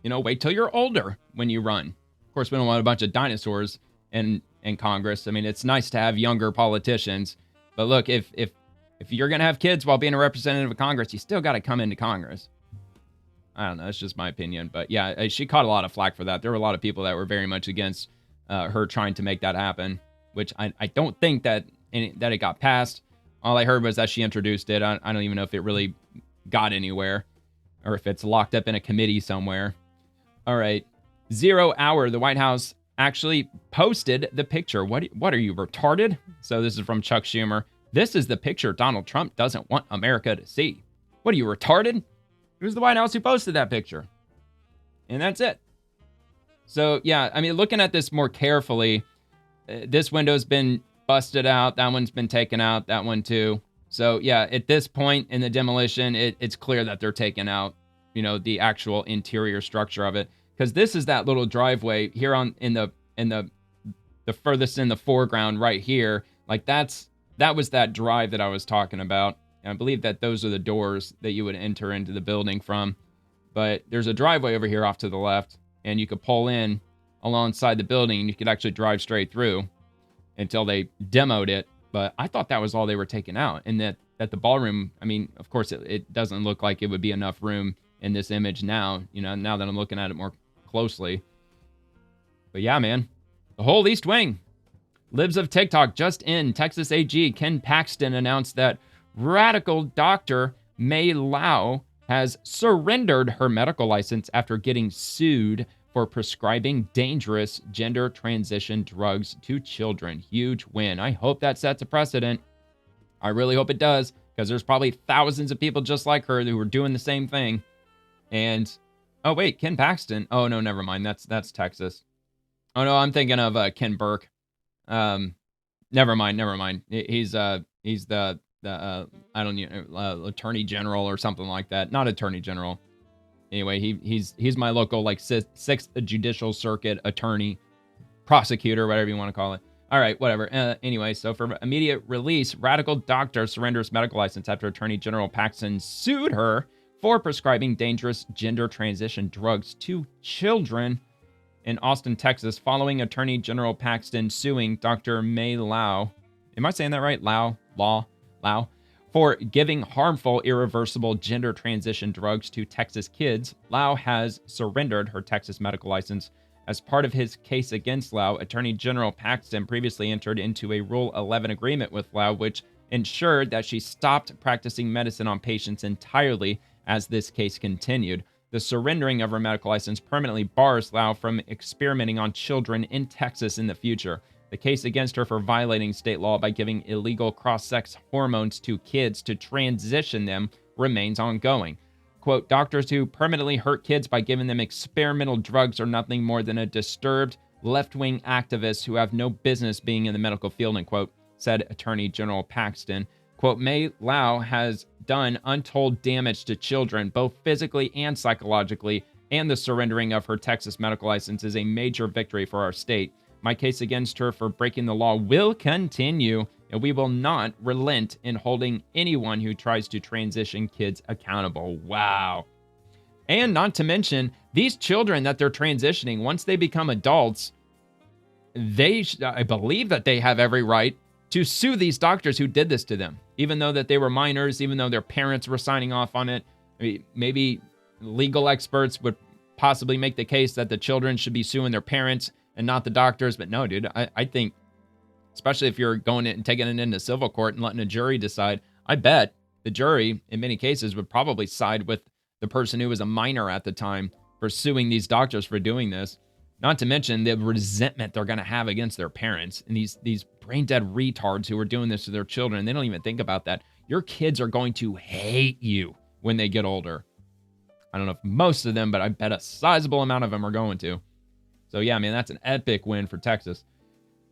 wait till you're older when you run. Of course, we don't want a bunch of dinosaurs in Congress. I mean, it's nice to have younger politicians, but look, if you're going to have kids while being a representative of Congress, you still got to come into Congress. I don't know. It's just my opinion. But yeah, she caught a lot of flack for that. There were a lot of people that were very much against her trying to make that happen, which I don't think that it got passed. All I heard was that she introduced it. I don't even know if it really got anywhere, or if it's locked up in a committee somewhere. All right. 0 hour, the White House actually posted the picture. What are you, retarded? So this is from Chuck Schumer. This is the picture Donald Trump doesn't want America to see. What are you, retarded? It was the White House who posted that picture. And that's it. So yeah, I mean, looking at this more carefully, this window's been busted out. That one's been taken out. That one too. So yeah, at this point in the demolition, it's clear that they're taking out, the actual interior structure of it. Because this is that little driveway here in the furthest in the foreground right here. That was that drive that I was talking about. And I believe that those are the doors that you would enter into the building from. But there's a driveway over here off to the left, and you could pull in alongside the building, and you could actually drive straight through until they demoed it. But I thought that was all they were taking out. And that the ballroom, I mean, of course, it doesn't look like it would be enough room in this image now, now that I'm looking at it more closely. But yeah, man, the whole East Wing. Libs of TikTok just in. Texas AG Ken Paxton announced that radical doctor May Lau has surrendered her medical license after getting sued for prescribing dangerous gender transition drugs to children. Huge win. I hope that sets a precedent. I really hope it does, because there's probably thousands of people just like her who are doing the same thing. And, oh wait, Ken Paxton. Oh no, never mind. That's Texas. Oh no, I'm thinking of Ken Burke. Never mind. He's the I don't know, attorney general or something like that. Not attorney general. Anyway, he's my local like sixth judicial circuit attorney, prosecutor, whatever you want to call it. All right, whatever. Anyway, so for immediate release, radical doctor surrenders medical license after Attorney General Paxton sued her for prescribing dangerous gender transition drugs to children in Austin, Texas, following Attorney General Paxton suing Dr. May Lau. Am I saying that right? Lau, for giving harmful, irreversible gender transition drugs to Texas kids. Lau has surrendered her Texas medical license. As part of his case against Lau, Attorney General Paxton previously entered into a Rule 11 agreement with Lau, which ensured that she stopped practicing medicine on patients entirely as this case continued. The surrendering of her medical license permanently bars Lau from experimenting on children in Texas in the future. The case against her for violating state law by giving illegal cross-sex hormones to kids to transition them remains ongoing. Quote, doctors who permanently hurt kids by giving them experimental drugs are nothing more than a disturbed left-wing activists who have no business being in the medical field, end quote, said Attorney General Paxton. Quote, May Lau has done untold damage to children, both physically and psychologically, and the surrendering of her Texas medical license is a major victory for our state. My case against her for breaking the law will continue, and we will not relent in holding anyone who tries to transition kids accountable. Wow. And not to mention, these children that they're transitioning, once they become adults, I believe that they have every right to sue these doctors who did this to them, even though that they were minors, even though their parents were signing off on it. I mean, maybe legal experts would possibly make the case that the children should be suing their parents and not the doctors. But no, dude, I think, especially if you're going in and taking it into civil court and letting a jury decide, I bet the jury, in many cases, would probably side with the person who was a minor at the time for suing these doctors for doing this. Not to mention the resentment they're going to have against their parents and these brain-dead retards who are doing this to their children. They don't even think about that. Your kids are going to hate you when they get older. I don't know if most of them, but I bet a sizable amount of them are going to. So yeah, man, that's an epic win for Texas.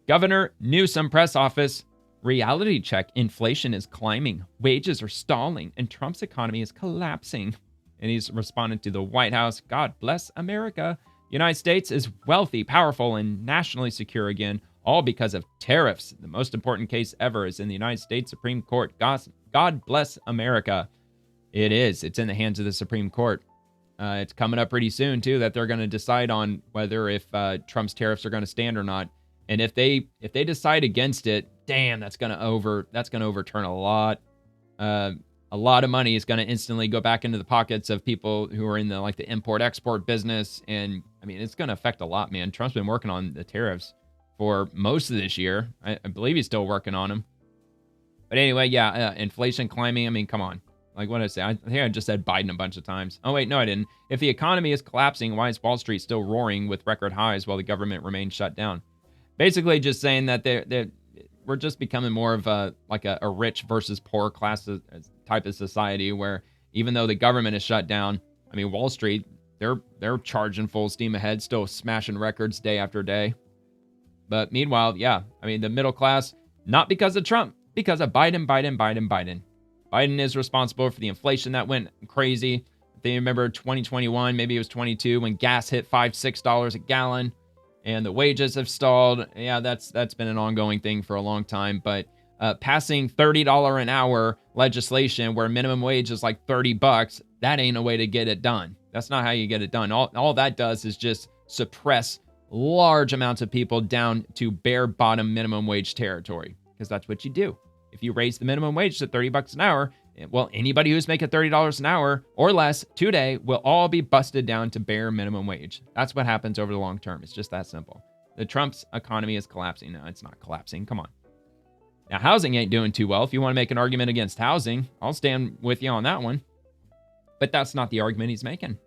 Governor Newsom press office, reality check. Inflation is climbing, wages are stalling, and Trump's economy is collapsing. And he's responded to the White House, God bless America. United States is wealthy, powerful, and nationally secure again, all because of tariffs. The most important case ever is in the United States Supreme Court. God bless America. It is. It's in the hands of the Supreme Court. It's coming up pretty soon, too, that they're going to decide on whether if Trump's tariffs are going to stand or not. And if they decide against it, damn, that's going to overturn a lot. A lot of money is going to instantly go back into the pockets of people who are in the import-export business. And I mean, it's going to affect a lot, man. Trump's been working on the tariffs for most of this year. I believe he's still working on them. But anyway, yeah, inflation climbing. I mean, come on. Like, what did I say? I think I just said Biden a bunch of times. Oh, wait, no, I didn't. If the economy is collapsing, why is Wall Street still roaring with record highs while the government remains shut down? Basically just saying that we're just becoming more of a rich versus poor class type of society where even though the government is shut down, I mean, Wall Street, they're charging full steam ahead, still smashing records day after day. But meanwhile, yeah, I mean, the middle class, not because of Trump, because of Biden. Biden is responsible for the inflation that went crazy. If you remember 2021, maybe it was 22, when gas hit $5-6 a gallon and the wages have stalled. Yeah, that's been an ongoing thing for a long time. But passing $30 an hour legislation where minimum wage is like $30, that ain't a way to get it done. That's not how you get it done. All that does is just suppress large amounts of people down to bare bottom minimum wage territory, because that's what you do. If you raise the minimum wage to $30 an hour, well, anybody who's making $30 an hour or less today will all be busted down to bare minimum wage. That's what happens over the long term. It's just that simple. The Trump's economy is collapsing. No, it's not collapsing. Come on. Now, housing ain't doing too well. If you want to make an argument against housing, I'll stand with you on that one. But that's not the argument he's making.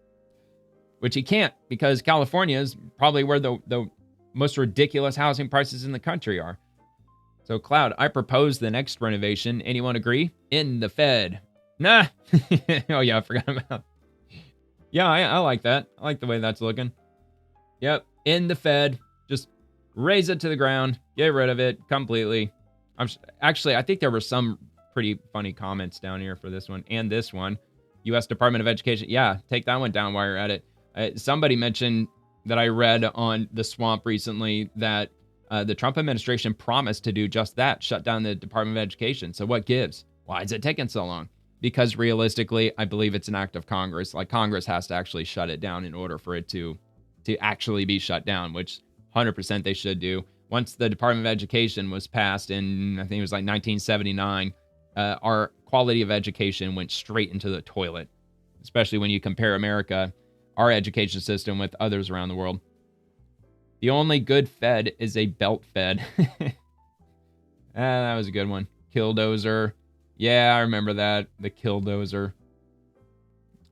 which he can't because California is probably where the most ridiculous housing prices in the country are. So, Cloud, I propose the next renovation. Anyone agree? In the Fed. Nah. Oh, yeah, I forgot about. Yeah, I like that. I like the way that's looking. Yep, in the Fed. Just raise it to the ground. Get rid of it completely. Actually, I think there were some pretty funny comments down here for this one and this one. U.S. Department of Education. Yeah, take that one down while you're at it. Somebody mentioned that I read on The Swamp recently that the Trump administration promised to do just that, shut down the Department of Education. So what gives? Why is it taking so long? Because realistically, I believe it's an act of Congress. Like, Congress has to actually shut it down in order for it to actually be shut down, which 100% they should do. Once the Department of Education was passed in, I think it was like 1979, our quality of education went straight into the toilet, especially when you compare America, our education system, with others around the world. The only good Fed is a belt Fed. That was a good one. Killdozer. Yeah, I remember that. The Killdozer.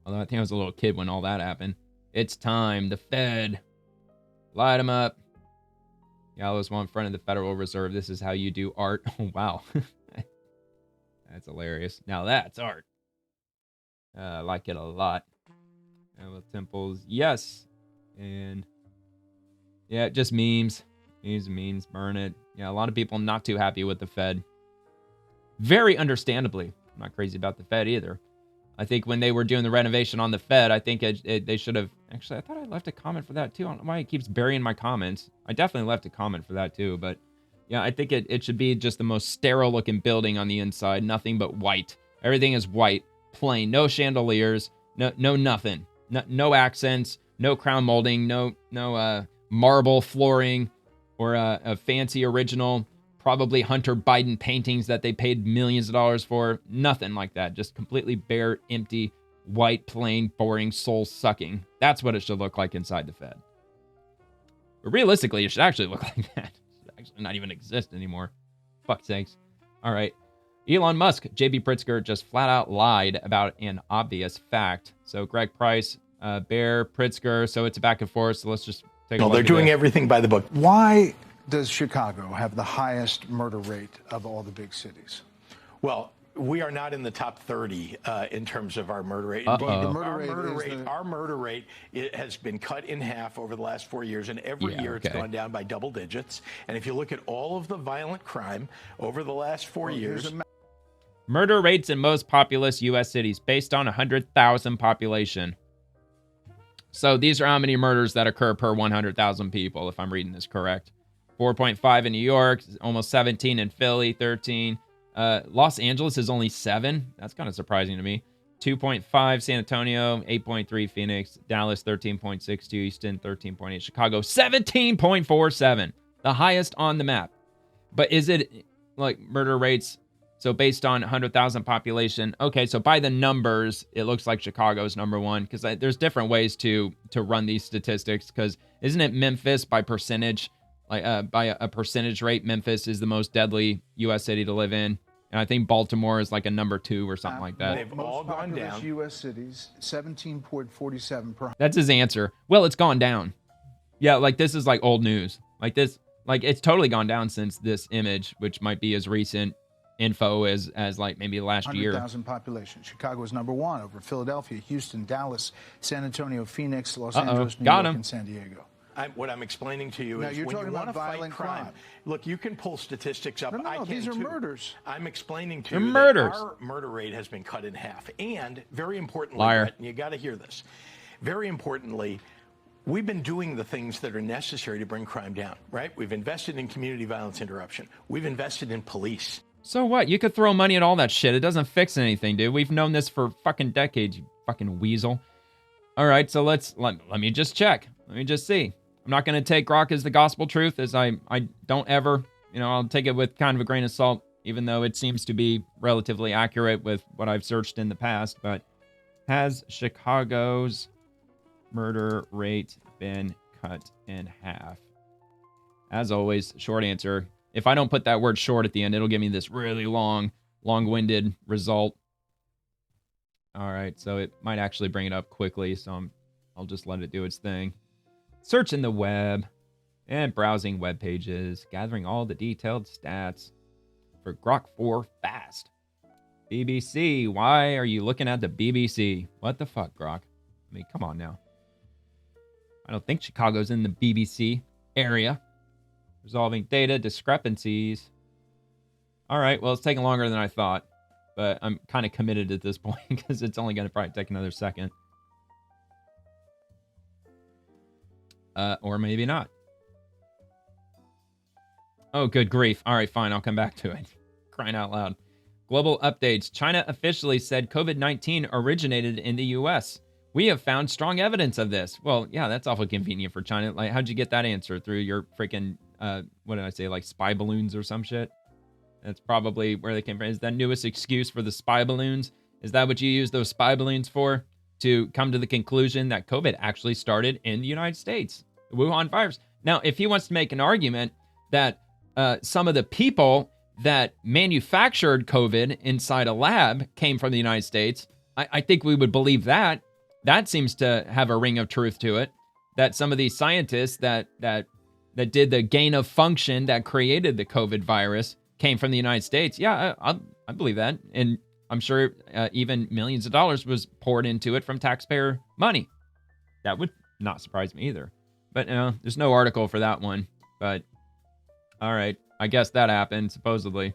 Although I think I was a little kid when all that happened. It's time. The Fed. Light them up. Yeah, I was one in front of the Federal Reserve. This is how you do art. Oh, wow. That's hilarious. Now that's art. I like it a lot. With temples. Yes. And yeah, just memes. Memes. Burn it. Yeah, a lot of people not too happy with the Fed. Very understandably. I'm not crazy about the Fed either. I think when they were doing the renovation on the Fed, I think they should have... Actually, I thought I left a comment for that too. I don't know why it keeps burying my comments. I definitely left a comment for that too, but yeah, I think it should be just the most sterile looking building on the inside. Nothing but white. Everything is white. Plain. No chandeliers. No nothing. No accents. No crown molding. No marble flooring or a fancy original, probably Hunter Biden paintings that they paid millions of dollars for. Nothing like that. Just completely bare, empty, white, plain, boring, soul-sucking. That's what it should look like inside the Fed. But realistically, it should actually look like that. It should actually not even exist anymore. Fuck's sakes. All right. Elon Musk, J.B. Pritzker just flat out lied about an obvious fact. So Greg Price, Bear, Pritzker. So it's a back and forth. So let's just take a look. They're doing everything by the book. Why does Chicago have the highest murder rate of all the big cities? Well, we are not in the top 30 in terms of our murder rate. Our murder rate it has been cut in half over the last 4 years, and every year it's gone down by double digits. And if you look at all of the violent crime over the last 4 years... Murder rates in most populous U.S. cities based on 100,000 population. So these are how many murders that occur per 100,000 people, if I'm reading this correct. 4.5 in New York, almost 17 in Philly, 13. Los Angeles is only 7. That's kind of surprising to me. 2.5 San Antonio, 8.3 Phoenix, Dallas 13.62, Houston 13.8, Chicago 17.47. The highest on the map. But is it like murder rates? So based on 100,000 population, okay, so by the numbers, it looks like Chicago's number one, because there's different ways to run these statistics, because isn't it Memphis by percentage? Like by a percentage rate, Memphis is the most deadly U.S. city to live in. And I think Baltimore is like a number 2 or something like that. They've all gone down. U.S. cities, 17.47 per... That's his answer. Well, it's gone down. Yeah, like this is like old news. Like this, like it's totally gone down since this image, which might be as recent info as like maybe last year. 100,000 population. Chicago is number 1 over Philadelphia, Houston, Dallas, San Antonio, Phoenix, Los Angeles, New York, and San Diego. What I'm explaining to you is when you want to fight crime. Look, you can pull statistics up. No, these are murders. I'm explaining to you that our murder rate has been cut in half. And very importantly, Brett, and you got to hear this, very importantly, we've been doing the things that are necessary to bring crime down, right? We've invested in community violence interruption. We've invested in police. So what? You could throw money at all that shit. It doesn't fix anything, dude. We've known this for fucking decades, you fucking weasel. All right, so let me just check. Let me just see. I'm not going to take Grok as the gospel truth, as I don't ever, I'll take it with kind of a grain of salt, even though it seems to be relatively accurate with what I've searched in the past. But has Chicago's murder rate been cut in half? As always, short answer. If I don't put that word short at the end, it'll give me this really long-winded result. All right, so it might actually bring it up quickly, so I'm I'll just let it do its thing. Searching the web and browsing web pages, gathering all the detailed stats for Grok 4 fast. BBC, why are you looking at the BBC? What the fuck, Grok? I mean, come on now. I don't think Chicago's in the BBC area. Resolving data discrepancies. All right, well, it's taking longer than I thought, but I'm kind of committed at this point because it's only going to probably take another second. Or maybe not. Oh, good grief. All right, fine, I'll come back to it. Crying out loud. Global updates. China officially said COVID-19 originated in the U.S. We have found strong evidence of this. Well, yeah, that's awful convenient for China. Like, how'd you get that answer? Through your freaking, what did I say, like spy balloons or some shit? That's probably where they came from. Is that newest excuse for the spy balloons? Is that what you use those spy balloons for? To come to the conclusion that COVID actually started in the United States. The Wuhan virus. Now, if he wants to make an argument that some of the people that manufactured COVID inside a lab came from the United States, I think we would believe that. That seems to have a ring of truth to it. That some of these scientists that did the gain of function that created the COVID virus came from the United States. Yeah, I believe that. And I'm sure even millions of dollars was poured into it from taxpayer money. That would not surprise me either. But there's no article for that one. But all right, I guess that happened, supposedly.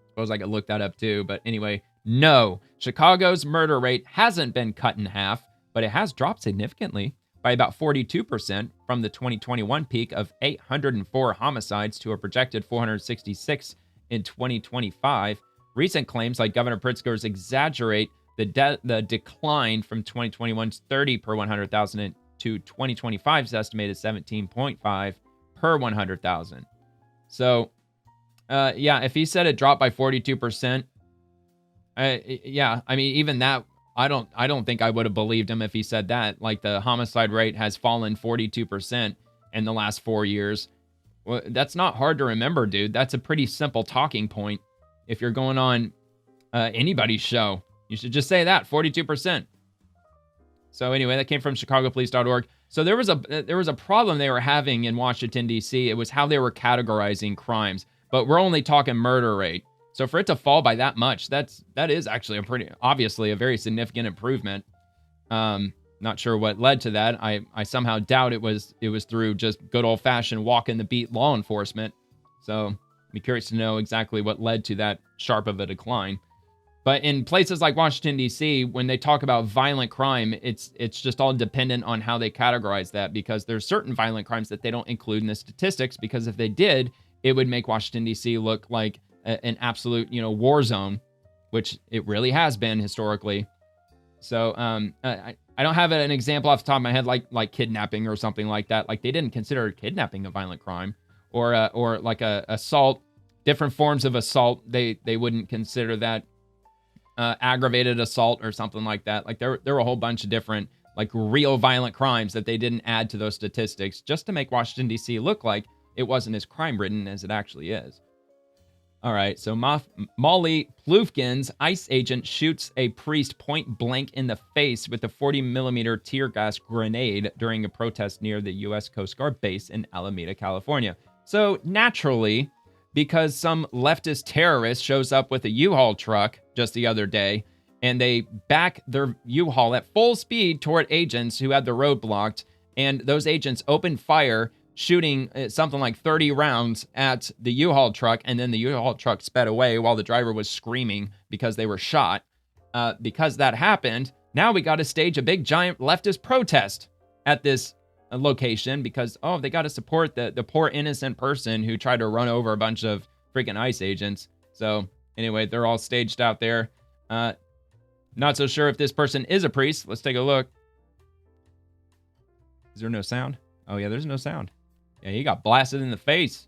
Suppose I could look that up too. But anyway, no. Chicago's murder rate hasn't been cut in half, but it has dropped significantly by about 42% from the 2021 peak of 804 homicides to a projected 466 in 2025. Recent claims like Governor Pritzker's exaggerate the decline from 2021's 30 per 100,000 to 2025's estimated 17.5 per 100,000. So, yeah, if he said it dropped by 42%, yeah, I mean, even that, I don't think I would have believed him if he said that. Like, the homicide rate has fallen 42% in the last 4 years. Well, that's not hard to remember, dude. That's a pretty simple talking point. If you're going on anybody's show, you should just say that, 42%. So anyway, that came from chicagopolice.org. So there was a problem they were having in Washington, D.C. It was how they were categorizing crimes. But we're only talking murder rate. So for it to fall by that much, that is actually obviously a very significant improvement. Not sure what led to that. I somehow doubt it was through just good old-fashioned walking the beat law enforcement. So I'd be curious to know exactly what led to that sharp of a decline. But in places like Washington, D.C., when they talk about violent crime, it's just all dependent on how they categorize that, because there's certain violent crimes that they don't include in the statistics, because if they did, it would make Washington, D.C. look like an absolute, war zone, which it really has been historically. So I don't have an example off the top of my head like kidnapping or something like that. Like, they didn't consider kidnapping a violent crime, or like a assault, different forms of assault. They wouldn't consider that aggravated assault or something like that. Like, there were a whole bunch of different like real violent crimes that they didn't add to those statistics just to make Washington, D.C. look like it wasn't as crime-ridden as it actually is. All right, so Molly Plufkin's ICE agent shoots a priest point blank in the face with a 40-millimeter tear gas grenade during a protest near the U.S. Coast Guard base in Alameda, California. So naturally, because some leftist terrorist shows up with a U-Haul truck just the other day, and they back their U-Haul at full speed toward agents who had the road blocked, and those agents opened fire, shooting something like 30 rounds at the U-Haul truck, and then the U-Haul truck sped away while the driver was screaming because they were shot. Because that happened, now we got to stage a big giant leftist protest at this location because, they got to support the poor innocent person who tried to run over a bunch of freaking ICE agents. So anyway, they're all staged out there. Not so sure if this person is a priest. Let's take a look. Is there no sound? Oh yeah, there's no sound. Yeah, he got blasted in the face.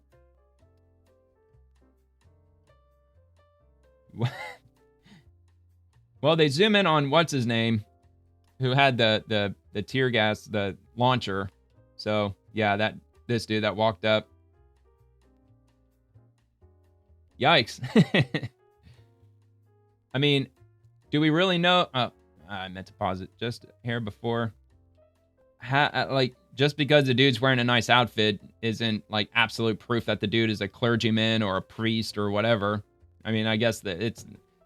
Well, they zoom in on what's his name, who had the tear gas, the launcher. So yeah, this dude that walked up. Yikes. I mean, do we really know? Oh, I meant to pause it just here before. like, just because the dude's wearing a nice outfit isn't like absolute proof that the dude is a clergyman or a priest or whatever. I mean, I guess that it's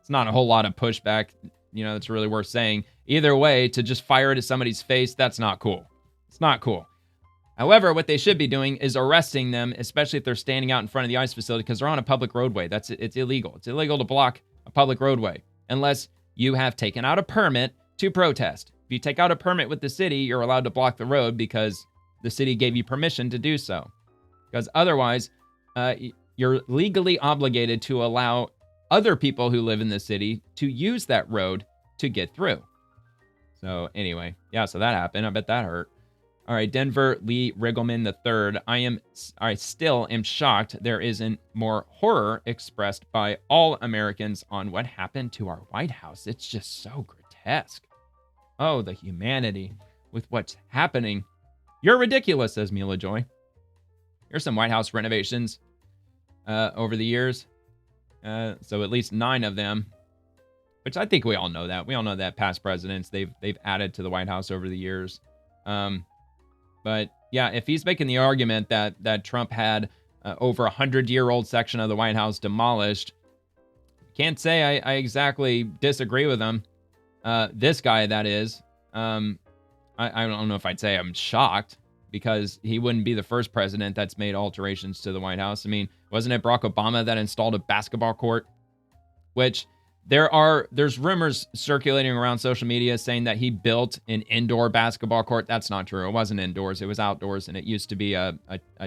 not a whole lot of pushback, that's really worth saying. Either way, to just fire it at somebody's face, that's not cool. It's not cool. However, what they should be doing is arresting them, especially if they're standing out in front of the ICE facility, because they're on a public roadway. It's illegal. It's illegal to block a public roadway unless you have taken out a permit to protest. If you take out a permit with the city, you're allowed to block the road because the city gave you permission to do so. Because otherwise, you're legally obligated to allow other people who live in the city to use that road to get through. So anyway, yeah, so that happened. I bet that hurt. All right, Denver Lee Riggleman III. I still am shocked there isn't more horror expressed by all Americans on what happened to our White House. It's just so grotesque. Oh, the humanity with what's happening. You're ridiculous, says Mila Joy. Here's some White House renovations over the years. So at least 9 of them, which I think we all know that. We all know that past presidents, they've added to the White House over the years. But yeah, if he's making the argument that Trump had over 100-year-old section of the White House demolished, can't say I exactly disagree with him. This guy, that is. I don't know if I'd say I'm shocked, because he wouldn't be the first president that's made alterations to the White House. I mean, wasn't it Barack Obama that installed a basketball court? Which there's rumors circulating around social media saying that he built an indoor basketball court. That's not true. It wasn't indoors. It was outdoors, and it used to be a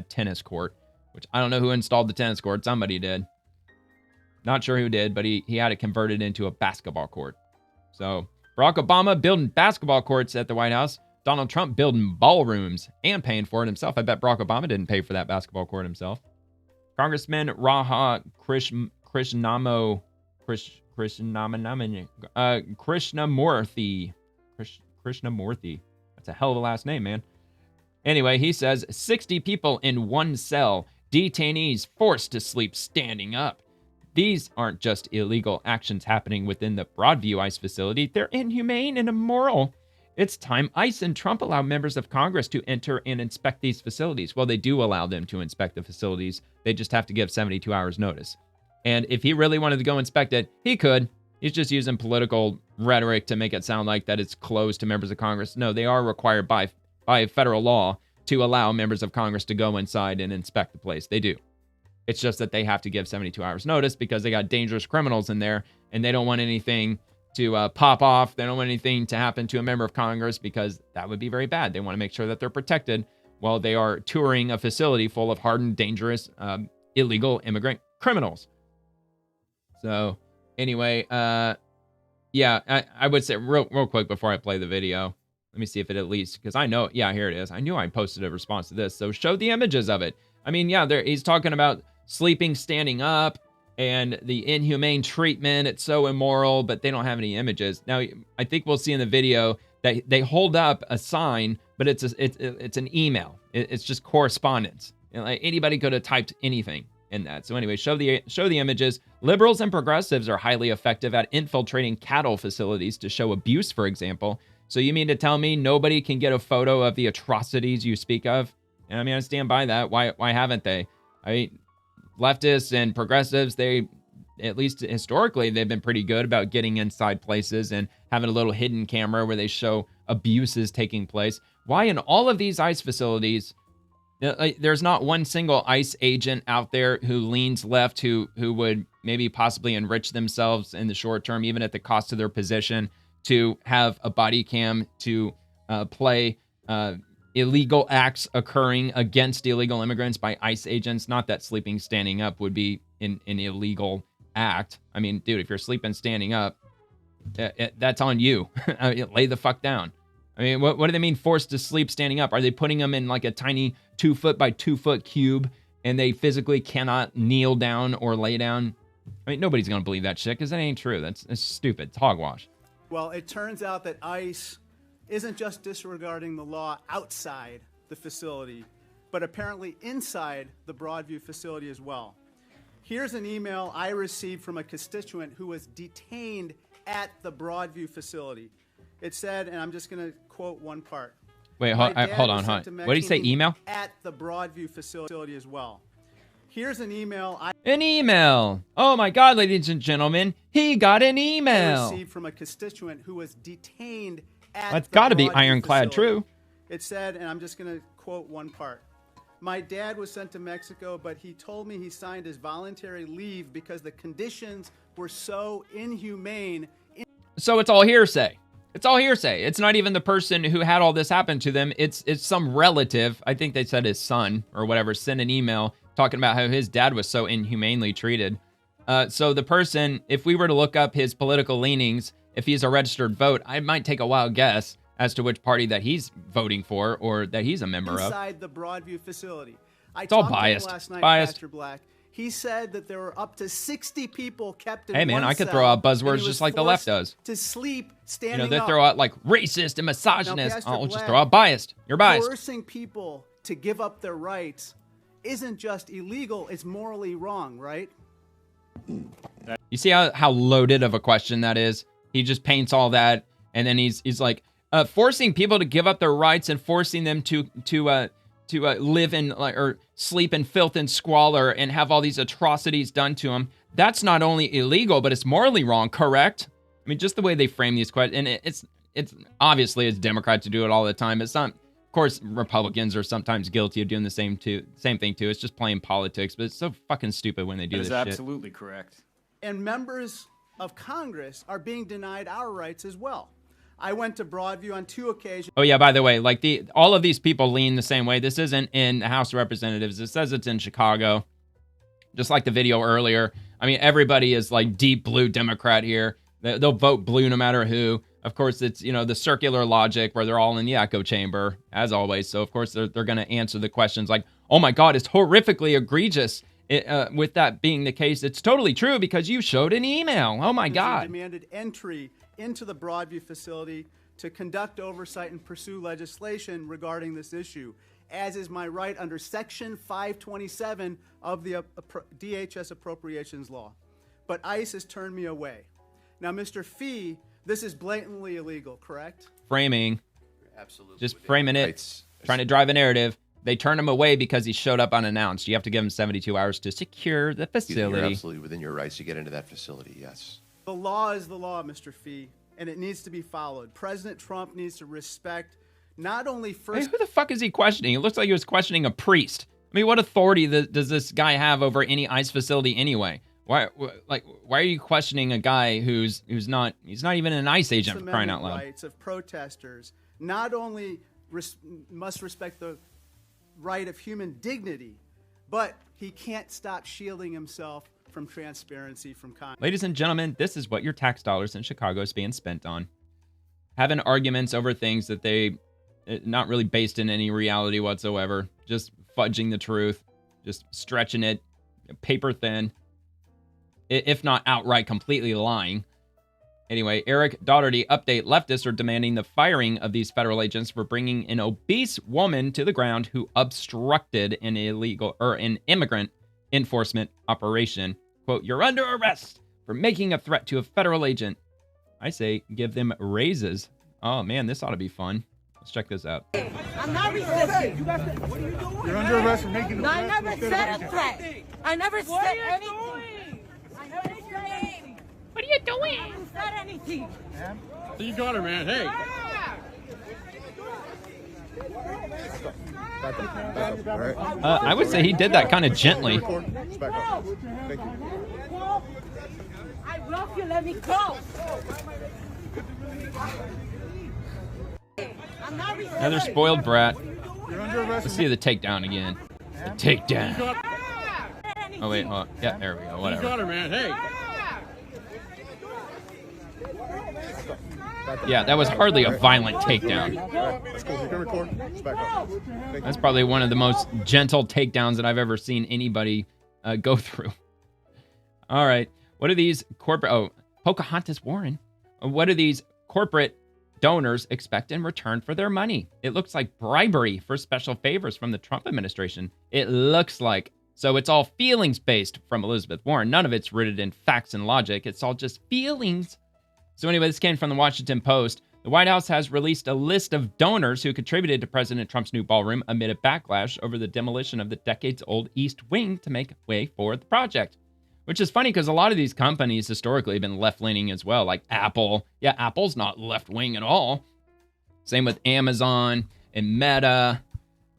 tennis court, which I don't know who installed the tennis court. Somebody did. Not sure who did, but he had it converted into a basketball court. So Barack Obama building basketball courts at the White House. Donald Trump building ballrooms and paying for it himself. I bet Barack Obama didn't pay for that basketball court himself. Congressman Raha Krishnamurthy. Krishnamurthy. That's a hell of a last name, man. Anyway, he says 60 people in one cell. Detainees forced to sleep standing up. These aren't just illegal actions happening within the Broadview ICE facility. They're inhumane and immoral. It's time ICE and Trump allow members of Congress to enter and inspect these facilities. Well, they do allow them to inspect the facilities. They just have to give 72 hours notice. And if he really wanted to go inspect it, he could. He's just using political rhetoric to make it sound like that it's closed to members of Congress. No, they are required by federal law to allow members of Congress to go inside and inspect the place. They do. It's just that they have to give 72 hours notice because they got dangerous criminals in there, and they don't want anything to pop off. They don't want anything to happen to a member of Congress because that would be very bad. They want to make sure that they're protected while they are touring a facility full of hardened, dangerous, illegal immigrant criminals. So anyway, yeah, I would say real quick before I play the video, let me see if it at least, because I know, yeah, here it is. I knew I posted a response to this. So show the images of it. I mean, yeah, he's talking about sleeping, standing up, and the inhumane treatment. It's so immoral, but they don't have any images. Now, I think we'll see in the video that they hold up a sign, but it's an email. It's just correspondence. Like anybody could have typed anything in that. So anyway, show the images. Liberals and progressives are highly effective at infiltrating cattle facilities to show abuse, for example. So you mean to tell me nobody can get a photo of the atrocities you speak of? And I mean, I stand by that. Why haven't they? I mean, leftists and progressives, they, at least historically, they've been pretty good about getting inside places and having a little hidden camera where they show abuses taking place. Why in all of these ICE facilities, there's not one single ICE agent out there who leans left, who would maybe possibly enrich themselves in the short term, even at the cost of their position, to have a body cam to play illegal acts occurring against illegal immigrants by ICE agents. Not that sleeping standing up would be an illegal act. I mean, dude, if you're sleeping standing up, that's on you. Lay the fuck down. I mean, what do they mean forced to sleep standing up? Are they putting them in like a tiny 2 foot by 2 foot cube and they physically cannot kneel down or lay down? I mean, nobody's going to believe that shit because that ain't true. That's stupid. It's hogwash. Well, it turns out that ICE isn't just disregarding the law outside the facility, but apparently inside the Broadview facility as well. Here's an email I received from a constituent who was detained at the Broadview facility. It said, and I'm just going to quote one part, Wait, hold on. What did he say? Email? At the Broadview facility as well. Here's an email. An email. Oh my God, ladies and gentlemen, he got an email. Received from a constituent who was detained at That's the got to be Broadview ironclad facility. true. It said, and I'm just going to quote one part. My dad was sent to Mexico, but he told me he signed his voluntary leave because the conditions were so inhumane. So it's all hearsay. It's all hearsay. It's not even the person who had all this happen to them. It's some relative. I think they said his son or whatever sent an email talking about how his dad was so inhumanely treated. So the person, if we were to look up his political leanings, if he's a registered vote, I might take a wild guess as to which party that he's voting for or that he's a member of. Inside the Broadview facility. It's all biased. Last night, Biased. Pastor Black. He said that there were up to 60 people kept in Hey man, one I could cell, throw out and buzzwords he just was like the left forced does. To sleep You know, standing they up. throw out like racist and misogynist. Pastor I'll just Black, throw out biased. You're biased. Forcing people to give up their rights isn't just illegal, it's morally wrong, right? You see how loaded of a question that is? He just paints all that, and then he's like, forcing people to give up their rights and forcing them to live in or sleep in filth and squalor and have all these atrocities done to them. That's not only illegal, but it's morally wrong. Correct? I mean, just the way they frame these questions, and it's obviously it's Democrats who do it all the time. It's not. Of course, Republicans are sometimes guilty of doing the same thing too. It's just playing politics, but it's so fucking stupid when they do this shit. That is absolutely correct. And members of Congress are being denied our rights as well. I went to Broadview on 2 occasions. Oh yeah, by the way, like all of these people lean the same way. This isn't in the House of Representatives. It says it's in Chicago. Just like the video earlier. I mean, everybody is like deep blue Democrat here. They'll vote blue no matter who. Of course, it's, you know, the circular logic where they're all in the echo chamber, as always. So, of course, they're going to answer the questions like, oh, my God, it's horrifically egregious. With that being the case, it's totally true because you showed an email. Oh, my God. Demanded entry into the Broadview facility to conduct oversight and pursue legislation regarding this issue, as is my right under Section 527 of the DHS Appropriations Law. But ICE has turned me away. Now, Mr. Fee, this is blatantly illegal, correct? Framing. Absolutely. Just framing it, trying to drive a narrative. They turned him away because he showed up unannounced. You have to give him 72 hours to secure the facility. You're absolutely within your rights to get into that facility, yes. The law is the law, Mr. Fee, and it needs to be followed. President Trump needs to respect not only first... Hey, who the fuck is he questioning? It looks like he was questioning a priest. I mean, what authority does this guy have over any ICE facility anyway? Why are you questioning a guy he's not even an ICE agent, for crying out loud? Rights of protesters not only must respect the right of human dignity, but he can't stop shielding himself from transparency from Congress. Ladies and gentlemen, this is what your tax dollars in Chicago is being spent on. Having arguments over things that they not really based in any reality whatsoever, just fudging the truth, just stretching it paper thin, if not outright completely lying. Anyway, Eric Daugherty update: leftists are demanding the firing of these federal agents for bringing an obese woman to the ground who obstructed an immigrant enforcement operation. Quote, "You're under arrest for making a threat to a federal agent." I say give them raises. Oh man, this ought to be fun. Let's check this out. I'm not resisting. What are you doing? You're under arrest for making a threat. I never said a threat. I never said anything. What are you doing? I haven't said anything. So you got her, man. Hey. I would say he did that kind of gently. I love you. Let me go. Another spoiled brat. Let's see the takedown again. The takedown. Oh wait, yeah, there we go. Whatever. You got her, man. Hey. Yeah, that was hardly a violent takedown. That's probably one of the most gentle takedowns that I've ever seen anybody go through. All right. What are these corporate... Oh, Pocahontas Warren. What do these corporate donors expect in return for their money? It looks like bribery for special favors from the Trump administration. It looks like. So it's all feelings-based from Elizabeth Warren. None of it's rooted in facts and logic. It's all just feelings. So anyway, this came from the Washington Post. The White House has released a list of donors who contributed to President Trump's new ballroom amid a backlash over the demolition of the decades-old East Wing to make way for the project. Which is funny because a lot of these companies historically have been left-leaning as well, like Apple. Yeah, Apple's not left-wing at all. Same with Amazon and Meta,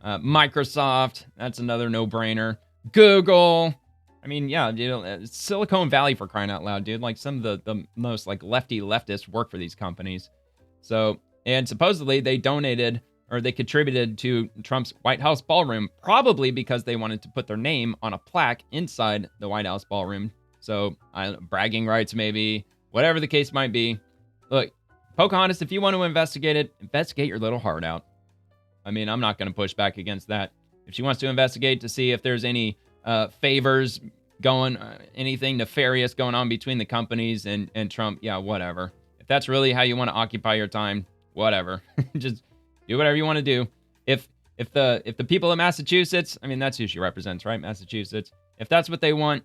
Microsoft. That's another no-brainer. Google. I mean, yeah, dude, Silicon Valley for crying out loud, dude. Like some of the most like leftists work for these companies. So, and supposedly they donated or they contributed to Trump's White House ballroom, probably because they wanted to put their name on a plaque inside the White House ballroom. So, bragging rights maybe, whatever the case might be. Look, Pocahontas, if you want to investigate it, investigate your little heart out. I mean, I'm not going to push back against that. If she wants to investigate to see if there's any favors going, anything nefarious going on between the companies and Trump, yeah, whatever. If that's really how you want to occupy your time, whatever. Just do whatever you want to do. If the people of Massachusetts, I mean, that's who she represents, right? Massachusetts. If that's what they want,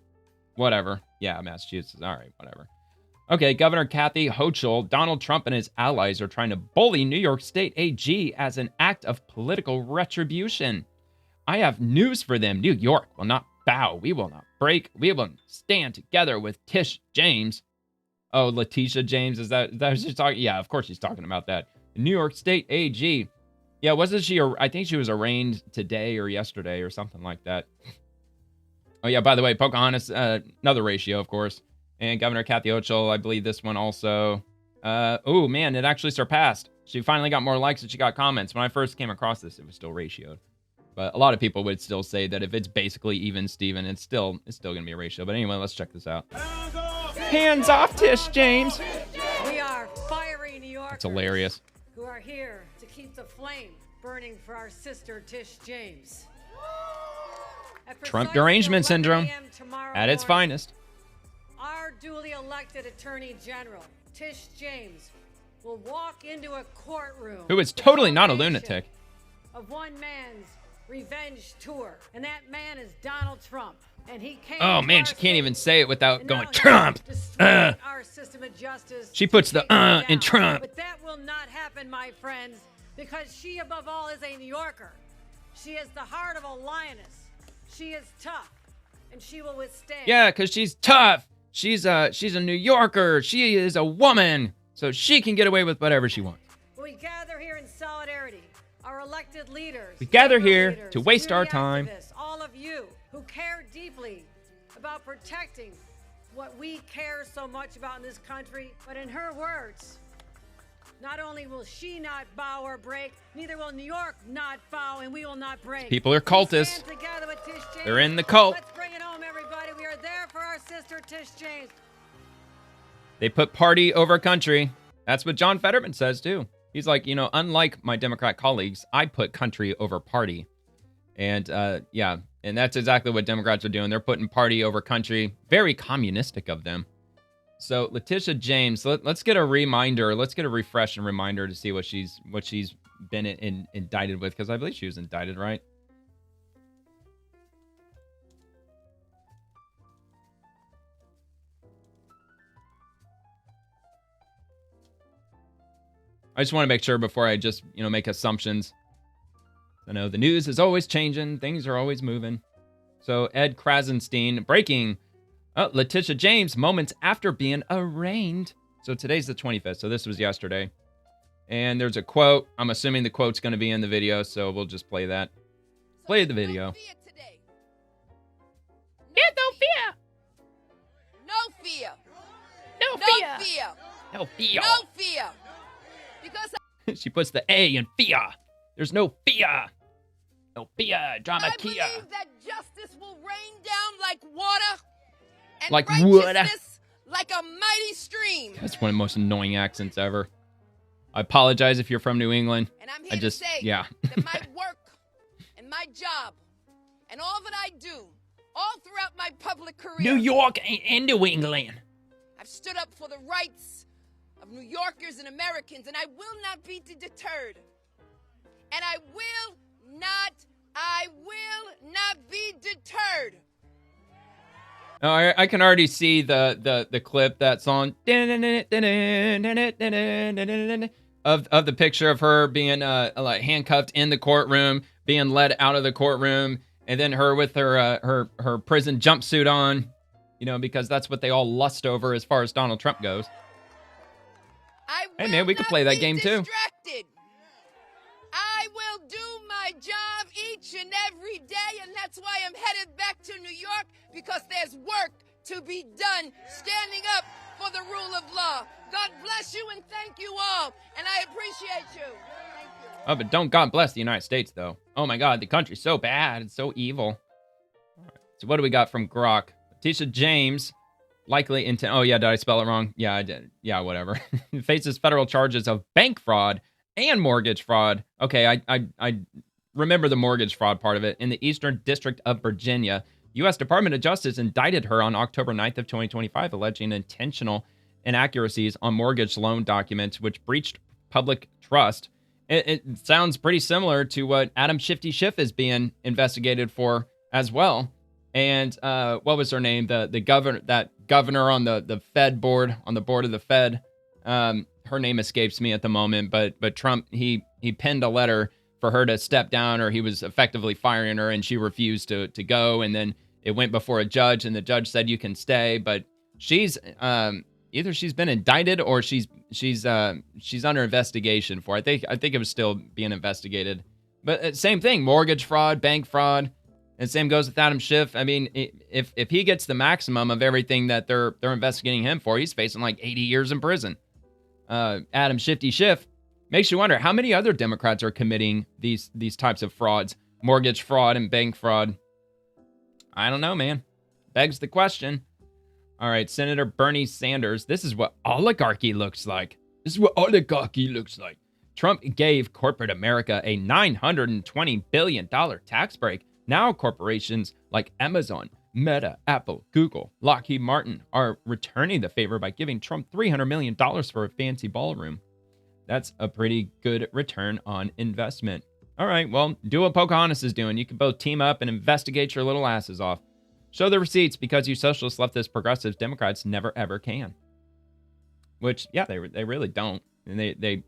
whatever. Yeah, Massachusetts. All right, whatever. Okay, Governor Kathy Hochul, Donald Trump and his allies are trying to bully New York State AG as an act of political retribution. I have news for them. New York will not bow. We will not break. We will stand together with Tish James. Oh, Letitia James, is that what she's talking? Yeah, of course she's talking about that. New York State AG. Yeah, wasn't she? I think she was arraigned today or yesterday or something like that. Oh yeah, by the way, Pocahontas, another ratio, of course. And Governor Kathy Hochul, I believe this one also. Oh man, it actually surpassed. She finally got more likes than she got comments. When I first came across this, it was still ratioed. But a lot of people would still say that if it's basically even Steven, it's still gonna be a ratio. But anyway, let's check this out. Hands off, Tish James. We are fiery New Yorkers. That's hilarious. Who are here to keep the flame burning for our sister Tish James. Trump derangement syndrome at its finest. Our duly elected Attorney General, Tish James, will walk into a courtroom. Who is totally not a lunatic. Of one man's revenge tour, and that man is Donald Trump. And he came. Oh man, she can't even say it without going Trump. Our system of justice. She puts the in Trump. But that will not happen, my friends, because she, above all, is a New Yorker. She has the heart of a lioness. She is tough, and she will withstand. Yeah, because she's tough. She's a New Yorker. She is a woman, so she can get away with whatever she wants. We gather here in solidarity. Our elected leaders. We gather here to waste our time. All of you who care deeply about protecting what we care so much about in this country. But in her words, not only will she not bow or break, neither will New York not bow, and we will not break. People are cultists. They're in the cult. Let's bring it home, everybody. We are there for our sister Tish James. They put party over country. That's what John Fetterman says, too. He's like, unlike my Democrat colleagues, I put country over party. And yeah, and that's exactly what Democrats are doing. They're putting party over country. Very communistic of them. So Letitia James, let's get a reminder. Let's get a refresh and reminder to see what she's been indicted with, because I believe she was indicted, right? I just want to make sure before I just, make assumptions. I know the news is always changing. Things are always moving. So Ed Krasenstein breaking Letitia James moments after being arraigned. So today's the 25th. So this was yesterday. And there's a quote. I'm assuming the quote's going to be in the video. So we'll just play that. Play the video. There's no fear. No fear. No fear. No fear. No fear. Because she puts the A in fear. There's no fear. No fear. Drama I Kia. believe that justice will rain down like water. And like righteousness like a mighty stream. That's one of the most annoying accents ever. I apologize if you're from New England. And I'm here to say that my work and my job and all that I do, all throughout my public career. New York and New England. I've stood up for the rights of New Yorkers and Americans, and I will not be deterred. And I will not be deterred. Oh, I can already see the clip, that song. of the picture of her being like handcuffed in the courtroom, being led out of the courtroom, and then her with her prison jumpsuit on, you know, because that's what they all lust over as far as Donald Trump goes. Hey man, we could play that game too. I will do my job each and every day, and that's why I'm headed back to New York, because there's work to be done, standing up for the rule of law. God bless you and thank you all, and I appreciate you. Thank you. Oh, but don't God bless the United States, though. Oh my God, the country's so bad. It's so evil. All right. So what do we got from Grok? Tisha James, likely into... Oh yeah, did I spell it wrong? Yeah, I did. Yeah, whatever. Faces federal charges of bank fraud and mortgage fraud. Okay, I remember the mortgage fraud part of it. In the Eastern District of Virginia, U.S. Department of Justice indicted her on October 9th of 2025, alleging intentional inaccuracies on mortgage loan documents, which breached public trust. It sounds pretty similar to what Adam Shifty Schiff is being investigated for as well. And what was her name? The governor on the Fed board, on the board of the Fed. Her name escapes me at the moment, but Trump, he penned a letter for her to step down, or he was effectively firing her, and she refused to go. And then it went before a judge, and the judge said you can stay. But she's either she's been indicted or she's under investigation for. I think it was still being investigated. But same thing, mortgage fraud, bank fraud, and same goes with Adam Schiff. I mean, if he gets the maximum of everything that they're investigating him for, he's facing like 80 years in prison. Adam Shifty Schiff makes you wonder how many other Democrats are committing these types of frauds, mortgage fraud and bank fraud. I don't know, man. Begs the question. All right, Senator Bernie Sanders. This is what oligarchy looks like. Trump gave corporate America a $920 billion tax break. Now corporations like Amazon, Meta, Apple, Google, Lockheed Martin are returning the favor by giving Trump $300 million for a fancy ballroom. That's a pretty good return on investment. All right, well, do what Pocahontas is doing. You can both team up and investigate your little asses off. Show the receipts, because you socialist, leftist, progressives, Democrats never, ever can. Which, yeah, they really don't. And they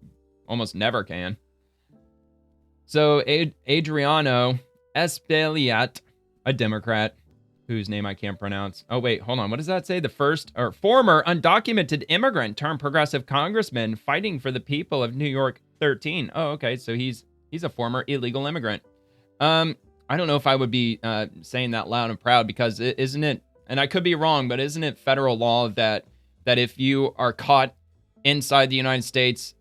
almost never can. So, Adriano Espelliat, a Democrat, whose name I can't pronounce. Oh, wait, hold on. What does that say? The former undocumented immigrant turned progressive congressman fighting for the people of New York 13. Oh, okay, so he's a former illegal immigrant. I don't know if I would be saying that loud and proud, because isn't it, and I could be wrong, but isn't it federal law that if you are caught inside the United States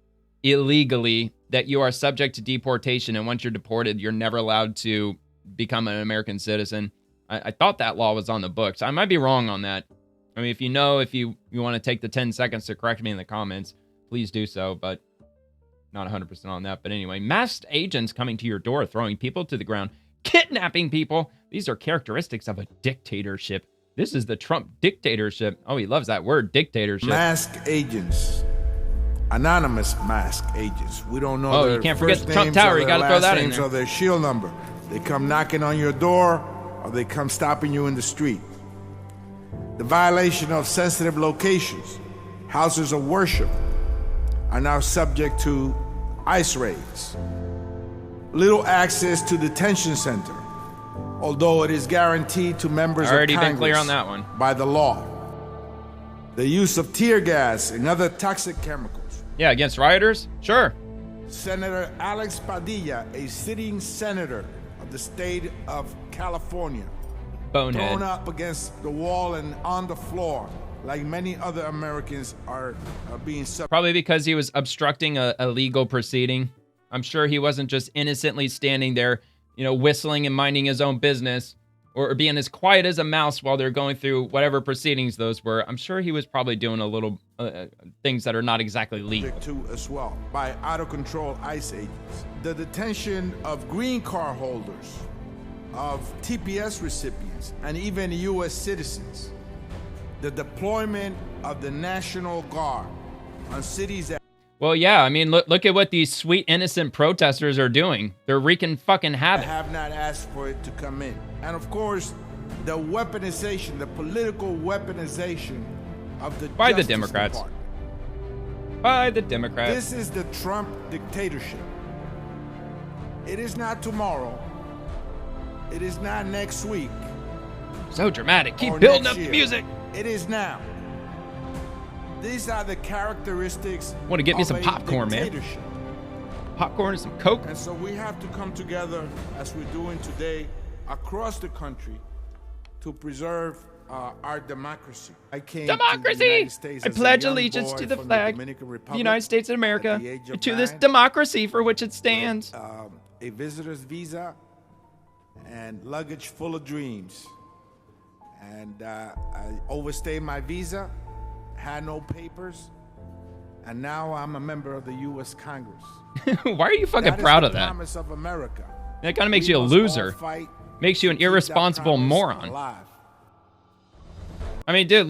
illegally, that you are subject to deportation, and once you're deported, you're never allowed to become an American citizen? I thought that law was on the books. I might be wrong on that. I mean, if you want to take the 10 seconds to correct me in the comments, please do so, but not 100% on that. But anyway, masked agents coming to your door, throwing people to the ground, kidnapping people. These are characteristics of a dictatorship. This is the Trump dictatorship. Oh, he loves that word, dictatorship. Masked agents. Anonymous masked agents. We don't know their you can't forget first the Trump names Tower. or You their got to throw last that in names there. or their shield number. They come knocking on your door, or they come stopping you in the street. The violation of sensitive locations, houses of worship, are now subject to ICE raids. Little access to detention center, although it is guaranteed to members of Congress been clear on that one. by the law. The use of tear gas and other toxic chemicals. Yeah, against rioters? Sure. Senator Alex Padilla, a sitting senator of the state of California, Bonehead. thrown up against the wall and on the floor, like many other Americans are being subject. Probably because he was obstructing a legal proceeding. I'm sure he wasn't just innocently standing there, whistling and minding his own business, or being as quiet as a mouse while they're going through whatever proceedings those were. I'm sure he was probably doing a little things that are not exactly legal. Too, as well, by out-of-control ICE agents. The detention of green card holders, of TPS recipients, and even U.S. citizens. The deployment of the National Guard on cities that... Well, yeah, I mean, look at what these sweet, innocent protesters are doing. They're wreaking fucking havoc. have not asked for it to come in. And of course, the weaponization, the political weaponization of the by the Justice Democrats. Department. by the Democrats. This is the Trump dictatorship. It is not tomorrow. It is not next week. So dramatic. Keep or building next up the year. music. It is now. These are the characteristics. Want to get me of some a popcorn, man. dictatorship. Popcorn and some Coke. And so we have to come together, as we're doing today, across the country, to preserve our democracy. I came Democracy! To the United States I as a pledge young allegiance boy to the from flag Dominican of the Republic United States of America, at the age of and to this 9, democracy for which it stands. a visitor's visa and luggage full of dreams. And I overstayed my visa, had no papers, and now I'm a member of the U.S. Congress. Why are you fucking proud of that? Promise of America. That kind of makes We you a must all loser. fight Makes you an to keep that irresponsible promise moron. alive. I mean, dude,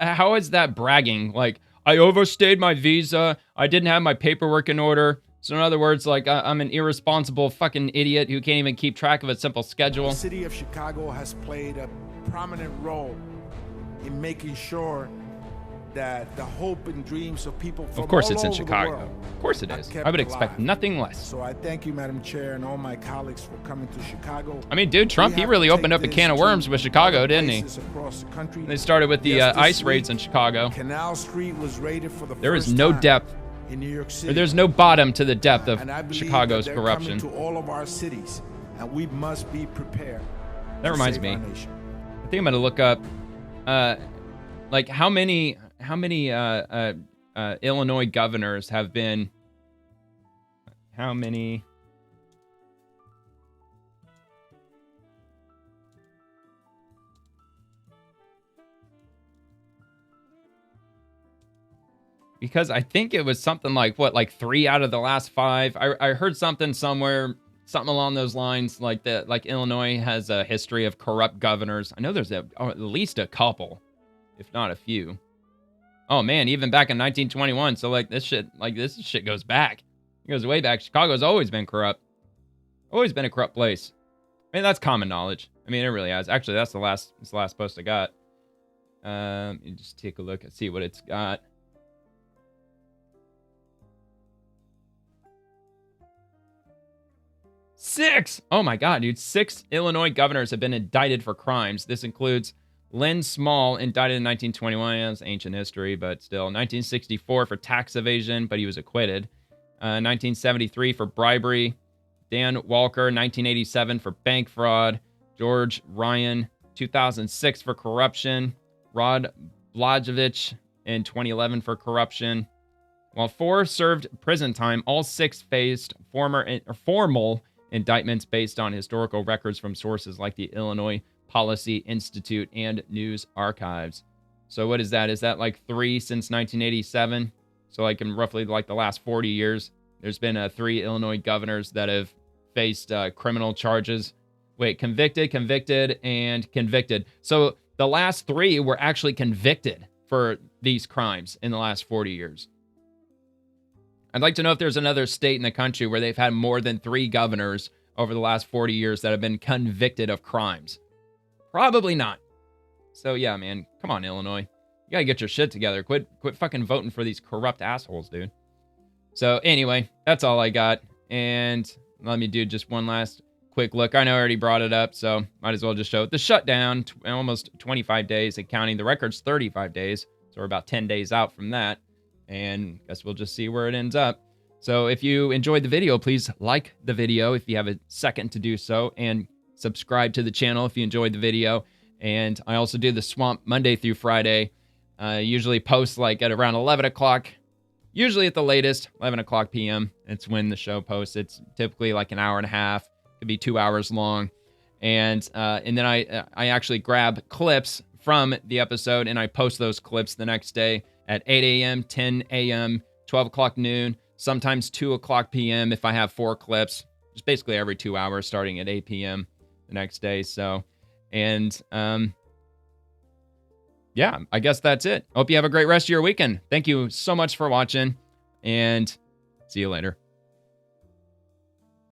how is that bragging? Like, I overstayed my visa. I didn't have my paperwork in order. So in other words, like, I'm an irresponsible fucking idiot who can't even keep track of a simple schedule. The city of Chicago has played a prominent role in making sure that the hope and dreams of people from Of course all it's in over the Chicago. world Of course it are is. kept I would expect alive. nothing less. So I thank you, Madam Chair, and all my colleagues for coming to Chicago. I mean, dude, Trump, We he have really to opened take up a this can of to worms with Chicago, other didn't he? places across the country. They started with the Yes, this ICE raids week, in Chicago. Canal Street was raided for the There is first no time depth, in New York City. or there's no bottom to the depth of And I believe Chicago's that they're corruption. coming to all of our cities, and we must be prepared. That to reminds save me. our nation. I think I'm gonna look up, like how many Illinois governors have been. How many? Because I think it was something like, what, like 3 out of the last 5. I heard something somewhere, something along those lines, like that, like Illinois has a history of corrupt governors. I know there's at least a couple, if not a few. Oh man, even back in 1921. So this shit goes back. It goes way back. Chicago's always been corrupt. Always been a corrupt place. I mean, that's common knowledge. I mean, it really has. Actually, that's the last post I got. Let me just take a look and see what it's got. Six! Oh my God, dude. 6 Illinois governors have been indicted for crimes. This includes Lynn Small, indicted in 1921. That's ancient history, but still. 1964 for tax evasion, but he was acquitted. 1973 for bribery. Dan Walker, 1987 for bank fraud. George Ryan, 2006 for corruption. Rod Blagojevich in 2011 for corruption. While 4 served prison time, all 6 faced formal indictments based on historical records from sources like the Illinois Policy Institute and News Archives. So what is that? Is that like 3 since 1987? So like in roughly like the last 40 years, there's been 3 Illinois governors that have faced criminal charges. Wait, convicted, and convicted. So the last 3 were actually convicted for these crimes in the last 40 years. I'd like to know if there's another state in the country where they've had more than 3 governors over the last 40 years that have been convicted of crimes. Probably not. So yeah, man, come on, Illinois. You gotta get your shit together. Quit fucking voting for these corrupt assholes, dude. So anyway, that's all I got. And let me do just one last quick look. I know I already brought it up, so might as well just show it. The shutdown, almost 25 days and counting. The record's 35 days, so we're about 10 days out from that. And I guess we'll just see where it ends up. So if you enjoyed the video, please like the video if you have a second to do so, and subscribe to the channel if you enjoyed the video. And I also do the Swamp Monday through Friday. Usually post like at around 11 o'clock, usually at the latest, 11 o'clock p.m. It's when the show posts. It's typically like an hour and a half, could be 2 hours long. And then I actually grab clips from the episode and I post those clips the next day at 8 a.m., 10 a.m., 12 o'clock noon, sometimes 2 o'clock p.m. if I have 4 clips, just basically every 2 hours starting at 8 p.m. the next day. So, and yeah, I guess that's it. Hope you have a great rest of your weekend. Thank you so much for watching, and see you later.